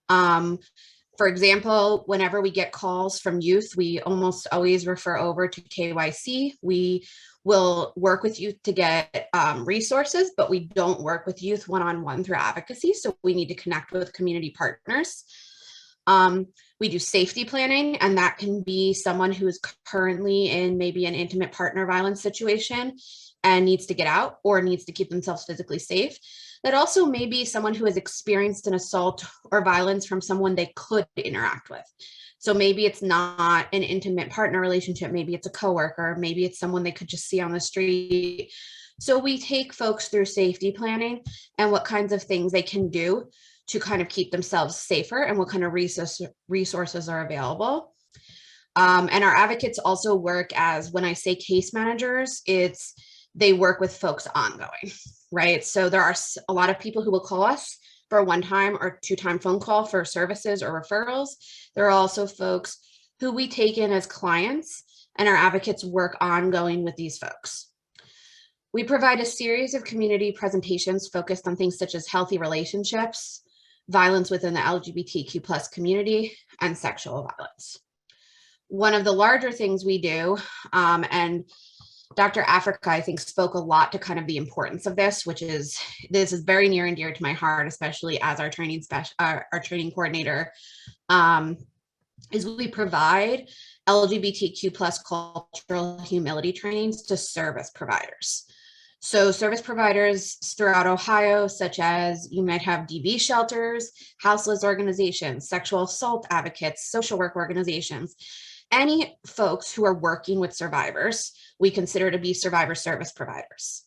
For example, whenever we get calls from youth, we almost always refer over to KYC. We will work with youth to get resources, but we don't work with youth one-on-one through advocacy, so we need to connect with community partners. We do safety planning, and that can be someone who is currently in maybe an intimate partner violence situation and needs to get out or needs to keep themselves physically safe. That also may be someone who has experienced an assault or violence from someone they could interact with. So maybe it's not an intimate partner relationship, maybe it's a coworker, maybe it's someone they could just see on the street. So we take folks through safety planning and what kinds of things they can do to kind of keep themselves safer and what kind of resources are available. And our advocates also work as, when I say case managers, they work with folks ongoing, right? So there are a lot of people who will call us for a one-time or two-time phone call for services or referrals. There are also folks who we take in as clients, and our advocates work ongoing with these folks. We provide a series of community presentations focused on things such as healthy relationships, violence within the LGBTQ+ community, and sexual violence. One of the larger things we do, and Dr. Africa, I think, spoke a lot to kind of the importance of this, this is very near and dear to my heart, especially as our training coordinator, is we provide LGBTQ+ cultural humility trainings to service providers. So service providers throughout Ohio, such as you might have DV shelters, houseless organizations, sexual assault advocates, social work organizations, any folks who are working with survivors, we consider to be survivor service providers.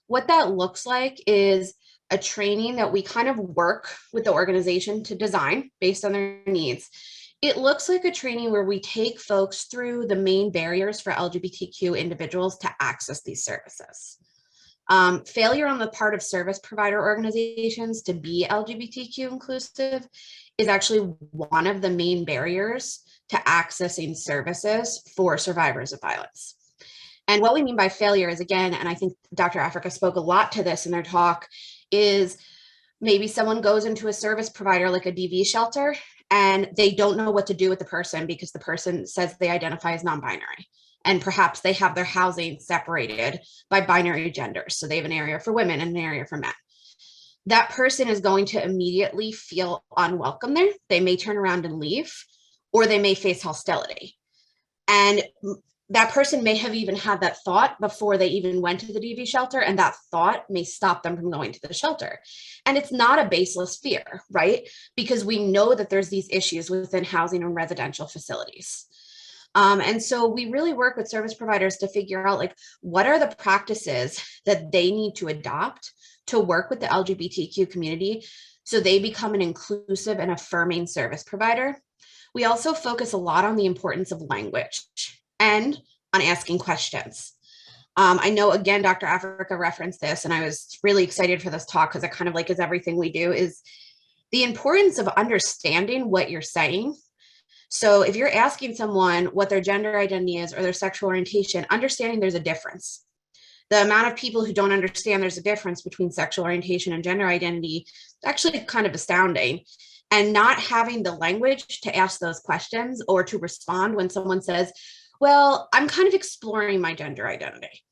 What that looks like is a training that we kind of work with the organization to design based on their needs. It looks like a training where we take folks through the main barriers for LGBTQ individuals to access these services. Failure on the part of service provider organizations to be LGBTQ inclusive is actually one of the main barriers to accessing services for survivors of violence. And what we mean by failure is, again, and I think Dr. Africa spoke a lot to this in their talk, is maybe someone goes into a service provider like a DV shelter and they don't know what to do with the person because the person says they identify as non-binary. And perhaps they have their housing separated by binary genders. So they have an area for women and an area for men. That person is going to immediately feel unwelcome there. They may turn around and leave, or they may face hostility. And that person may have even had that thought before they even went to the DV shelter, and that thought may stop them from going to the shelter. And it's not a baseless fear, right? Because we know that there's these issues within housing and residential facilities. And so we really work with service providers to figure out, like, what are the practices that they need to adopt to work with the LGBTQ community so they become an inclusive and affirming service provider. We also focus a lot on the importance of language and on asking questions. I know, again, Dr. Africa referenced this, and I was really excited for this talk because it kind of like is everything we do, is the importance of understanding what you're saying So if you're asking someone what their gender identity is or their sexual orientation, understanding there's a difference. The amount of people who don't understand there's a difference between sexual orientation and gender identity is actually kind of astounding. And not having the language to ask those questions or to respond when someone says, well, I'm kind of exploring my gender identity,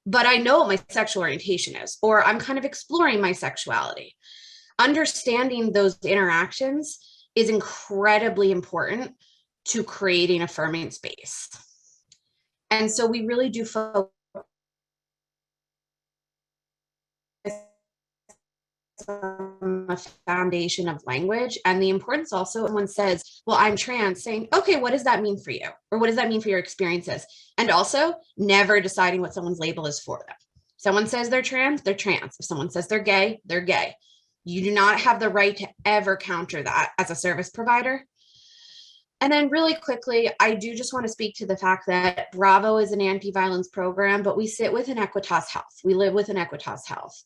but I know what my sexual orientation is, or I'm kind of exploring my sexuality. Understanding those interactions is incredibly important to creating affirming space. And so we really do focus on a foundation of language, and the importance also, someone says, well, I'm trans, saying, okay, what does that mean for you? Or what does that mean for your experiences? And also never deciding what someone's label is for them. Someone says they're trans, they're trans. If someone says they're gay, they're gay. You do not have the right to ever counter that as a service provider. And then really quickly, I do just want to speak to the fact that Bravo is an anti-violence program, but we sit within Equitas Health. We live within Equitas Health.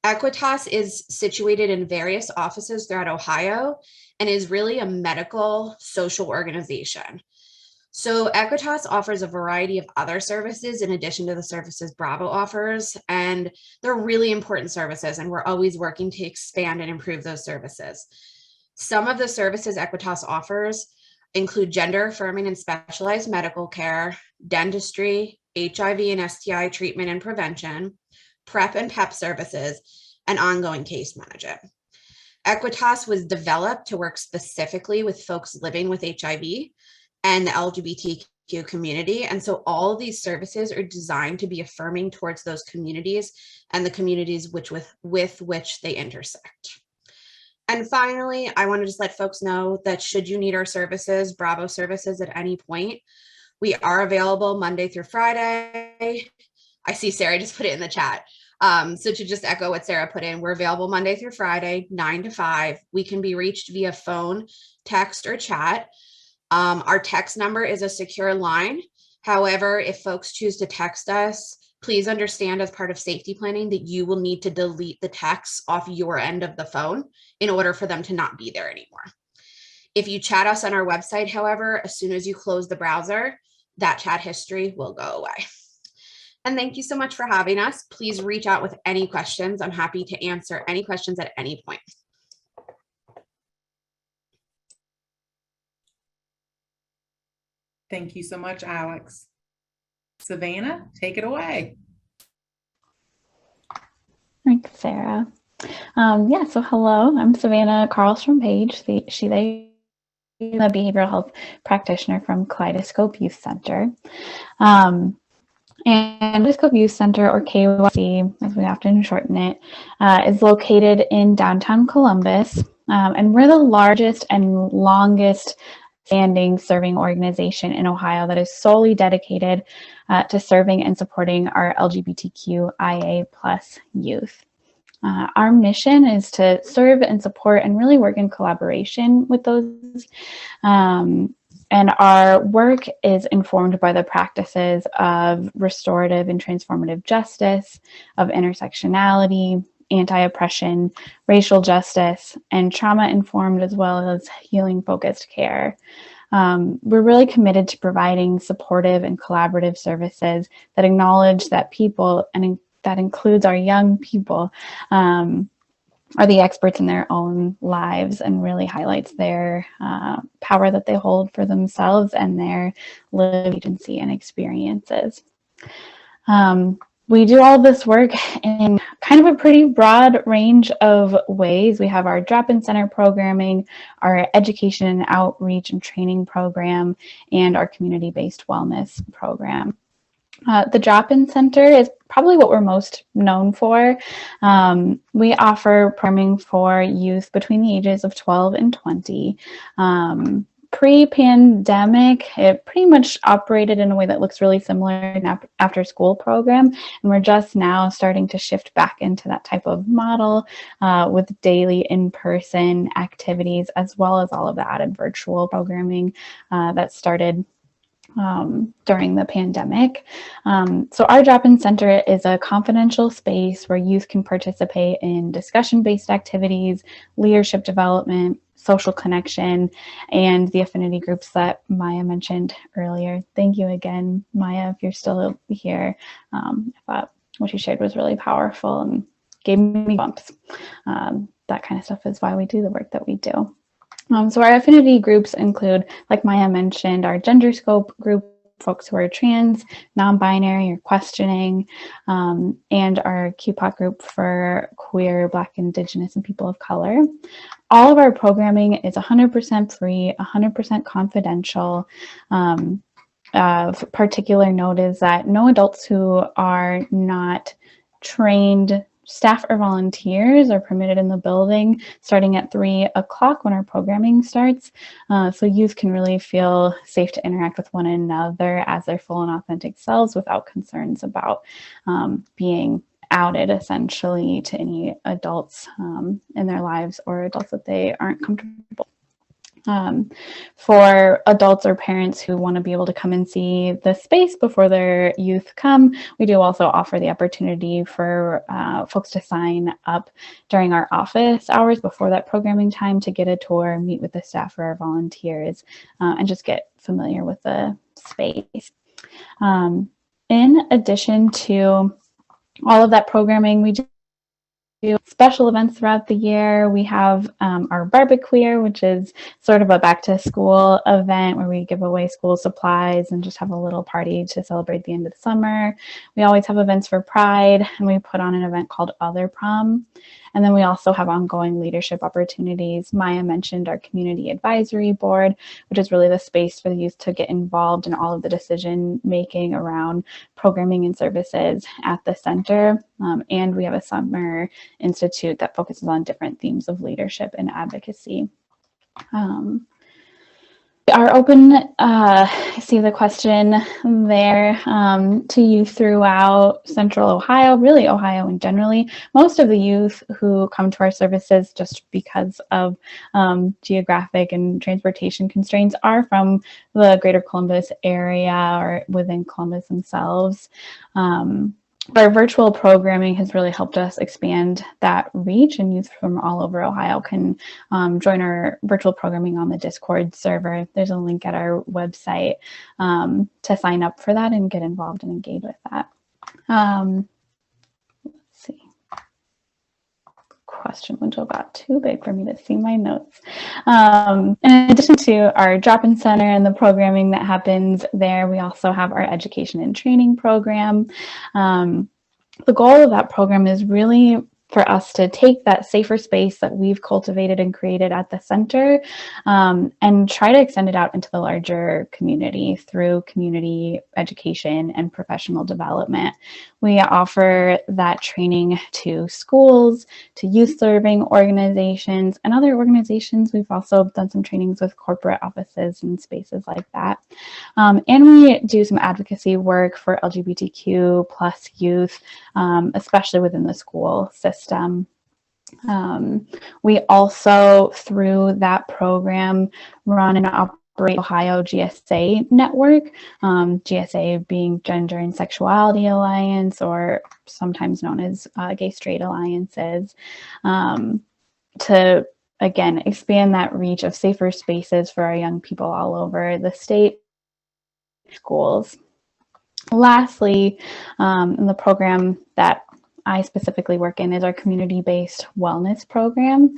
Equitas is situated in various offices throughout Ohio and is really a medical social organization. So Equitas offers a variety of other services in addition to the services Bravo offers, and they're really important services, and we're always working to expand and improve those services. Some of the services Equitas offers include gender affirming and specialized medical care, dentistry, HIV and STI treatment and prevention, PrEP and PEP services, and ongoing case management. Equitas was developed to work specifically with folks living with HIV and the LGBTQ community. And so all of these services are designed to be affirming towards those communities and the communities with which they intersect. And finally, I want to just let folks know that should you need our services, Bravo services at any point, we are available Monday through Friday. I see Sarah just put it in the chat. So to just echo what Sarah put in, we're available Monday through Friday, 9 to 5. We can be reached via phone, text, or chat. Our text number is a secure line. However, if folks choose to text us, please understand as part of safety planning that you will need to delete the text off your end of the phone in order for them to not be there anymore. If you chat us on our website, however, as soon as you close the browser, that chat history will go away. And thank you so much for having us. Please reach out with any questions. I'm happy to answer any questions at any point. Thank you so much, Alex. Savannah, take it away. Thanks, Sarah. Yeah, so hello, I'm Savannah Carlstrom-Page, she, they, the behavioral health practitioner from Kaleidoscope Youth Center. And Kaleidoscope Youth Center, or KYC, as we often shorten it, is located in downtown Columbus. And we're the largest and longest standing serving organization in Ohio that is solely dedicated to serving and supporting our LGBTQIA+ youth. Our mission is to serve and support and really work in collaboration with those. And our work is informed by the practices of restorative and transformative justice, of intersectionality, anti-oppression, racial justice, and trauma-informed as well as healing-focused care. We're really committed to providing supportive and collaborative services that acknowledge that people, and that includes our young people, are the experts in their own lives, and really highlights their power that they hold for themselves and their lived agency and experiences. We do all this work in kind of a pretty broad range of ways. We have our drop-in center programming, our education and outreach and training program, and our community-based wellness program. The drop-in center is probably what we're most known for. We offer programming for youth between the ages of 12 and 20. Pre-pandemic, it pretty much operated in a way that looks really similar to an after-school program, and we're just now starting to shift back into that type of model with daily in-person activities, as well as all of the added virtual programming that started during the pandemic. So our drop-in center is a confidential space where youth can participate in discussion-based activities, leadership development, social connection, and the affinity groups that Maya mentioned earlier. Thank you again, Maya, if you're still here. I thought what you shared was really powerful and gave me bumps. That kind of stuff is why we do the work that we do. So our affinity groups include, like Maya mentioned, our gender scope group, folks who are trans, non-binary, or questioning, and our QPOC group for queer, Black, Indigenous, and people of color. All of our programming is 100% free, 100% confidential. Of particular note is that no adults who are not trained staff or volunteers are permitted in the building starting at 3 o'clock when our programming starts. So youth can really feel safe to interact with one another as their full and authentic selves without concerns about being outed essentially to any adults in their lives or adults that they aren't comfortable. For adults or parents who want to be able to come and see the space before their youth come, we do also offer the opportunity for folks to sign up during our office hours before that programming time to get a tour, meet with the staff or our volunteers, and just get familiar with the space. In addition to all of that programming, we do special events throughout the year. We have our barbecue, which is sort of a back to school event where we give away school supplies and just have a little party to celebrate the end of the summer. We always have events for Pride, and we put on an event called Other Prom. And then we also have ongoing leadership opportunities. Maya mentioned our community advisory board, which is really the space for the youth to get involved in all of the decision making around programming and services at the center. And we have a summer institute that focuses on different themes of leadership and advocacy. Are open, I see the question there, to youth throughout Central Ohio, really Ohio and generally. Most of the youth who come to our services just because of geographic and transportation constraints are from the greater Columbus area or within Columbus themselves. Our virtual programming has really helped us expand that reach, and youth from all over Ohio can join our virtual programming on the Discord server. There's a link at our website to sign up for that and get involved and engage with that. Let's see. Question window got too big for me to see my notes. In addition to our drop-in center and the programming that happens there, we also have our education and training program. The goal of that program is really for us to take that safer space that we've cultivated and created at the center and try to extend it out into the larger community through community education and professional development. We offer that training to schools, to youth serving organizations, and other organizations. We've also done some trainings with corporate offices and spaces like that. And we do some advocacy work for LGBTQ plus youth, especially within the school system. We also, through that program, run and operate Ohio GSA network, GSA being Gender and Sexuality Alliance, or sometimes known as Gay Straight Alliances, to, again, expand that reach of safer spaces for our young people all over the state schools. Lastly, in the program that I specifically work in is our community-based wellness program.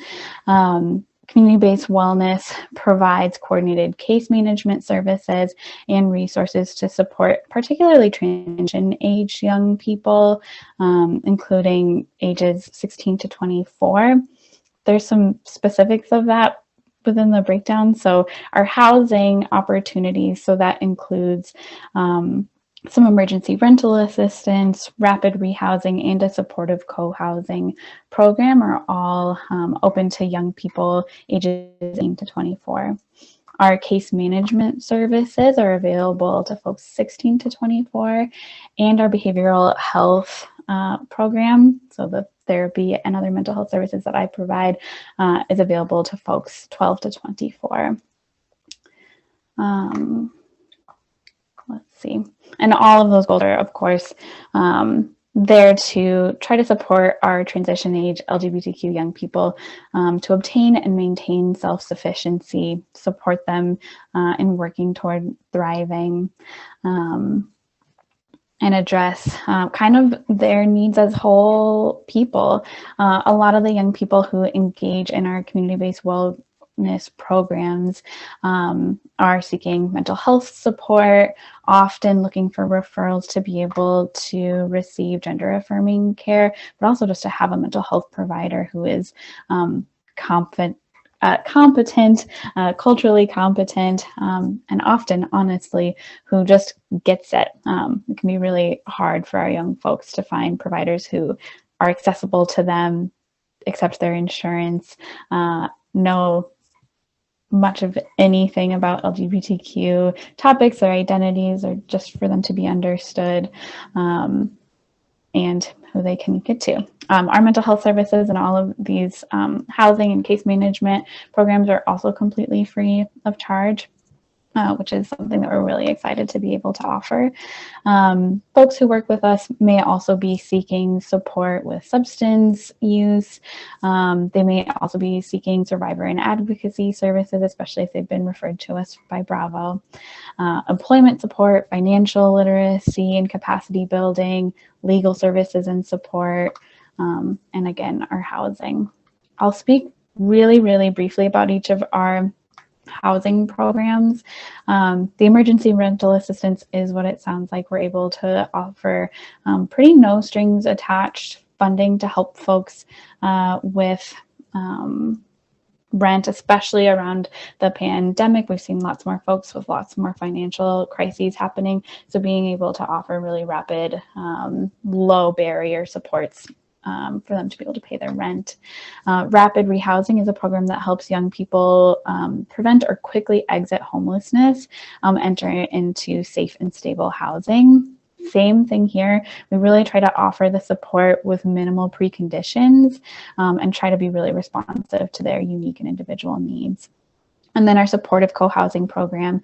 Community-based wellness provides coordinated case management services and resources to support particularly transition-age young people, including ages 16 to 24. There's some specifics of that within the breakdown. So our housing opportunities, so that includes some emergency rental assistance, rapid rehousing, and a supportive co-housing program are all open to young people ages 18 to 24. Our case management services are available to folks 16 to 24, and our behavioral health program, so the therapy and other mental health services that I provide, is available to folks 12 to 24. let's see. And all of those goals are, of course, there to try to support our transition age LGBTQ young people to obtain and maintain self-sufficiency, support them in working toward thriving, and address kind of their needs as whole people. A lot of the young people who engage in our community-based wellness programs are seeking mental health support, often looking for referrals to be able to receive gender affirming care, but also just to have a mental health provider who is competent, culturally competent, and often, honestly, who just gets it. It can be really hard for our young folks to find providers who are accessible to them, accept their insurance, know much of anything about LGBTQ topics or identities, or just for them to be understood, and who they can get to. Our mental health services and all of these housing and case management programs are also completely free of charge, which is something that we're really excited to be able to offer. Folks who work with us may also be seeking support with substance use. They may also be seeking survivor and advocacy services, especially if they've been referred to us by Bravo. Employment support, financial literacy and capacity building, legal services and support, and again, our housing. I'll speak really, really briefly about each of our housing programs. The emergency rental assistance is what it sounds like. We're able to offer pretty no strings attached funding to help folks with rent, especially around the pandemic. We've seen lots more folks with lots more financial crises happening. So being able to offer really rapid, low barrier supports for them to be able to pay their rent. Rapid rehousing is a program that helps young people prevent or quickly exit homelessness, enter into safe and stable housing. Same thing here. We really try to offer the support with minimal preconditions and try to be really responsive to their unique and individual needs. And then our supportive co-housing program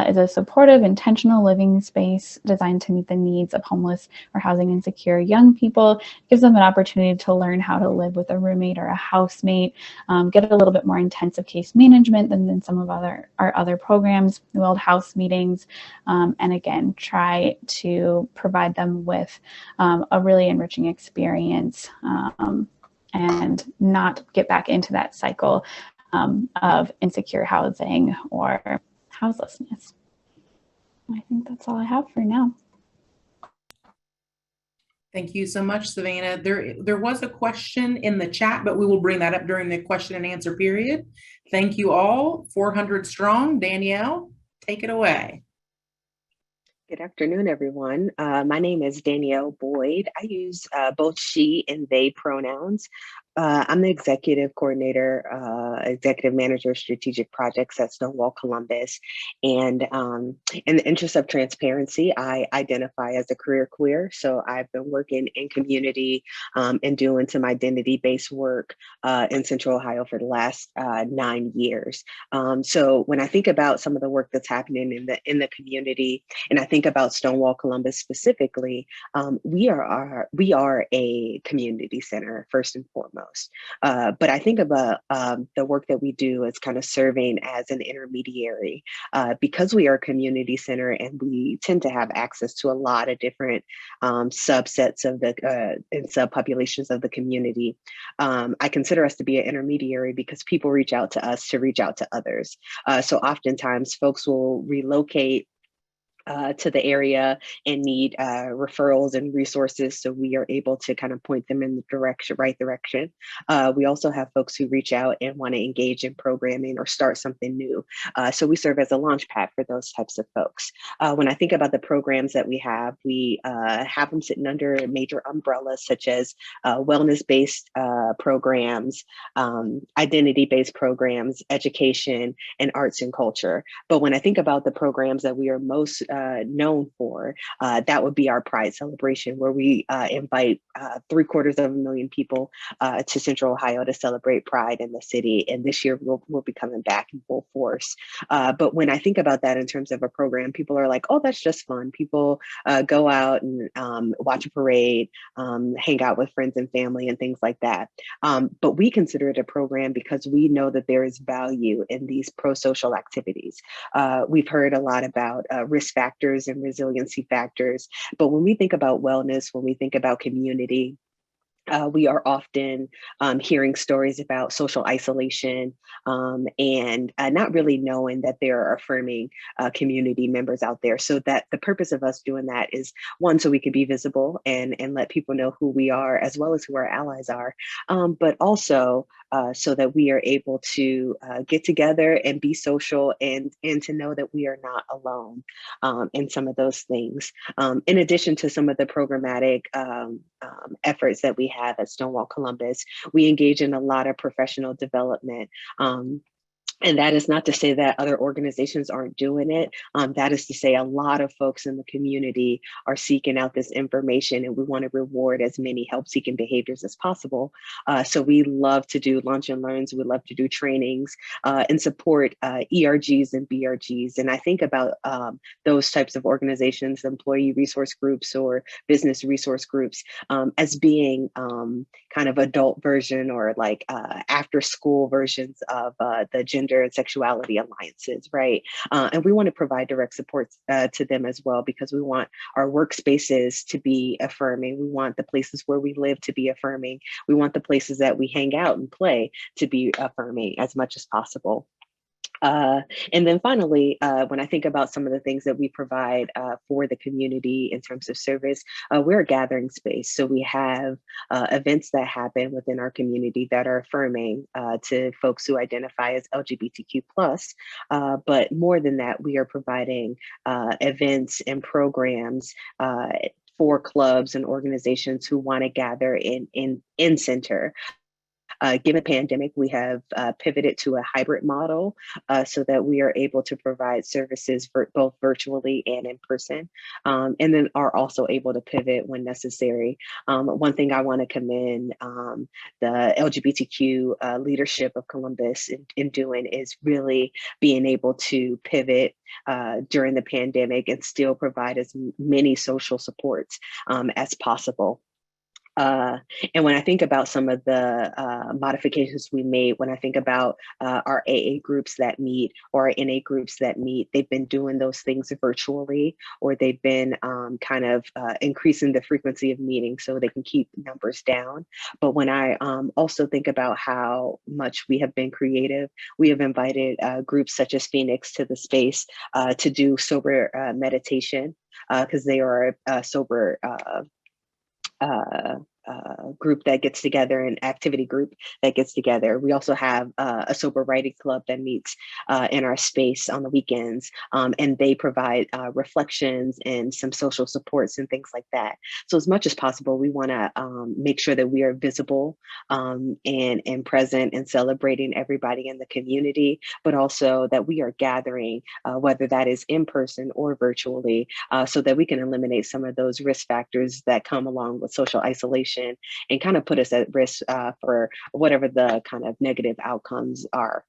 is a supportive, intentional living space designed to meet the needs of homeless or housing insecure young people. It gives them an opportunity to learn how to live with a roommate or a housemate, get a little bit more intensive case management than some of our other programs. We hold house meetings, and again, try to provide them with a really enriching experience and not get back into that cycle of insecure housing or houselessness. I think that's all I have for now. Thank you so much, Savannah. There was a question in the chat, but we will bring that up during the question and answer period. Thank you all, 400 strong. Danielle, take it away. Good afternoon, everyone. My name is Danielle Boyd. I use both she and they pronouns. I'm the executive coordinator, executive manager of strategic projects at Stonewall Columbus. And in the interest of transparency, I identify as a career queer. So I've been working in community and doing some identity-based work in Central Ohio for the last 9 years. So when I think about some of the work that's happening in the community, and I think about Stonewall Columbus specifically, we are a community center first and foremost. But I think about the work that we do as kind of serving as an intermediary because we are a community center and we tend to have access to a lot of different subsets of the and subpopulations of the community. I consider us to be an intermediary because people reach out to us to reach out to others. So oftentimes folks will relocate to the area and need referrals and resources, so we are able to kind of point them in the right direction. We also have folks who reach out and want to engage in programming or start something new. So we serve as a launch pad for those types of folks. When I think about the programs that we have them sitting under major umbrellas such as wellness-based programs, identity-based programs, education, and arts and culture. But when I think about the programs that we are most known for, that would be our Pride celebration, where we invite 750,000 people to Central Ohio to celebrate Pride in the city. And this year we'll be coming back in full force. But when I think about that in terms of a program, people are like, oh, that's just fun. People go out and watch a parade, hang out with friends and family and things like that. But we consider it a program because we know that there is value in these pro-social activities. We've heard a lot about risk factors and resiliency factors, but when we think about wellness, when we think about community, we are often hearing stories about social isolation and not really knowing that there are affirming community members out there. So that the purpose of us doing that is, one, so we can be visible and let people know who we are as well as who our allies are, but also so that we are able to get together and be social and to know that we are not alone in some of those things. In addition to some of the programmatic efforts that we have at Stonewall Columbus, we engage in a lot of professional development. And that is not to say that other organizations aren't doing it. That is to say a lot of folks in the community are seeking out this information, and we want to reward as many help-seeking behaviors as possible. So we love to do lunch and learns. We love to do trainings and support ERGs and BRGs. And I think about those types of organizations, employee resource groups or business resource groups, as being kind of adult version or like after school versions of the gender and sexuality alliances, right? And we want to provide direct support to them as well, because we want our workspaces to be affirming. We want the places where we live to be affirming. We want the places that we hang out and play to be affirming as much as possible. And then finally, when I think about some of the things that we provide for the community in terms of service, we're a gathering space. So we have events that happen within our community that are affirming to folks who identify as LGBTQ+. But more than that, we are providing events and programs for clubs and organizations who want to gather in center. Given the pandemic, we have pivoted to a hybrid model so that we are able to provide services for both virtually and in person, and then are also able to pivot when necessary. One thing I want to commend the LGBTQ leadership of Columbus in doing is really being able to pivot during the pandemic and still provide as many social supports as possible. And when I think about some of the modifications we made, when I think about our AA groups that meet or our NA groups that meet, they've been doing those things virtually, or they've been kind of increasing the frequency of meetings so they can keep numbers down. But when I also think about how much we have been creative, we have invited groups such as Phoenix to the space to do sober meditation, because they are a sober group that gets together, an activity group that gets together. We also have a sober writing club that meets in our space on the weekends, and they provide reflections and some social supports and things like that. So as much as possible, we want to make sure that we are visible and present and celebrating everybody in the community, but also that we are gathering, whether that is in person or virtually, so that we can eliminate some of those risk factors that come along with social isolation and kind of put us at risk for whatever the kind of negative outcomes are.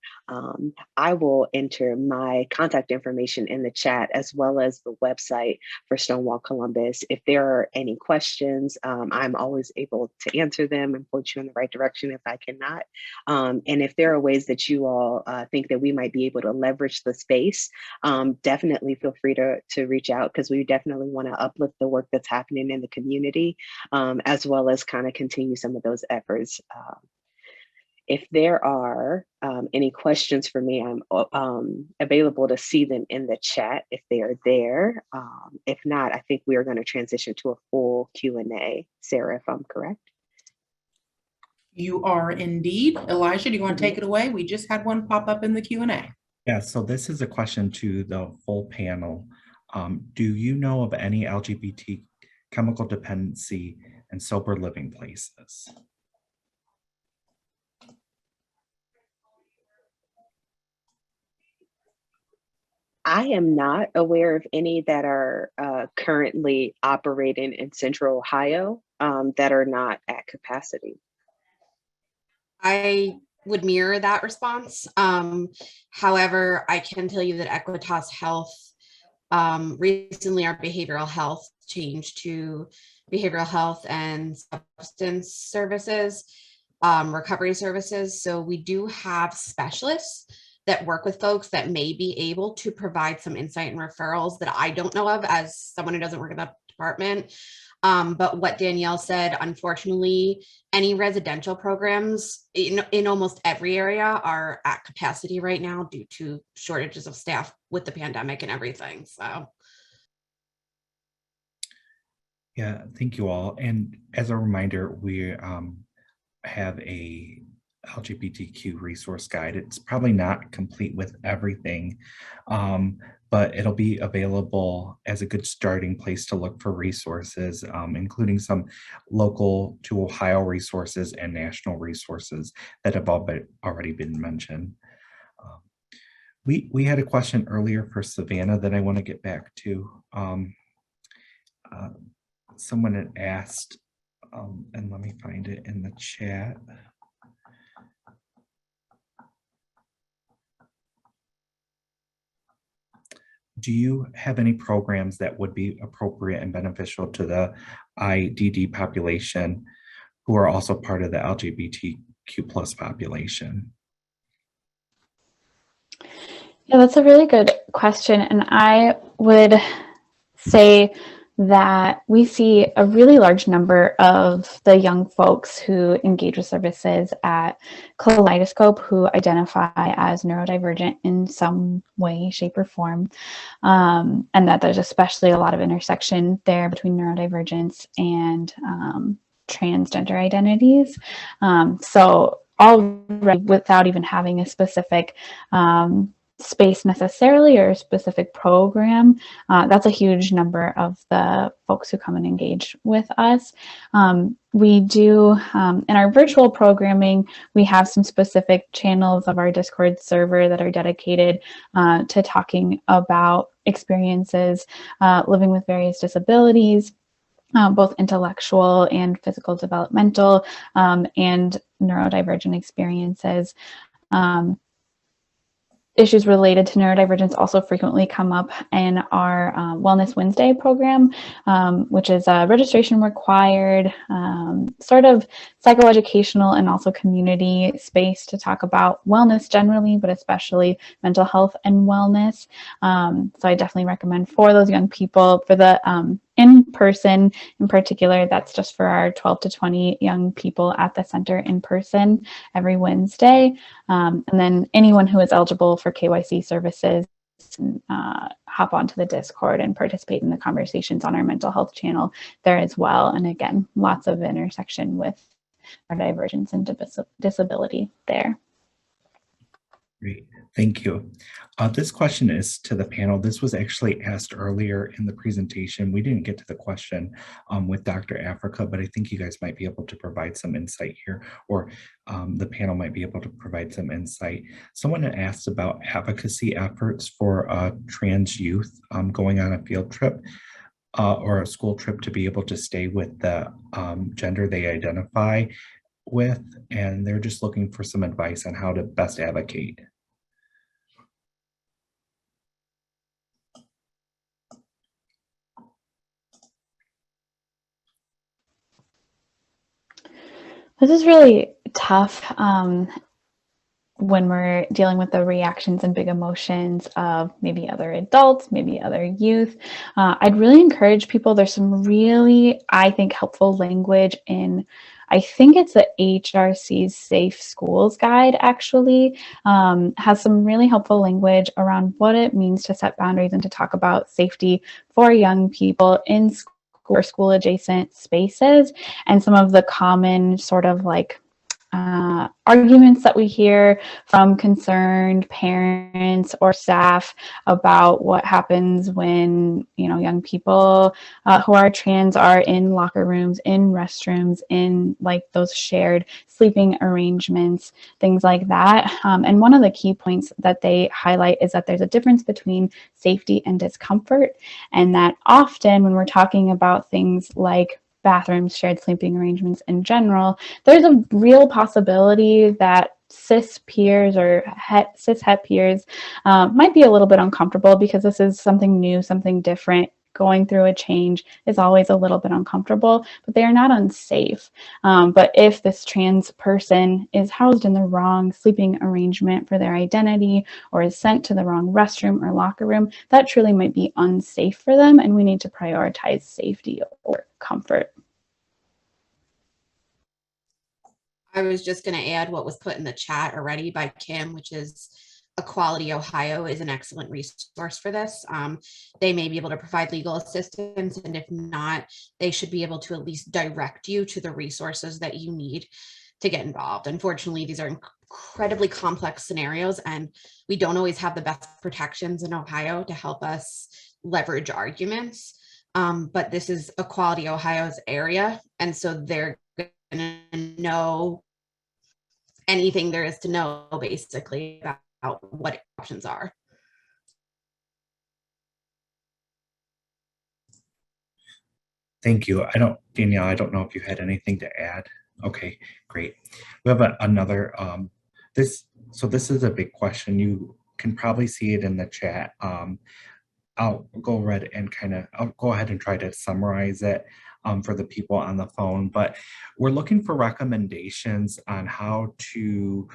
I will enter my contact information in the chat as well as the website for Stonewall Columbus. If there are any questions, I'm always able to answer them and point you in the right direction if I cannot. And if there are ways that you all think that we might be able to leverage the space, definitely feel free to reach out, because we definitely want to uplift the work that's happening in the community, as well as kind of continue some of those efforts. If there are any questions for me, I'm available to see them in the chat if they are there. If not, I think we are going to transition to a full Q&A. Sarah, if I'm correct. You are indeed. Elijah, do you want to take it away? We just had one pop up in the Q&A. Yeah, so this is a question to the full panel. Do you know of any LGBT chemical dependency and sober living places? I am not aware of any that are currently operating in Central Ohio that are not at capacity. I would mirror that response. However, I can tell you that Equitas Health, recently our behavioral health changed to behavioral health and substance services, recovery services. So we do have specialists that work with folks that may be able to provide some insight and referrals that I don't know of as someone who doesn't work in that department. But what Danielle said, unfortunately, any residential programs in almost every area are at capacity right now due to shortages of staff with the pandemic and everything. So. Yeah, thank you all. And as a reminder, we have a LGBTQ resource guide. It's probably not complete with everything, but it'll be available as a good starting place to look for resources, including some local to Ohio resources and national resources that have already been mentioned. We had a question earlier for Savannah that I want to get back to. Someone had asked, and let me find it in the chat. Do you have any programs that would be appropriate and beneficial to the IDD population who are also part of the LGBTQ plus population? Yeah, that's a really good question. And I would say that we see a really large number of the young folks who engage with services at Kaleidoscope who identify as neurodivergent in some way, shape, or form. And that there's especially a lot of intersection there between neurodivergence and transgender identities. So already, without even having a specific space necessarily or a specific program, that's a huge number of the folks who come and engage with us. We do, in our virtual programming, we have some specific channels of our Discord server that are dedicated to talking about experiences living with various disabilities, both intellectual and physical developmental, and neurodivergent experiences. Issues related to neurodivergence also frequently come up in our Wellness Wednesday program, which is a registration required sort of psychoeducational and also community space to talk about wellness generally, but especially mental health and wellness. So I definitely recommend for those young people, for the in-person in particular, that's just for our 12 to 20 young people at the center in person every Wednesday. And then anyone who is eligible for KYC services, hop onto the Discord and participate in the conversations on our mental health channel there as well. And again, lots of intersection with our divergence and disability there. Great, thank you. This question is to the panel. This was actually asked earlier in the presentation. We didn't get to the question with Dr. Africa, but I think you guys might be able to provide some insight here, or the panel might be able to provide some insight. Someone had asked about advocacy efforts for trans youth going on a field trip or a school trip to be able to stay with the gender they identify with, and they're just looking for some advice on how to best advocate. This is really tough when we're dealing with the reactions and big emotions of maybe other adults, maybe other youth. I'd really encourage people, there's some really, I think, helpful language in, I think it's the HRC's Safe Schools Guide actually, has some really helpful language around what it means to set boundaries and to talk about safety for young people in school or school adjacent spaces, and some of the common sort of like arguments that we hear from concerned parents or staff about what happens when, you know, young people who are trans are in locker rooms, in restrooms, in like those shared sleeping arrangements, things like that. And one of the key points that they highlight is that there's a difference between safety and discomfort, and that often when we're talking about things like bathrooms, shared sleeping arrangements in general, there's a real possibility that cis peers or cis het peers might be a little bit uncomfortable because this is something new, something different. Going through a change is always a little bit uncomfortable, but they are not unsafe. But if this trans person is housed in the wrong sleeping arrangement for their identity or is sent to the wrong restroom or locker room, that truly might be unsafe for them, and we need to prioritize safety or comfort. I was just going to add what was put in the chat already by Kim, which is Equality Ohio is an excellent resource for this. They may be able to provide legal assistance, and if not, they should be able to at least direct you to the resources that you need to get involved. Unfortunately, these are incredibly complex scenarios, and we don't always have the best protections in Ohio to help us leverage arguments. But this is Equality Ohio's area, and so they're going to know anything there is to know basically about what options are. Thank you. Danielle, I don't know if you had anything to add. Okay, great. We have another, this is a big question. You can probably see it in the chat. I'll go ahead and try to summarize it for the people on the phone, but we're looking for recommendations on how to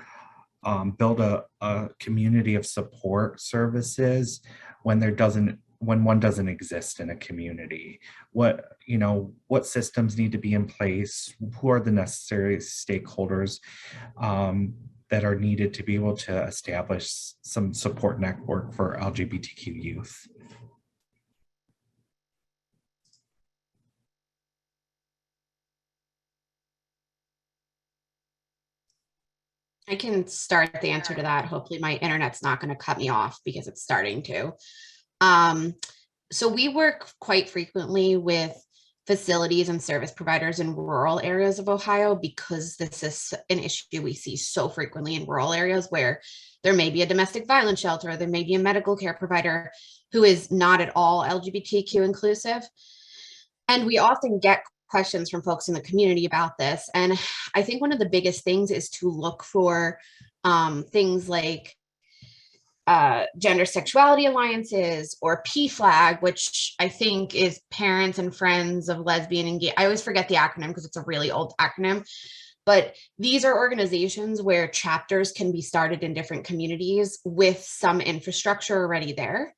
build a community of support services when one doesn't exist in a community. What systems need to be in place? Who are the necessary stakeholders that are needed to be able to establish some support network for LGBTQ youth? I can start the answer to that. Hopefully my internet's not going to cut me off because it's starting to. So we work quite frequently with facilities and service providers in rural areas of Ohio because this is an issue we see so frequently in rural areas where there may be a domestic violence shelter, there may be a medical care provider who is not at all LGBTQ inclusive. And we often get questions from folks in the community about this. And I think one of the biggest things is to look for things like gender sexuality alliances or PFLAG, which I think is Parents and Friends of Lesbian and Gay. I always forget the acronym because it's a really old acronym, but these are organizations where chapters can be started in different communities with some infrastructure already there.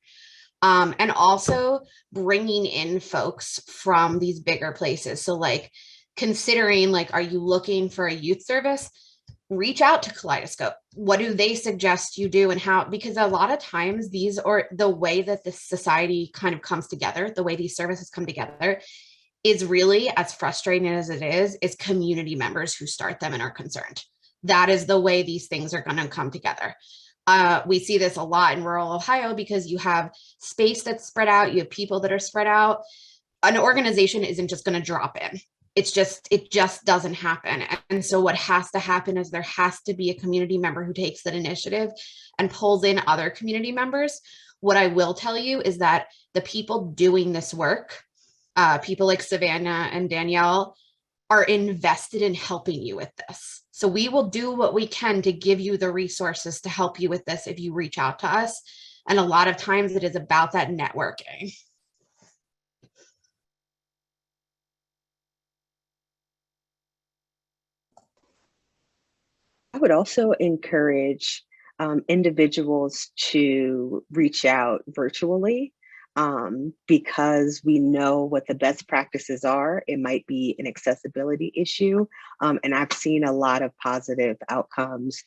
And also bringing in folks from these bigger places. So like considering like, are you looking for a youth service? Reach out to Kaleidoscope. What do they suggest you do and how? Because a lot of times these are the way that this society kind of comes together, the way these services come together is really, as frustrating as it is community members who start them and are concerned. That is the way these things are going to come together. We see this a lot in rural Ohio because you have space that's spread out, you have people that are spread out. An organization isn't just going to drop in. It just doesn't happen. And so what has to happen is there has to be a community member who takes that initiative and pulls in other community members. What I will tell you is that the people doing this work, people like Savannah and Danielle, are invested in helping you with this. So we will do what we can to give you the resources to help you with this if you reach out to us. And a lot of times it is about that networking. I would also encourage individuals to reach out virtually because we know what the best practices are. It might be an accessibility issue. And I've seen a lot of positive outcomes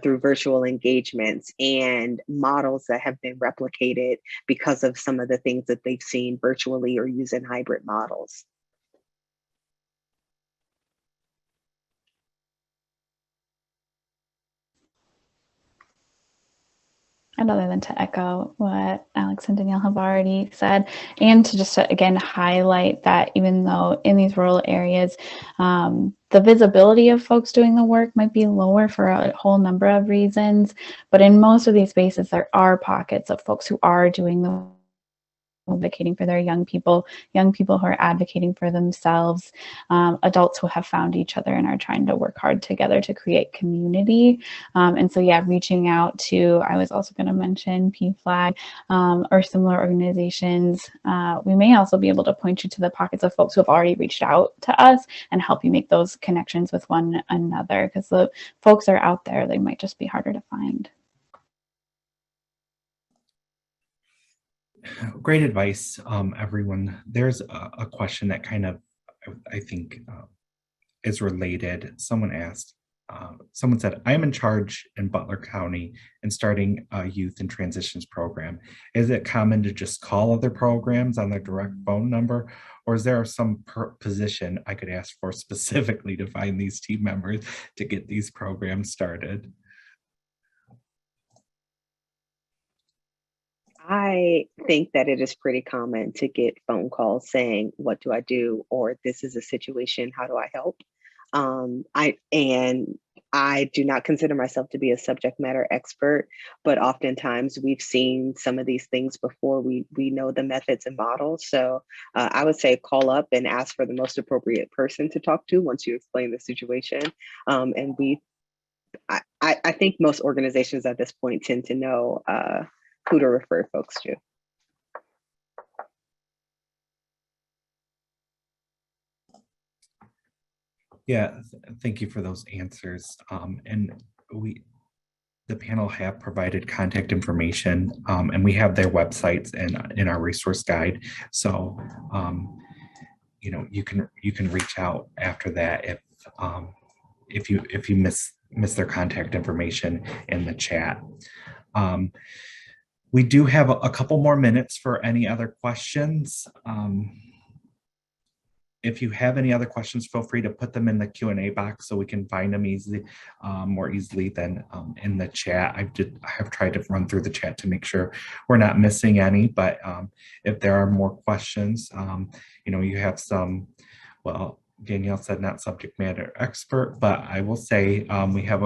through virtual engagements and models that have been replicated because of some of the things that they've seen virtually or using hybrid models. add other than to echo what Alex and Danielle have already said, and to just again highlight that even though in these rural areas, the visibility of folks doing the work might be lower for a whole number of reasons, but in most of these spaces, there are pockets of folks who are doing the advocating for their young people who are advocating for themselves, adults who have found each other and are trying to work hard together to create community. And so, yeah, reaching out to, I was also going to mention PFLAG or similar organizations. We may also be able to point you to the pockets of folks who have already reached out to us and help you make those connections with one another, because the folks are out there, they might just be harder to find. Great advice, everyone. There's a question that kind of, I think, is related. Someone asked, someone said, I am in charge in Butler County and starting a youth and transitions program. Is it common to just call other programs on their direct phone number? Or is there some position I could ask for specifically to find these team members to get these programs started? I think that it is pretty common to get phone calls saying, "What do I do?" or "This is a situation. How do I help?" I do not consider myself to be a subject matter expert, but oftentimes we've seen some of these things before. We know the methods and models. So I would say call up and ask for the most appropriate person to talk to once you explain the situation. I think most organizations at this point tend to know who to refer folks to. Yeah, thank you for those answers. And the panel have provided contact information, and we have their websites in our resource guide. So, you know, you can reach out after that if you miss their contact information in the chat. We do have a couple more minutes for any other questions. If you have any other questions, feel free to put them in the Q&A box so we can find them easily, more easily than in the chat. I have tried to run through the chat to make sure we're not missing any, but if there are more questions, you know, you have some, well, Danielle said not subject matter expert, but I will say we have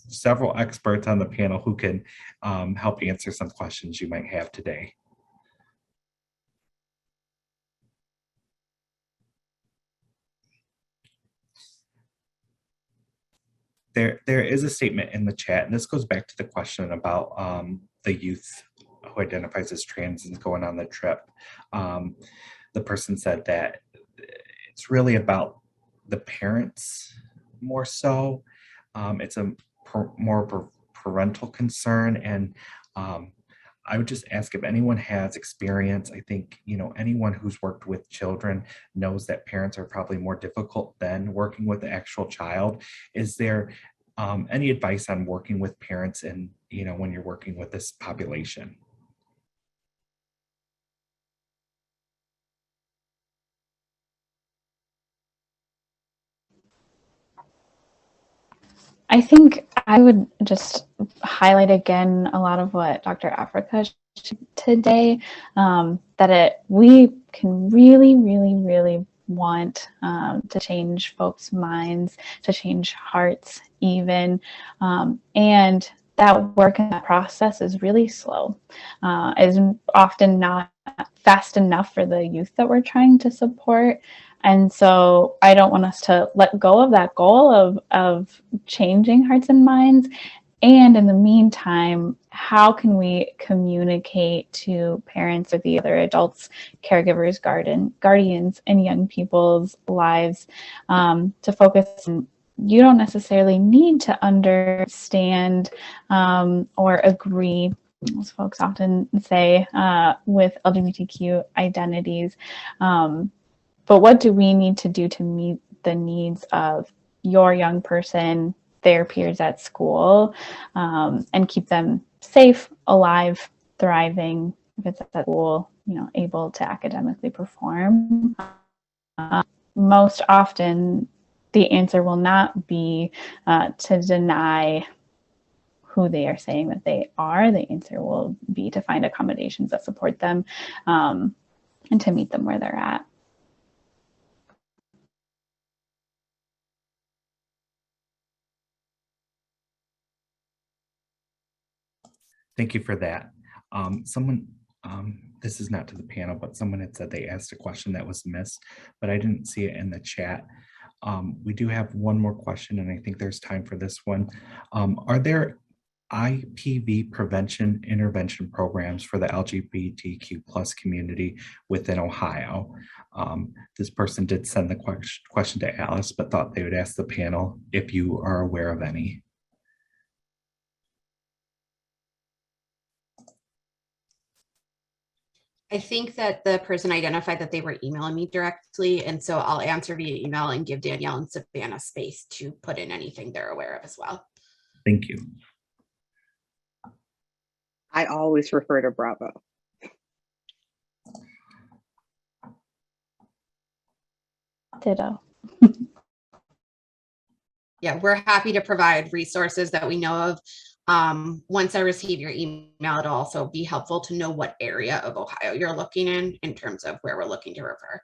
several experts on the panel who can help answer some questions you might have today. There is a statement in the chat, and this goes back to the question about the youth who identifies as trans and going on the trip. The person said that it's really about the parents more so. It's a more of a parental concern, and I would just ask if anyone has experience. I think, you know, anyone who's worked with children knows that parents are probably more difficult than working with the actual child. Is there any advice on working with parents and, you know, when you're working with this population? I think I would just highlight again a lot of what Dr. Africa shared today, that we can really, really, really want to change folks' minds, to change hearts even, and that work and that process is really slow, is often not fast enough for the youth that we're trying to support. And so I don't want us to let go of that goal of changing hearts and minds. And in the meantime, how can we communicate to parents or the other adults, caregivers, guardians in young people's lives to focus on, you don't necessarily need to understand or agree, as folks often say, with LGBTQ identities. But what do we need to do to meet the needs of your young person, their peers at school, and keep them safe, alive, thriving, if it's at school, you know, able to academically perform? Most often, the answer will not be to deny who they are saying that they are, the answer will be to find accommodations that support them and to meet them where they're at. Thank you for that. This is not to the panel, but someone had said they asked a question that was missed, but I didn't see it in the chat. We do have one more question, and I think there's time for this one. Are there IPV prevention intervention programs for the LGBTQ plus community within Ohio? This person did send the question to Alice, but thought they would ask the panel if you are aware of any. I think that the person identified that they were emailing me directly, and so I'll answer via email and give Danielle and Savannah space to put in anything they're aware of as well. Thank you. I always refer to Bravo. Ditto. Yeah, we're happy to provide resources that we know of. Once I receive your email, it'll also be helpful to know what area of Ohio you're looking in terms of where we're looking to refer.